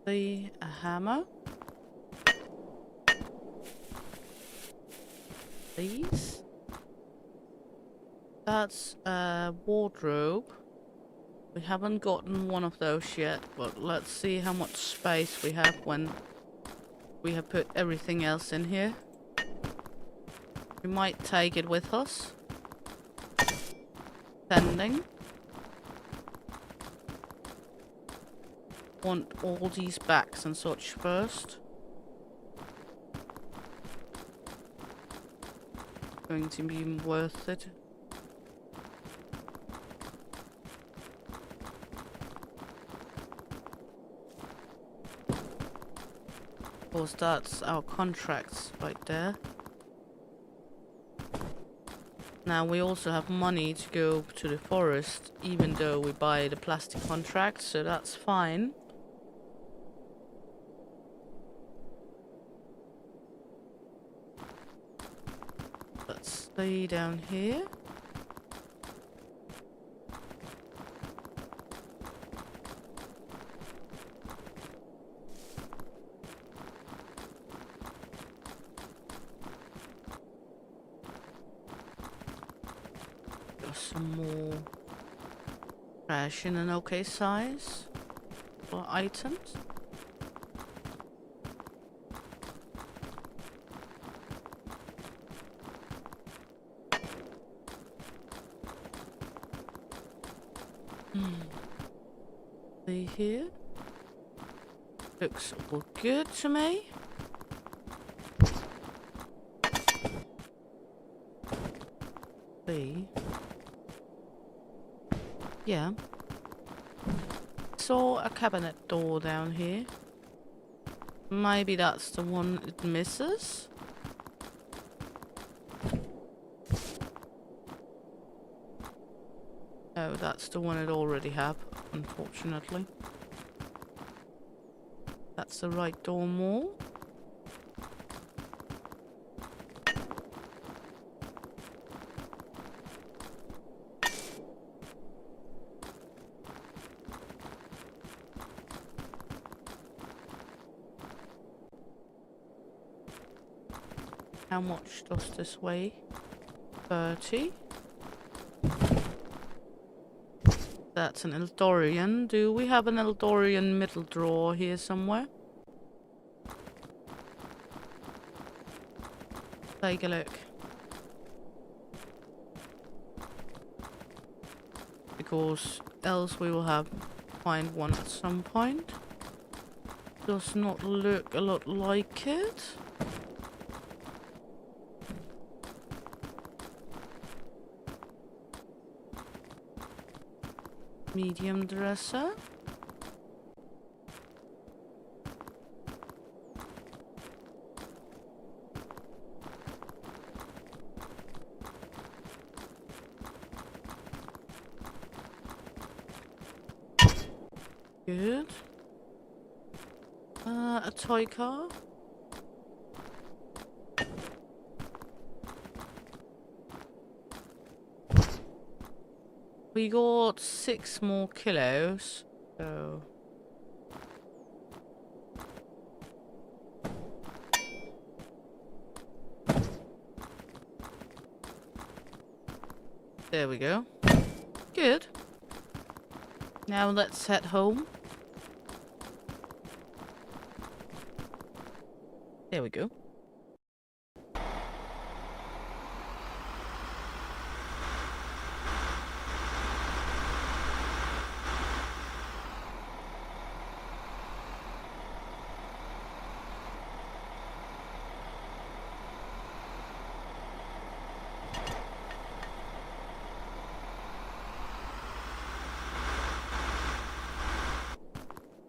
A hammer. These. That's a wardrobe. We haven't gotten one of those yet, but let's see how much space we have when we have put everything else in here. We might take it with us. Pending. Want all these bags and such first. Going to be worth it. Of course, that's our contracts right there. Now we also have money to go to the forest, even though we buy the plastic contract, so that's fine. Let's stay down here. Some more trash in an okay size for items. See here. Looks all good to me. See. Yeah. Saw a cabinet door down here. Maybe that's the one it misses. Oh, that's the one it already have, unfortunately. That's the right door more. How much does this weigh? 30. That's an Eldorian. Do we have an Eldorian middle drawer here somewhere? Take a look. Because else we will have to find one at some point. Does not look a lot like it. Medium dresser. Good. A toy car. We got 6 more kilos, so... There we go. Good. Now let's head home. There we go.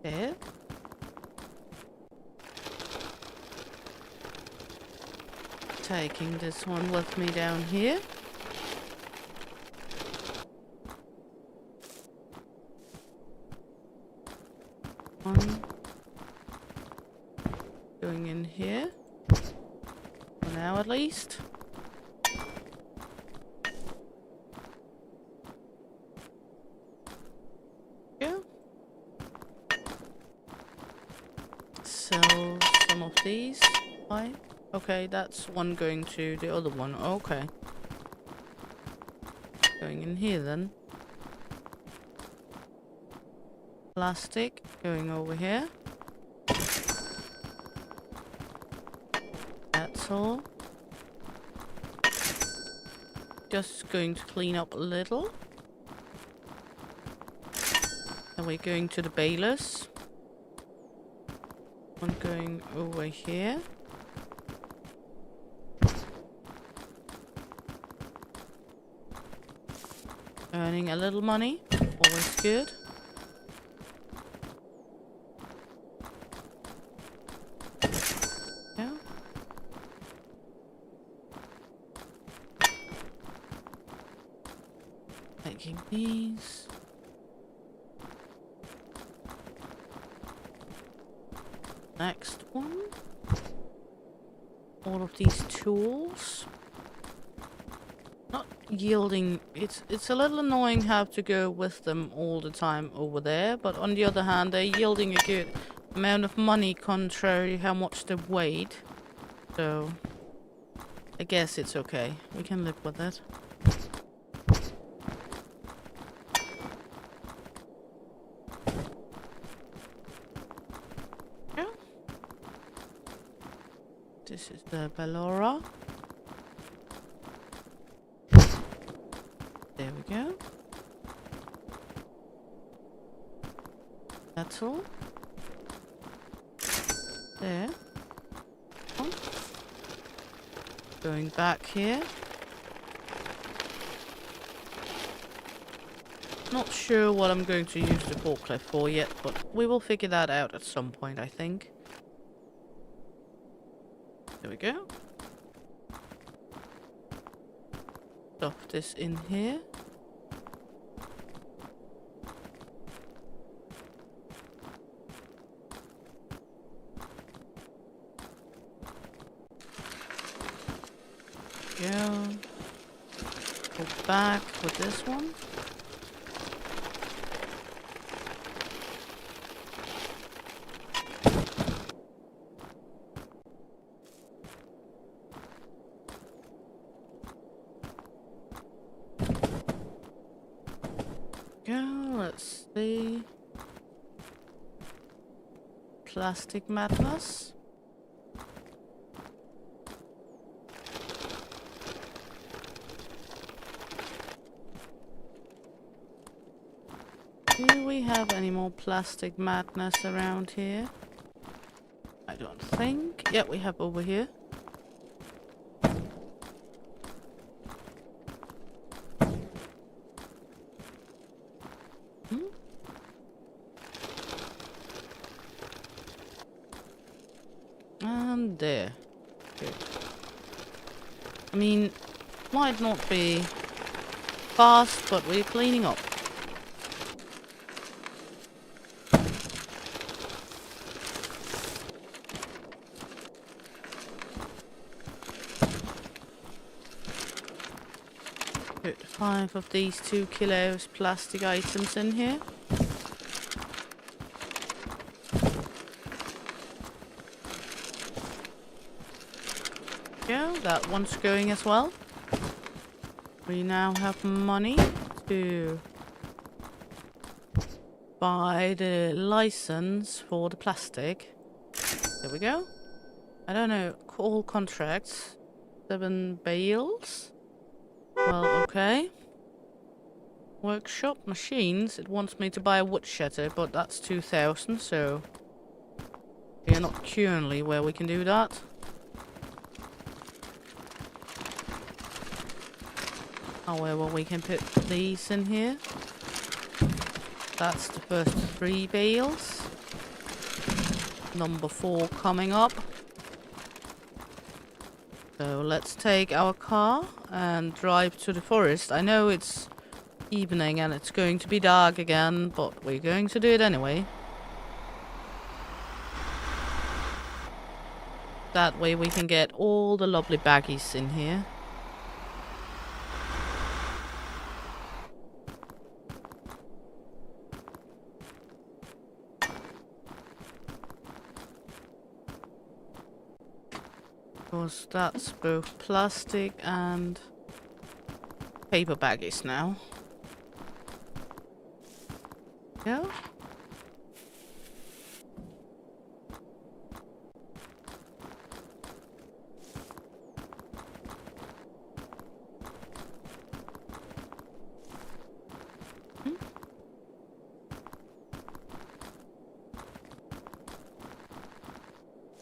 There. Taking this one with me down here. One. Going in here. For now at least. Yeah. Sell some of these. Why? Okay, that's one going to the other one. Okay. Going in here then. Plastic going over here. That's all. Just going to clean up a little. And we're going to the balers. One going over here. Earning a little money. Always good. Yeah. Taking these. Next one. All of these tools. Not yielding. It's a little annoying have to go with them all the time over there, but on the other hand, they're yielding a good amount of money contrary how much they weighed. So I guess it's okay. We can live with it. Yeah. This is the Ballora. There we go. That's all. There. Oh. Going back here. Not sure what I'm going to use the forklift for yet, but we will figure that out at some point, I think. There we go. Stuff this in here. Go. Go back with this one. Go, let's see. Plastic madness. Do we have any more plastic madness around here? I don't think. Yeah, we have over here. And there. Good. I mean, might not be fast, but we're cleaning up. Put 5 of these 2 kilos plastic items in here. Go, that one's going as well. We now have money to buy the license for the plastic. There we go. I don't know, all contracts. 7 bales. Well, okay. Workshop machines. It wants me to buy a wood shutter, but that's 2,000, so we are not currently where we can do that. However, we can put these in here. That's the first 3 bales. number 4 coming up. So let's take our car and drive to the forest. I know it's evening and it's going to be dark again, but we're going to do it anyway. That way we can get all the lovely baggies in here. Because that's both plastic and paper baggies now. Yeah.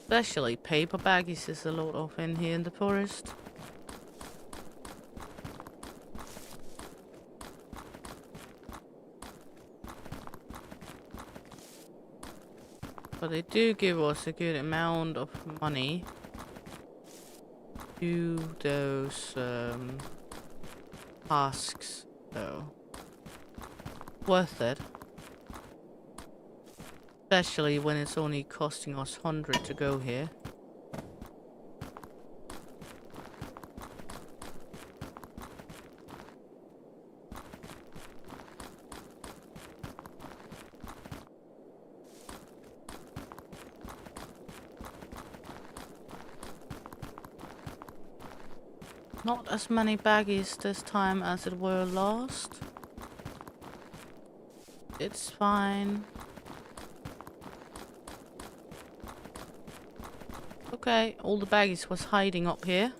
Especially paper baggies is a lot of in here in the forest. But they do give us a good amount of money to those tasks, so worth it. Especially when it's only costing us 100 to go here. Not as many baggies this time as it were last. It's fine. Okay, all the baggies was hiding up here.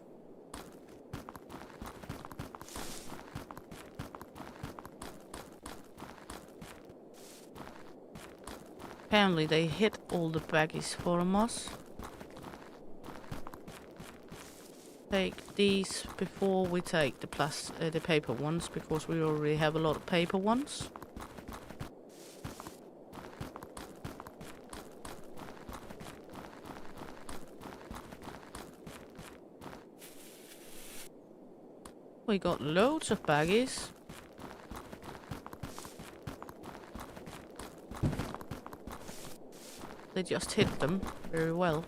Apparently they hid all the baggies from us. Take these before we take the paper ones, because we already have a lot of paper ones. We got loads of baggies. They just hit them very well.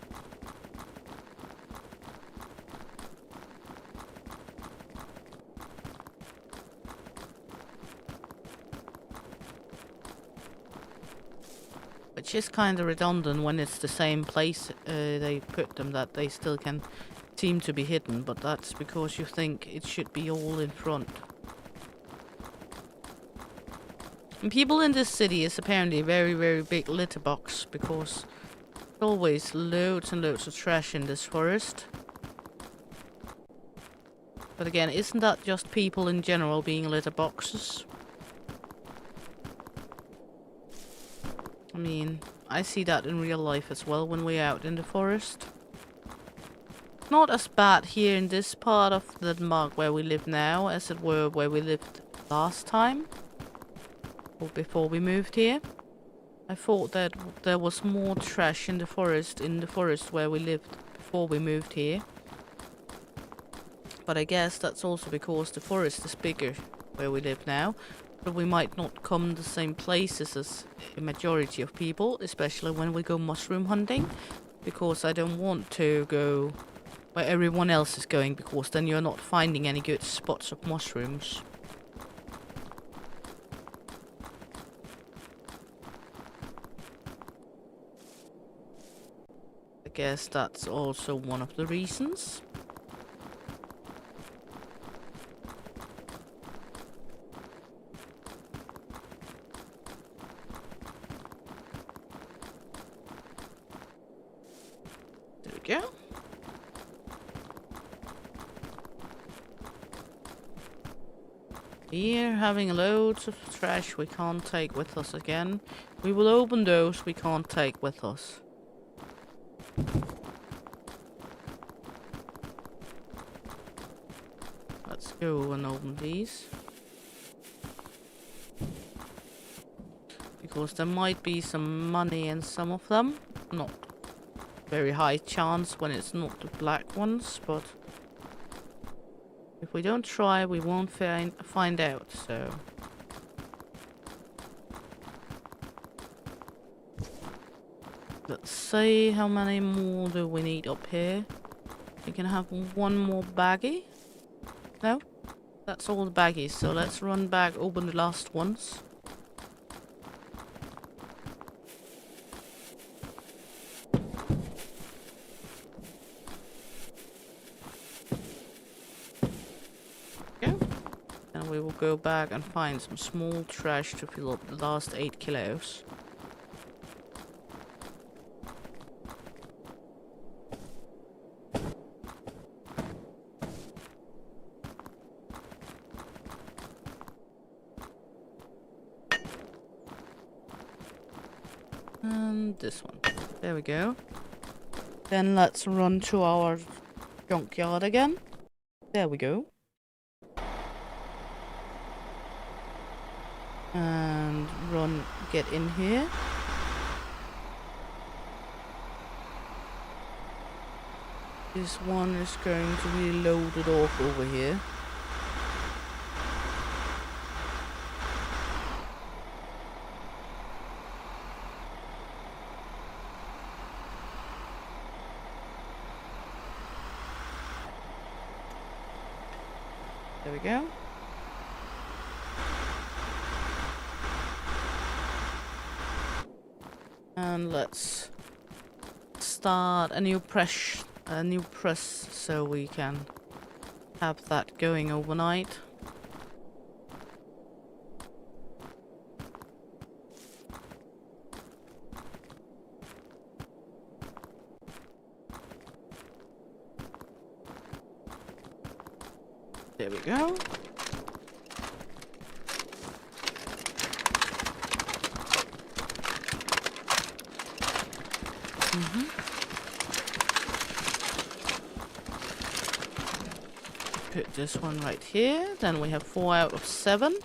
Which is kind of redundant when it's the same place they put them, that they still can seem to be hidden, but that's because you think it should be all in front. And people in this city is apparently a very, very big litter box, because there's always loads and loads of trash in this forest. But again, isn't that just people in general being litter boxes? I mean, I see that in real life as well when we're out in the forest. Not as bad here in this part of Denmark where we live now as it were where we lived last time, or before we moved here. I thought that there was more trash in the forest where we lived before we moved here. But I guess that's also because the forest is bigger where we live now, so we might not come the same places as a majority of people, especially when we go mushroom hunting, because I don't want to go where everyone else is going, because then you're not finding any good spots of mushrooms. I guess that's also one of the reasons. There we go. Here, having loads of trash we can't take with us again. We will open those we can't take with us. Let's go and open these. Because there might be some money in some of them. Not very high chance when it's not the black ones, but if we don't try, we won't find out, so... Let's see, how many more do we need up here? We can have one more baggie. No? That's all the baggies, so let's run back, open the last ones. And we will go back and find some small trash to fill up the last 8 kilos. And this one. There we go. Then let's run to our junkyard again. There we go. And run, get in here. This one is going to be loaded off over here. There we go. And let's start a new press so we can have that going overnight. There we go. Put this one right here. Then we have 4 out of 7.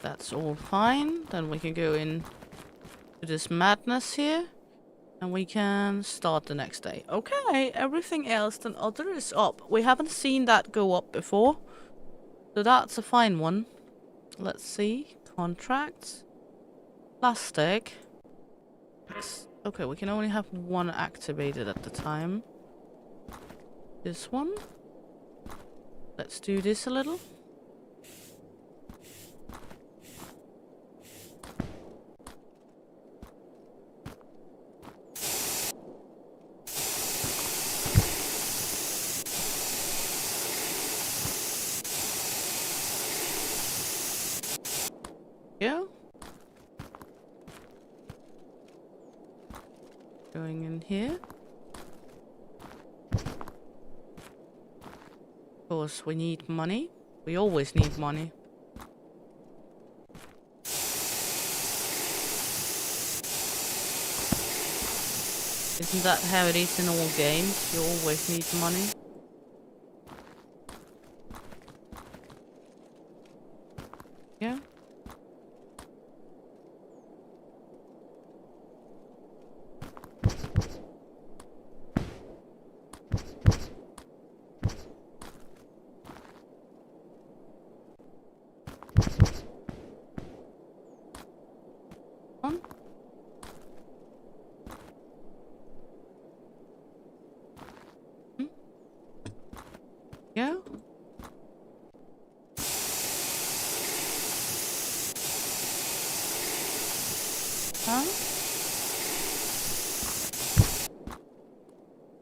That's all fine. Then we can go in to this madness here. And we can start the next day. Okay, everything else than other is up. We haven't seen that go up before. So that's a fine one. Let's see. Contracts. Plastic. Okay, we can only have one activated at the time. This one. Let's do this a little. Yeah. Going in here. Of course, we need money. We always need money. Isn't that how it is in all games? You always need money. Yeah. Yeah. Huh?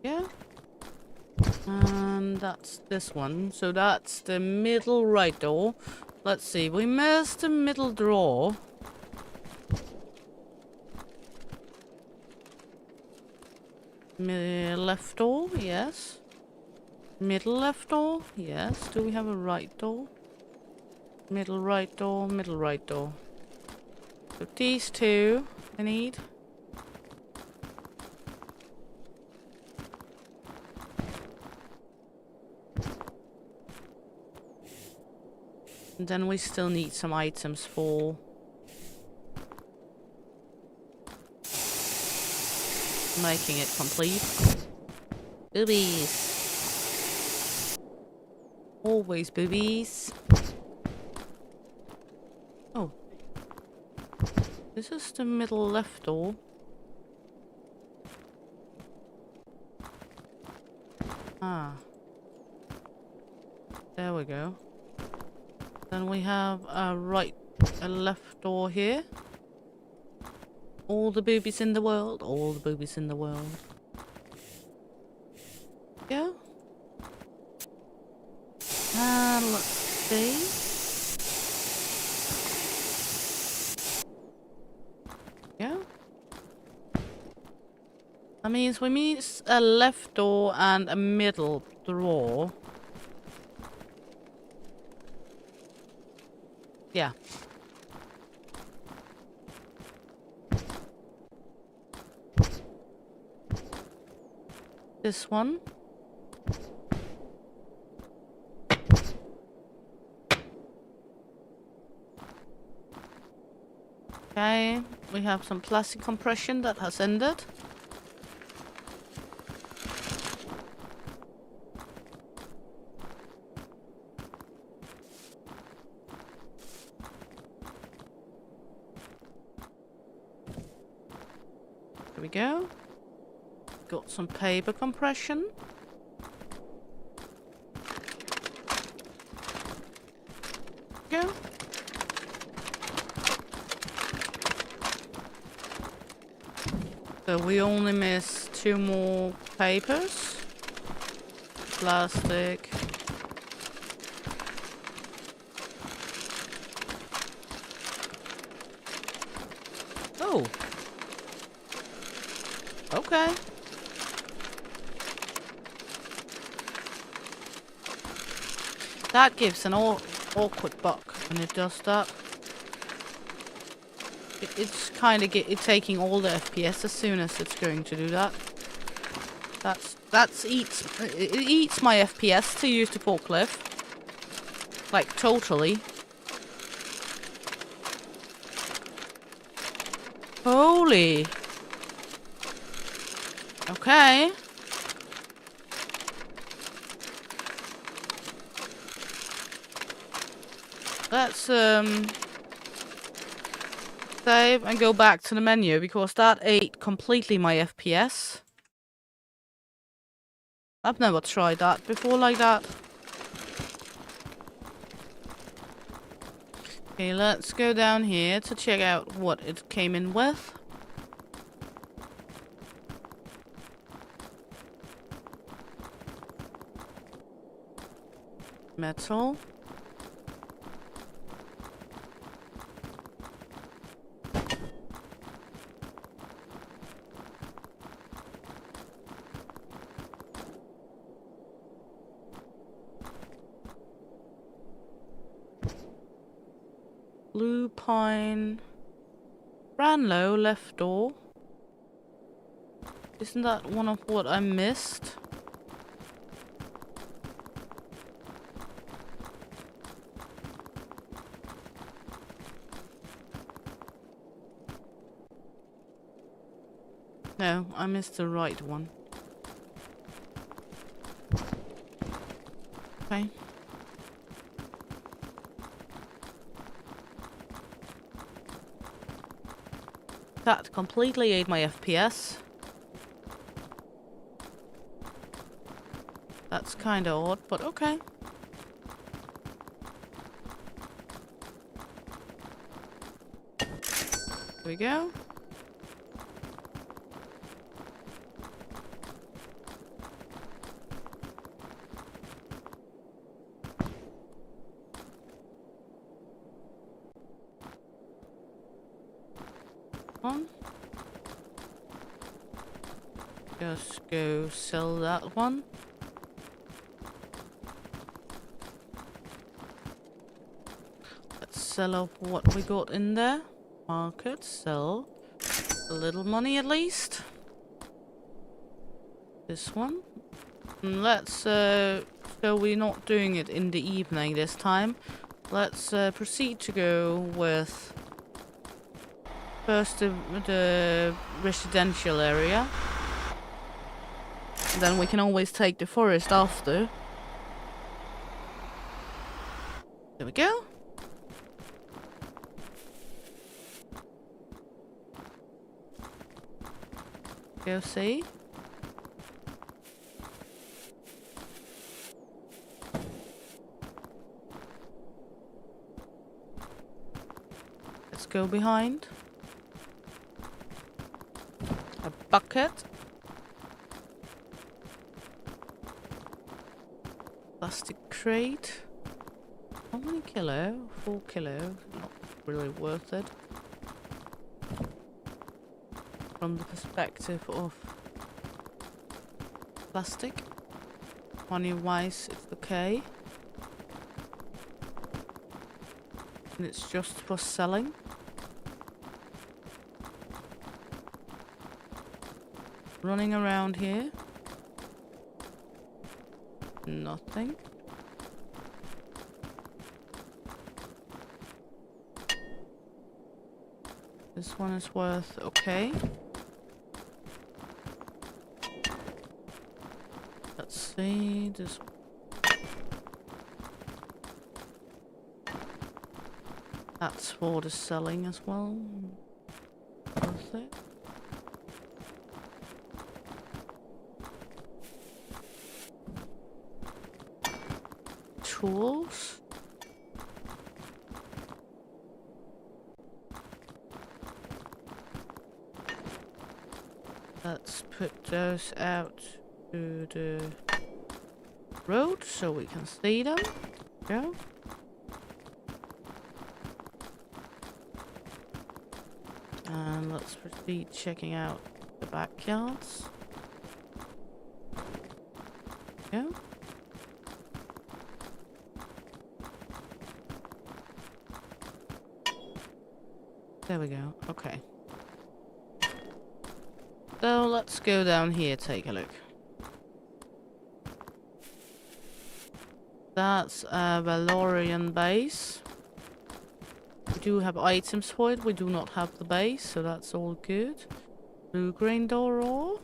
Yeah. And that's this one. So that's the middle right door. Let's see. We missed the middle drawer. Left door, yes. Middle left door, yes. Do we have a right door? Middle right door, middle right door. So these two I need. And then we still need some items for making it complete. Boobies. Always boobies. Oh. This is the middle left door. Ah. There we go. Then we have a left door here. All the boobies in the world. All the boobies in the world. Yeah. And let's see. Yeah. That means we need a left door and a middle drawer. Yeah. This one. Okay, we have some plastic compression that has ended. There we go. Got some paper compression. Go. So we only miss 2 more papers. Plastic. Oh. Okay. That gives an awkward bug when it does that. It's kind of taking all the FPS as soon as it's going to do that. It eats my FPS to use the forklift. Like totally. Holy. Okay. Let's save and go back to the menu because that ate completely my FPS. I've never tried that before like that. Okay, let's go down here to check out what it came in with. Metal. Blue pine. Branlow left door. Isn't that one of what I missed? No, I missed the right one. Okay. That completely ate my FPS. That's kind of odd, but okay. Here we go. One. Just go sell that one. Let's sell off what we got in there. Market, sell. A little money at least. This one. And let's, so we're not doing it in the evening this time. Let's proceed to go with first the residential area. Then we can always take the forest after. There we go. Go see. Let's go behind. A bucket. Plastic crate. How many kilo? 4 kilo. Not really worth it. From the perspective of plastic. Money wise, it's okay. And it's just for selling. Running around here. Nothing. This one is worth okay. Let's see this. That's for the selling as well. Worth it. Tools. Let's put those out to the road so we can see them. Go. And let's proceed checking out the backyards. Go. There we go. Okay. So let's go down here, take a look. That's a Valorian base. We do have items for it. We do not have the base, so that's all good. Blue grain door.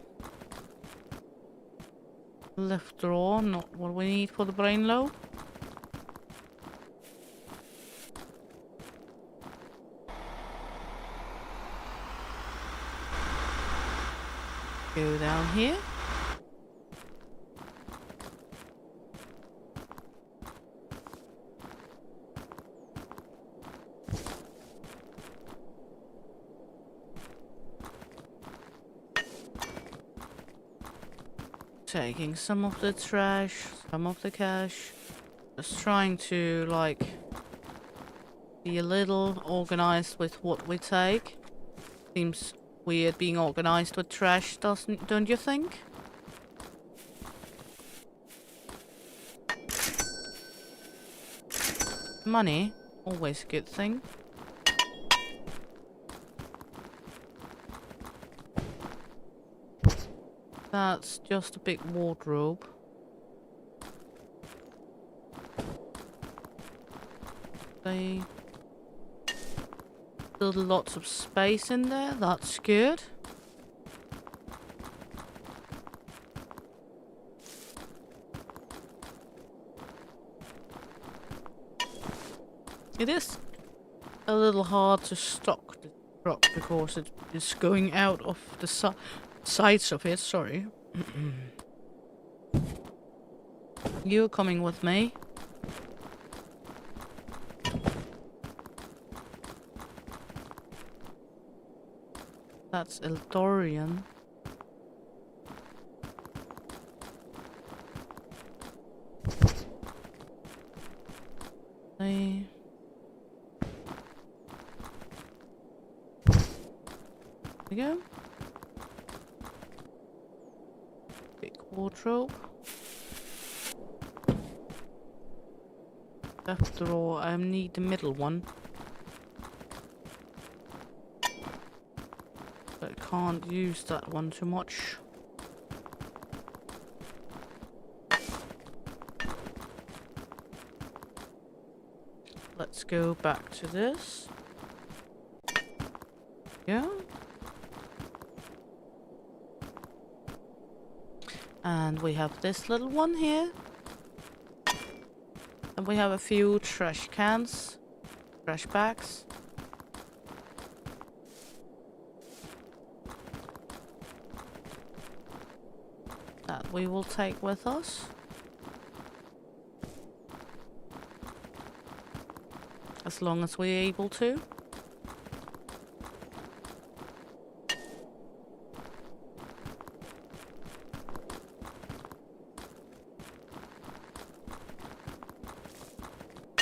Left drawer, not what we need for the brain lobe. Go down here. Taking some of the trash, some of the cash. Just trying to, like, be a little organized with what we take. Seems weird being organized with trash, don't you think? Money, always a good thing. That's just a big wardrobe. They still lots of space in there, that's good. It is a little hard to stock the truck because it is going out of the sides of it, sorry. You're coming with me. That's Eldorian. There we go. Big wardrobe. Left drawer, I need the middle one. But I can't use that one too much. Let's go back to this. Yeah. And we have this little one here. And we have a few trash cans. Trash bags. That we will take with us. As long as we're able to.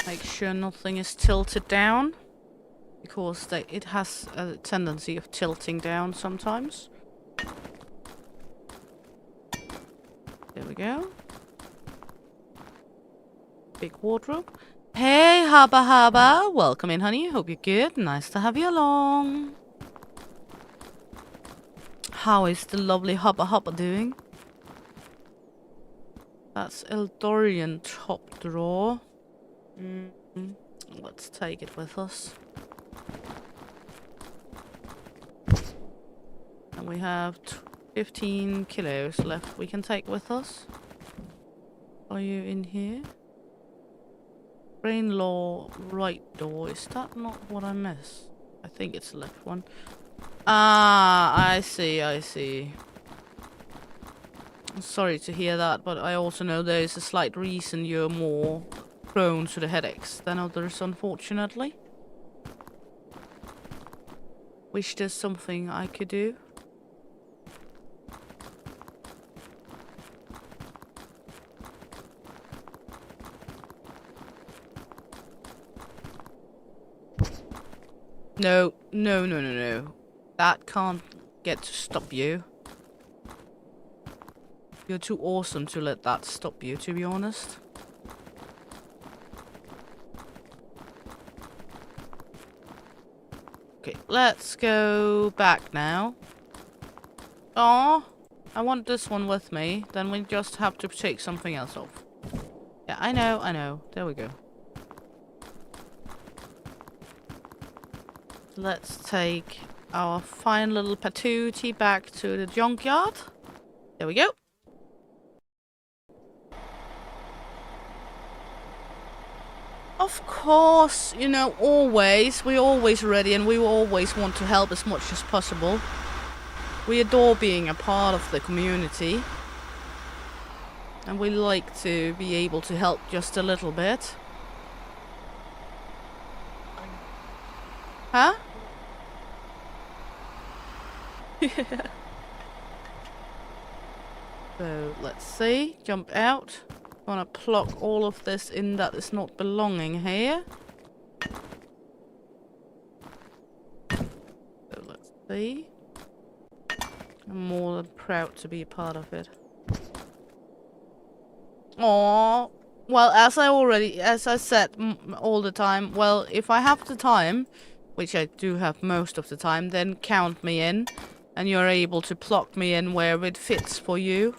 Make sure nothing is tilted down, because it has a tendency of tilting down sometimes. There we go. Big wardrobe. Hey, Hubba Hubba! Welcome in, honey. Hope you're good. Nice to have you along. How is the lovely Hubba Hubba doing? That's Eldorian top drawer. Let's take it with us. And we have 15 kilos left we can take with us. Are you in here? Brain law right door. Is that not what I missed? I think it's the left one. Ah, I see, I see. I'm sorry to hear that, but I also know there is a slight reason you're more prone to the headaches than others, unfortunately. Wish there's something I could do. No, no, no, no, no. That can't get to stop you. You're too awesome to let that stop you, to be honest. Okay, let's go back now. Aw, I want this one with me. Then we just have to take something else off. Yeah, I know, I know. There we go. Let's take our fine little patootie back to the junkyard. There we go. Of course, you know, always. We're always ready and we always want to help as much as possible. We adore being a part of the community. And we like to be able to help just a little bit. Huh? So, let's see. Jump out. Gonna plug all of this in that is not belonging here. So, let's see. I'm more than proud to be a part of it. Aww. Well, as I said all the time, well, if I have the time, which I do have most of the time, then count me in. And you're able to plug me in where it fits for you.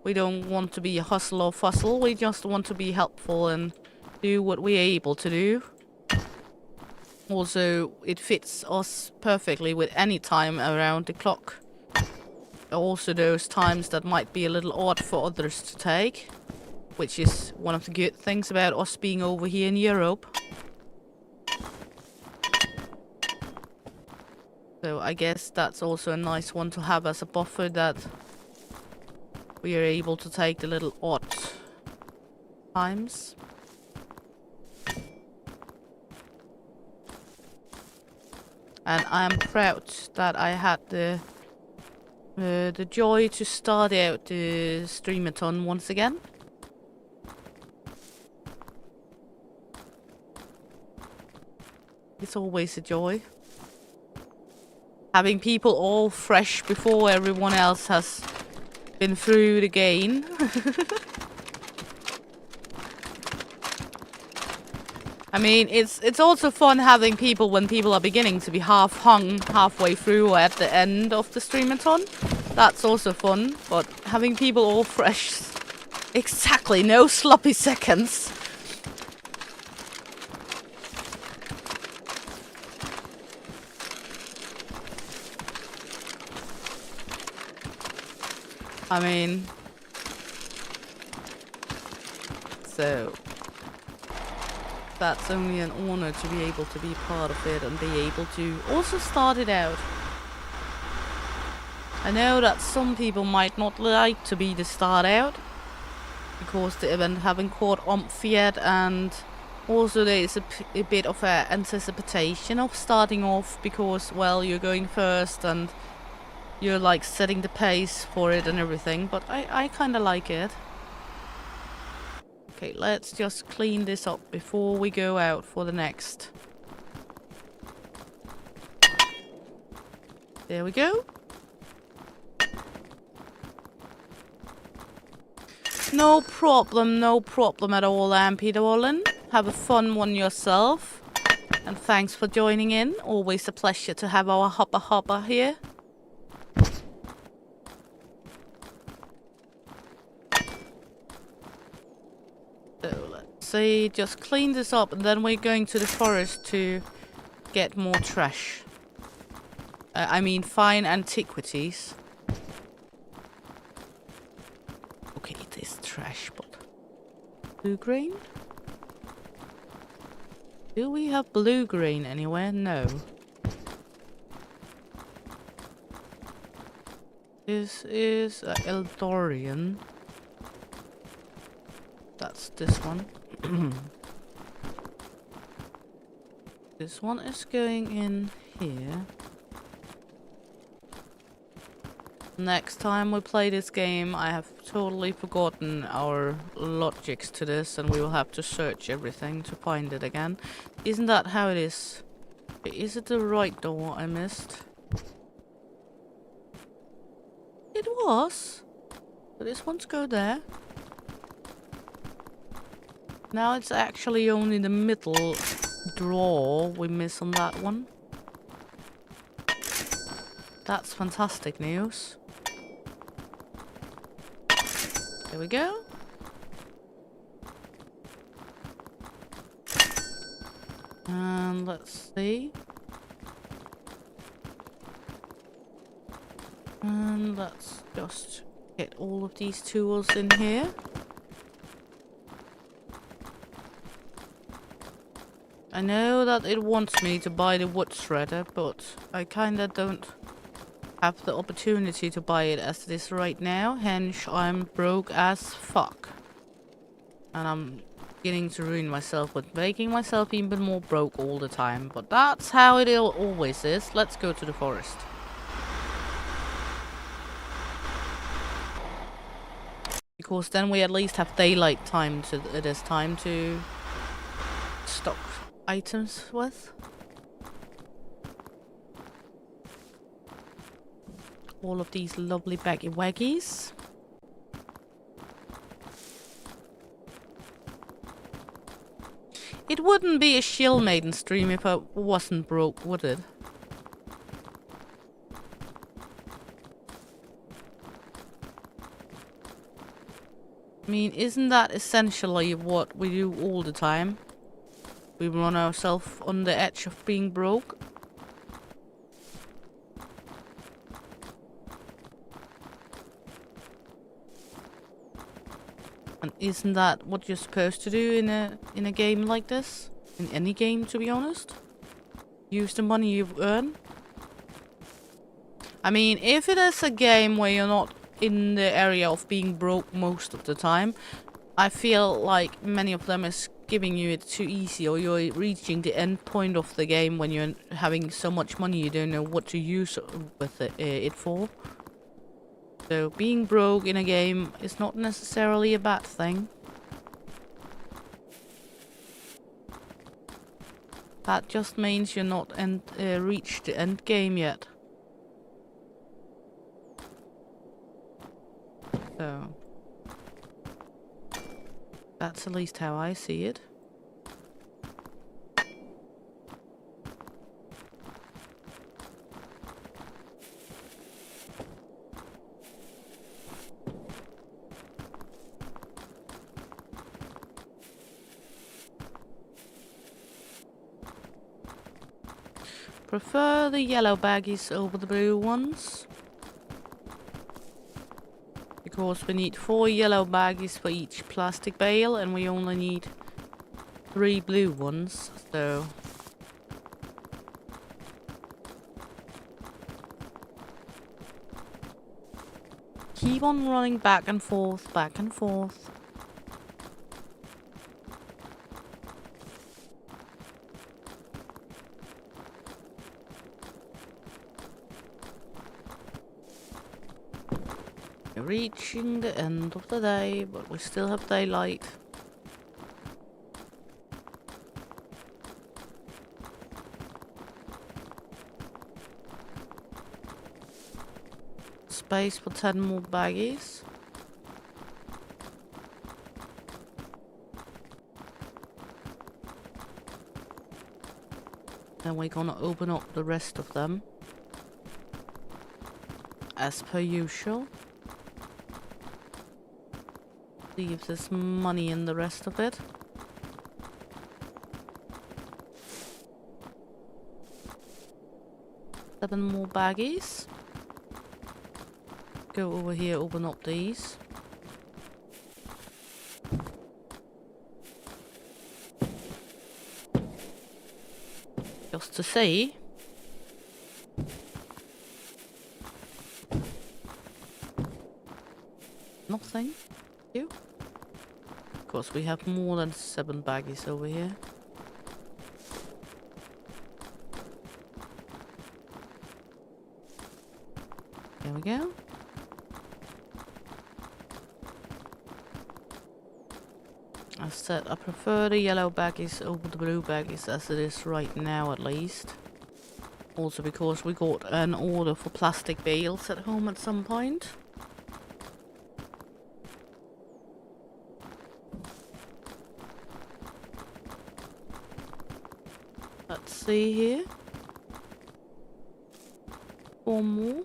We don't want to be a hustle or fussle. We just want to be helpful and do what we're able to do. Also, it fits us perfectly with any time around the clock. Also, those times that might be a little odd for others to take. Which is one of the good things about us being over here in Europe. So I guess that's also a nice one to have as a buffer, that we are able to take the little odd times. And I'm proud that I had the joy to start out the streamathon once again. It's always a joy. Having people all fresh before everyone else has been through the game. I mean, it's also fun having people when people are beginning to be hung halfway through or at the end of the streamathon. That's also fun, but having people all fresh, exactly, no sloppy seconds. I mean, So that's only an honor to be able to be part of it and be able to also start it out. I know that some people might not like to be the start out because the event haven't caught on yet, and also there is a bit of a anticipation of starting off because, well, you're going first and you're like setting the pace for it and everything, but I kind of like it. Okay, let's just clean this up before we go out for the next. There we go. No problem at all, Ampy darling. Have a fun one yourself. And thanks for joining in. Always a pleasure to have our hopper here. So let's see, just clean this up and then we're going to the forest to get more trash. I mean fine antiquities. Okay, it is trash, but blue grain? Do we have blue grain anywhere? No. This is Eldorian. That's this one. This one is going in here. Next time we play this game, I have totally forgotten our logics to this, and we will have to search everything to find it again. Isn't that how it is? Is it the right door I missed? It was. So this one's go there. Now it's actually only the middle drawer we miss on that one. That's fantastic news. There we go. And let's see. And let's just get all of these tools in here. I know that it wants me to buy the wood shredder, but I kinda don't have the opportunity to buy it as it is right now, hence I'm broke as fuck. And I'm beginning to ruin myself with making myself even more broke all the time, but that's how it always is. Let's go to the forest. Because then we at least have daylight time to this time to stock items with. All of these lovely baggy waggies. It wouldn't be a Shieldmaiden stream if I wasn't broke, would it? I mean, isn't that essentially what we do all the time? We run ourselves on the edge of being broke. And isn't that what you're supposed to do in a game like this? In any game, to be honest? Use the money you earn? I mean, if it is a game where you're not in the area of being broke most of the time, I feel like many of them is giving you it too easy, or you're reaching the end point of the game when you're having so much money you don't know what to use with it for. So being broke in a game is not necessarily a bad thing. That just means you're not reached the end game yet. So that's at least how I see it. Prefer the yellow baggies over the blue ones. Because we need 4 yellow baggies for each plastic bale, and we only need 3 blue ones, so... Keep on running back and forth, back and forth. We're reaching the end of the day, but we still have daylight. Space for 10 more baggies. Then we're gonna open up the rest of them. As per usual. See if there's money in the rest of it. Seven more baggies. Go over here, open up these. Just to see. Nothing. You. Of course, we have more than 7 baggies over here. There we go. As said, I prefer the yellow baggies over the blue baggies as it is right now, at least. Also because we got an order for plastic bales at home at some point. Let's see here. 4 more.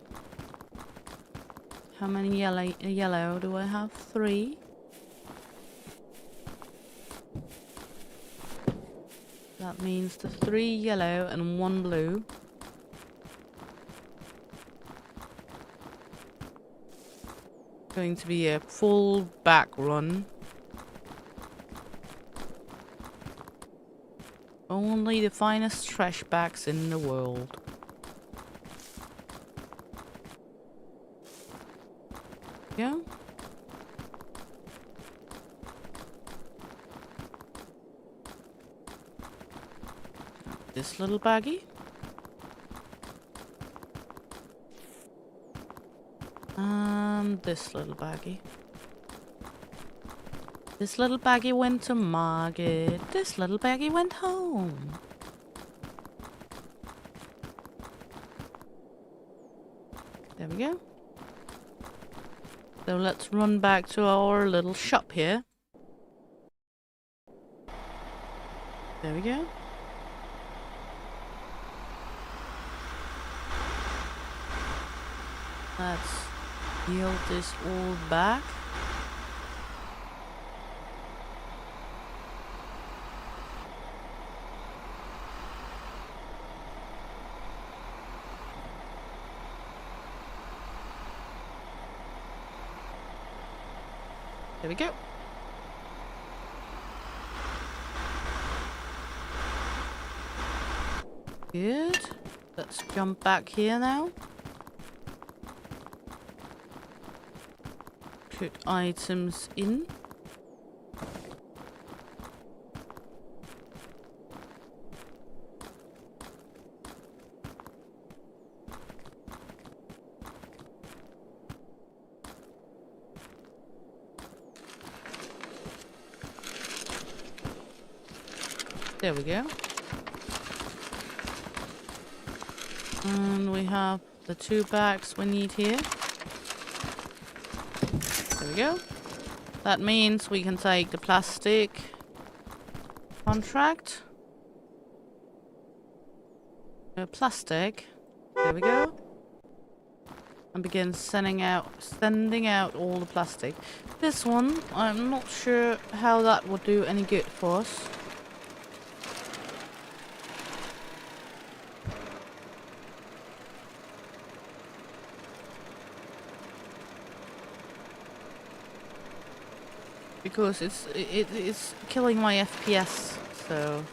How many yellow do I have? 3. That means the 3 yellow and 1 blue. Going to be a full back run. Only the finest trash bags in the world. Yeah. This little baggie. And this little baggie. This little baggie went to market. This little baggie went home. There we go. So let's run back to our little shop here. There we go. Let's yield this all back. There we go. Good. Let's jump back here now. Put items in. There we go. And we have the 2 bags we need here. There we go. That means we can take the plastic contract. Plastic. There we go. And begin sending out all the plastic. This one, I'm not sure how that would do any good for us. because it's killing my FPS. So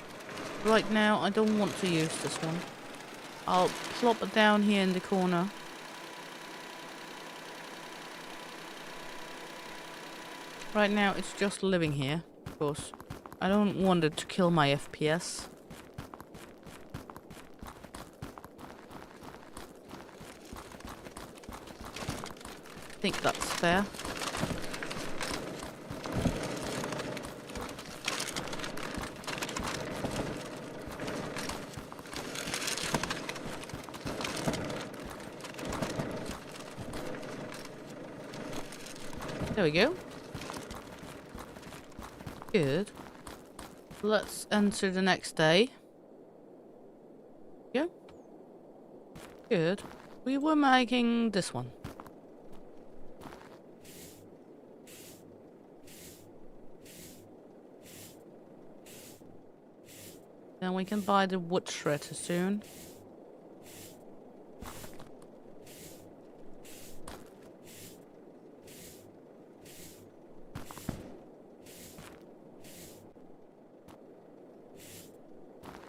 right now I don't want to use this one. I'll plop it down here in the corner. Right now it's just living here, because I don't want it to kill my FPS. I think that's fair. There we go. Good. Let's enter the next day. Yeah. Good. We were making this one. Then we can buy the wood shredder soon.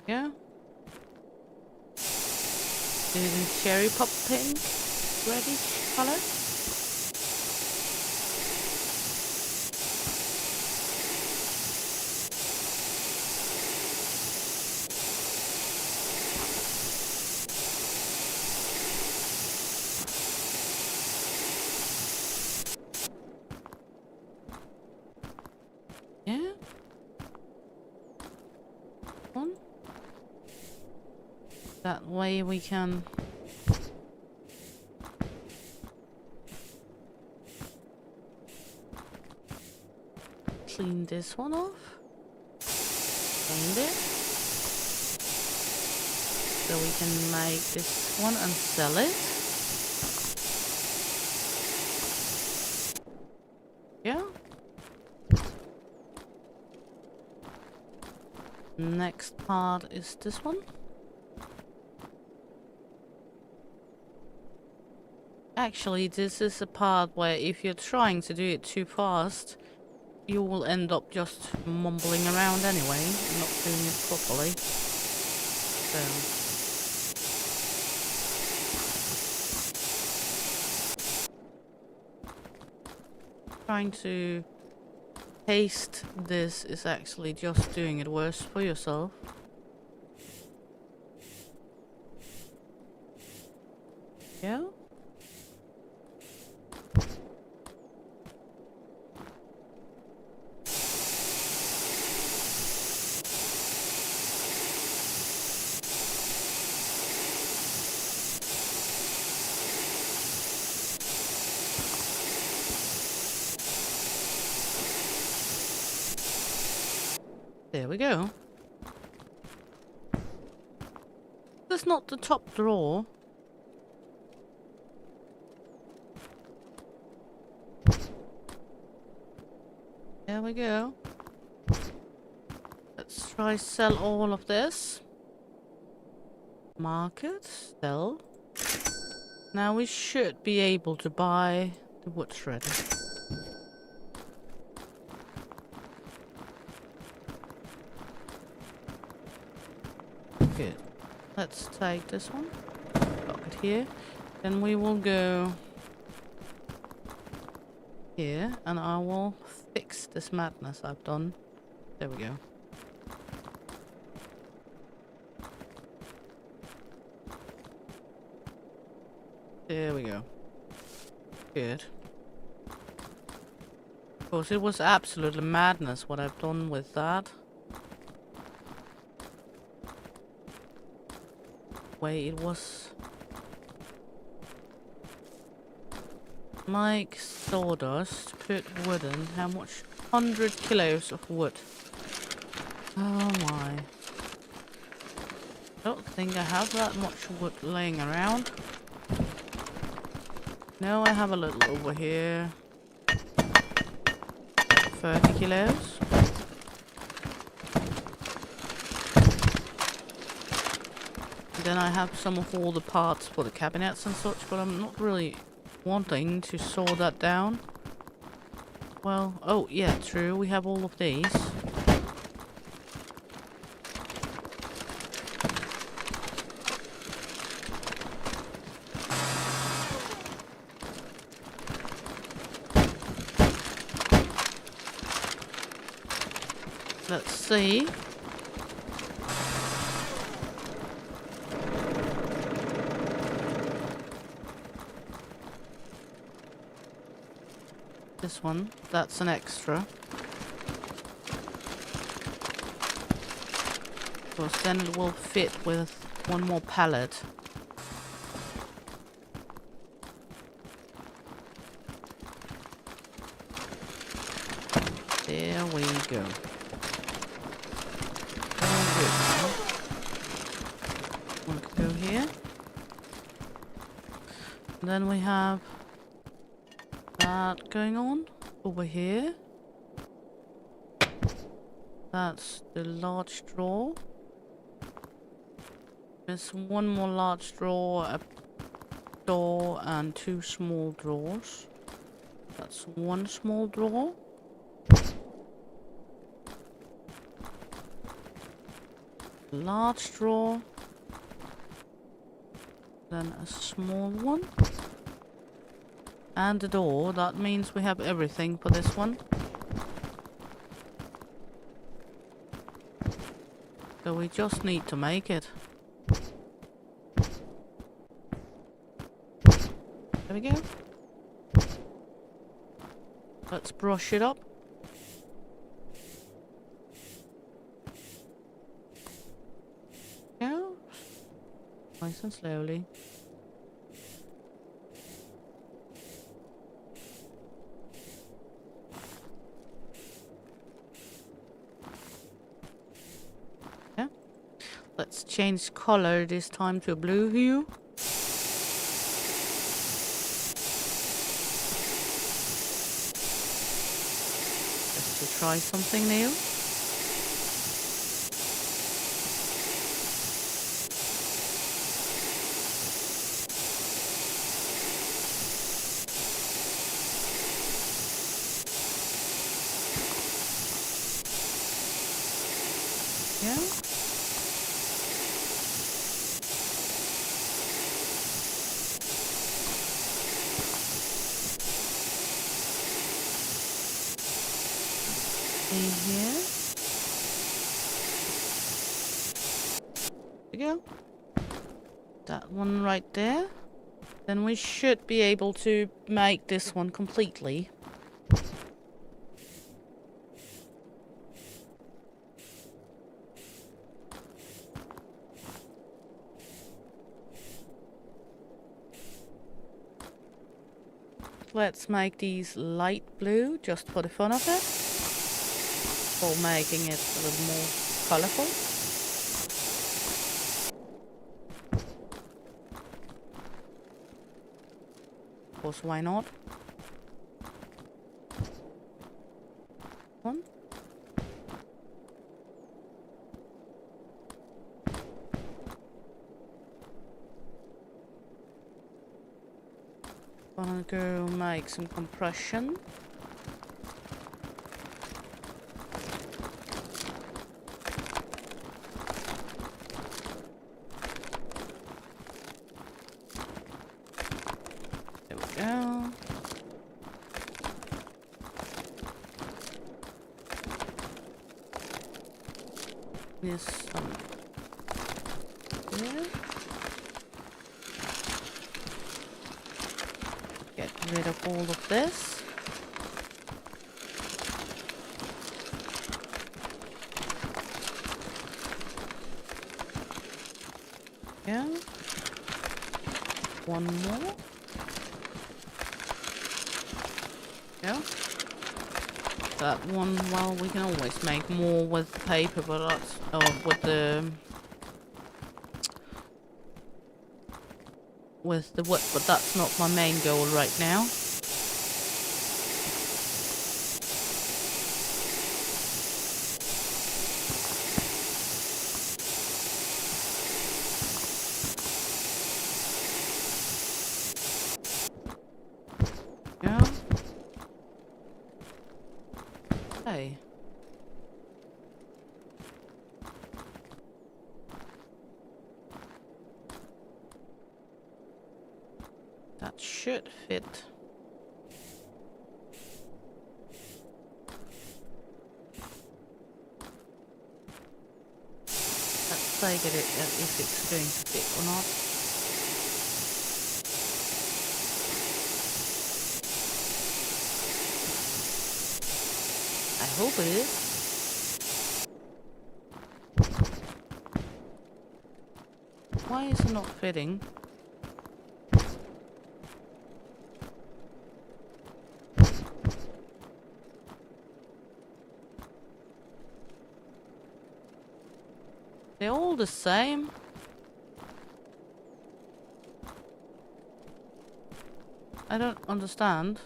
Yeah. Is cherry pop pink reddish color? Yeah. One. That way we can clean this one off. Clean it. So we can make this one and sell it. Yeah. Next part is this one. Actually, this is a part where if you're trying to do it too fast, you will end up just mumbling around anyway, and not doing it properly. So trying to paste this is actually just doing it worse for yourself. Yeah. There we go. That's not the top drawer. There we go. Let's try sell all of this. Market, sell. Now we should be able to buy the wood shredder. Good. Let's take this one. Lock it here. Then we will go here and I will fix this madness I've done. There we go. There we go. Good. Of course, it was absolutely madness what I've done with that. Way it was. Like sawdust, put wood in. How much? 100 kilos of wood. Oh my. Don't think I have that much wood laying around. No, I have a little over here. 30 kilos. Then I have some of all the parts for the cabinets and such, but I'm not really wanting to saw that down. Well, oh yeah, true. We have all of these. Let's see. This one, that's an extra. Because then it will fit with one more pallet. There we go. One could go here. And then we have that going on over here. That's the large drawer. There's one more large drawer, a door, and two small drawers. That's one small drawer. Large drawer. Then a small one. And a door. That means we have everything for this one. So we just need to make it. There we go. Let's brush it up. Yeah. Nice and slowly. Yeah. Let's change color this time to a blue hue. Just to try something new. Yeah. See here. There we go. That one right there. Then we should be able to make this one completely. Let's make these light blue just for the fun of it. For making it a little more colorful. Of course, why not? One. Gonna go make some compression. There we go. There's some there. Get rid of all of this. Yeah. One more. Yeah. That one, well, we can always make more with the paper, but that's, with the wood, but that's not my main goal right now. Yeah. That should fit. Let's take it if it's going to fit or not. I hope it is. Why is it not fitting? They're all the same. I don't understand.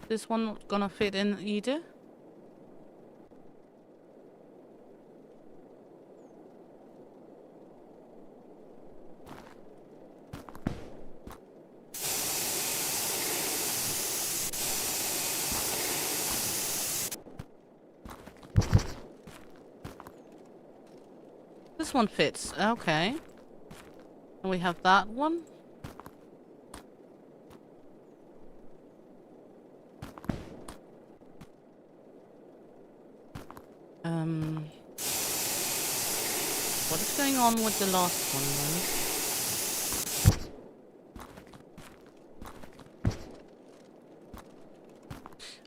This one not gonna fit in either. This one fits, okay. And we have that one. What is going on with the last one then?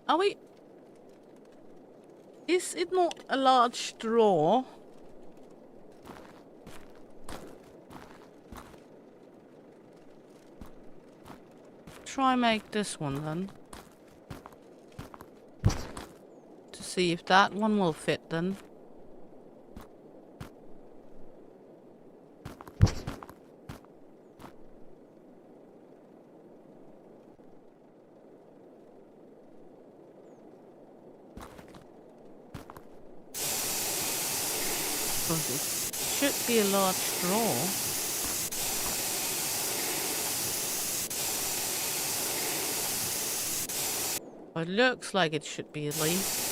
Are we... Is it not a large drawer? Try make this one then. To see if that one will fit then. Because it should be a large drawer. It looks like it should be at least.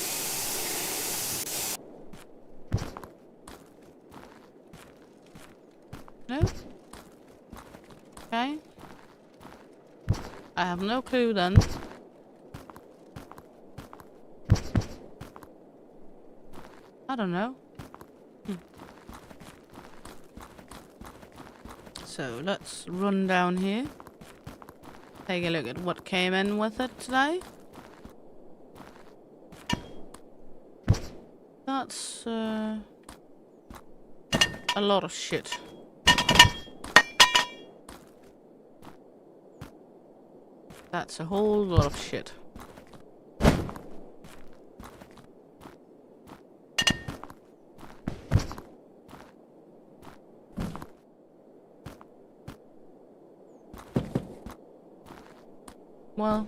No? Okay. I have no clue then. I don't know. So let's run down here. Take a look at what came in with it today. That's a lot of shit. That's a whole lot of shit. Well,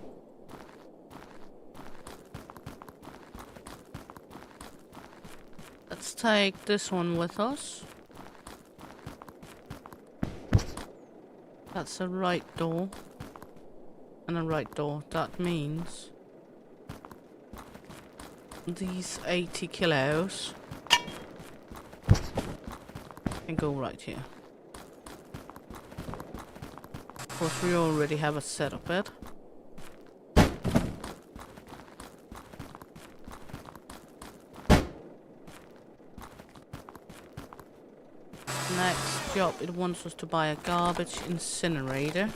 let's take this one with us. That's a right door. And a right door. That means these 80 kilos can go right here. Of course, we already have a set of it. Next job, it wants us to buy a garbage incinerator.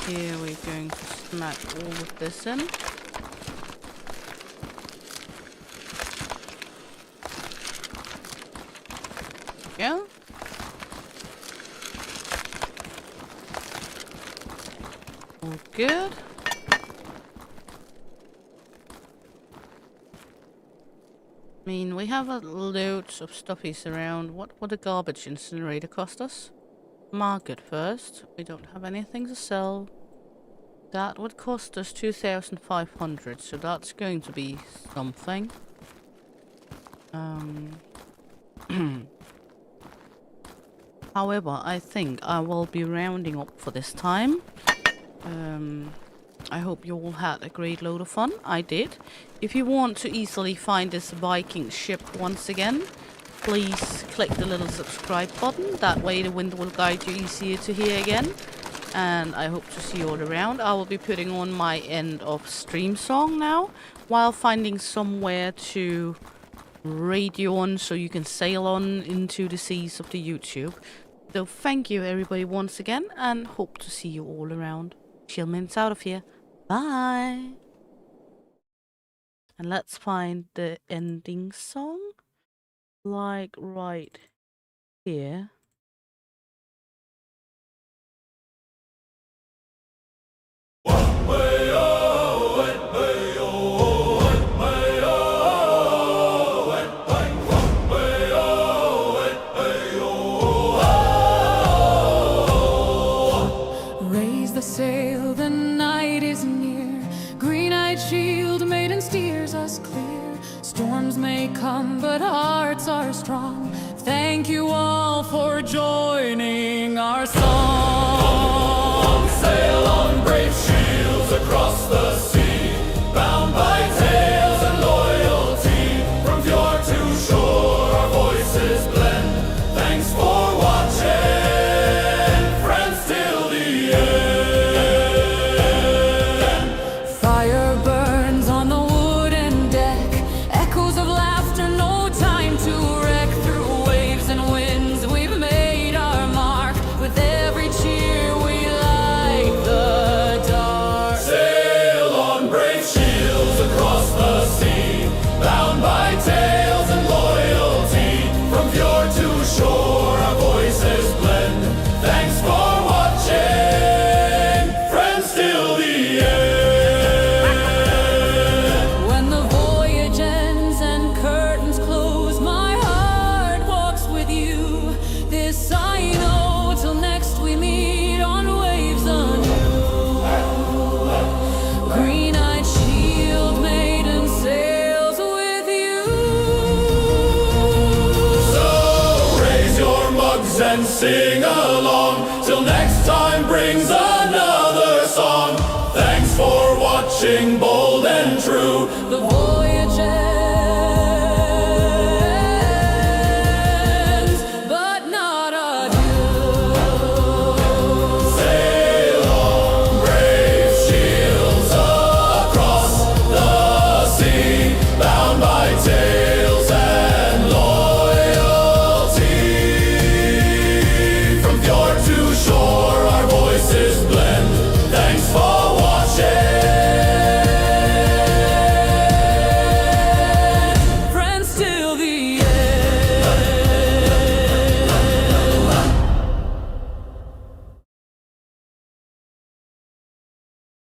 Here we're going to smack all of this in. Yeah. All good. I mean, we have loads of stuffies around. What would a garbage incinerator cost us? Market first. We don't have anything to sell. That would cost us 2,500, so that's going to be something. However, I think I will be rounding up for this time. I hope you all had a great load of fun. I did. If you want to easily find this Viking ship once again, please click the little subscribe button. That way the wind will guide you easier to hear again. And I hope to see you all around. I will be putting on my end of stream song now, while finding somewhere to radio on so you can sail on into the seas of the YouTube. So thank you everybody once again, and hope to see you all around. Shieldmaiden's out of here. Bye. And let's find the ending song, like right here. Raise the sail, the night is near. Green-eyed Shieldmaiden steers us clear. Storms may come, but hearts are strong. Thank you all for joining our song. Sail on, brave shields across the sea, bound by tales and loyalty. From fjord to shore, our voices blend. Thanks for watching, friends, till the end. Fire burns on the wooden deck. Echoes of laughter, no time to wreck. Through waves and winds, we've made our mark. With every cheer, we light the dark. Sail on, brave shields across the sea, bound by tales and loyalty. From fjord to shore, our voices blend. Thanks for watching, friends, till the end. When the voyage ends and curtains close, my heart walks with you. This I know, till next we meet on waves anew. Green-eyed Shieldmaiden sails with you. So raise your mugs and sing along, till next time brings another song. Thanks for watching, bold and true. The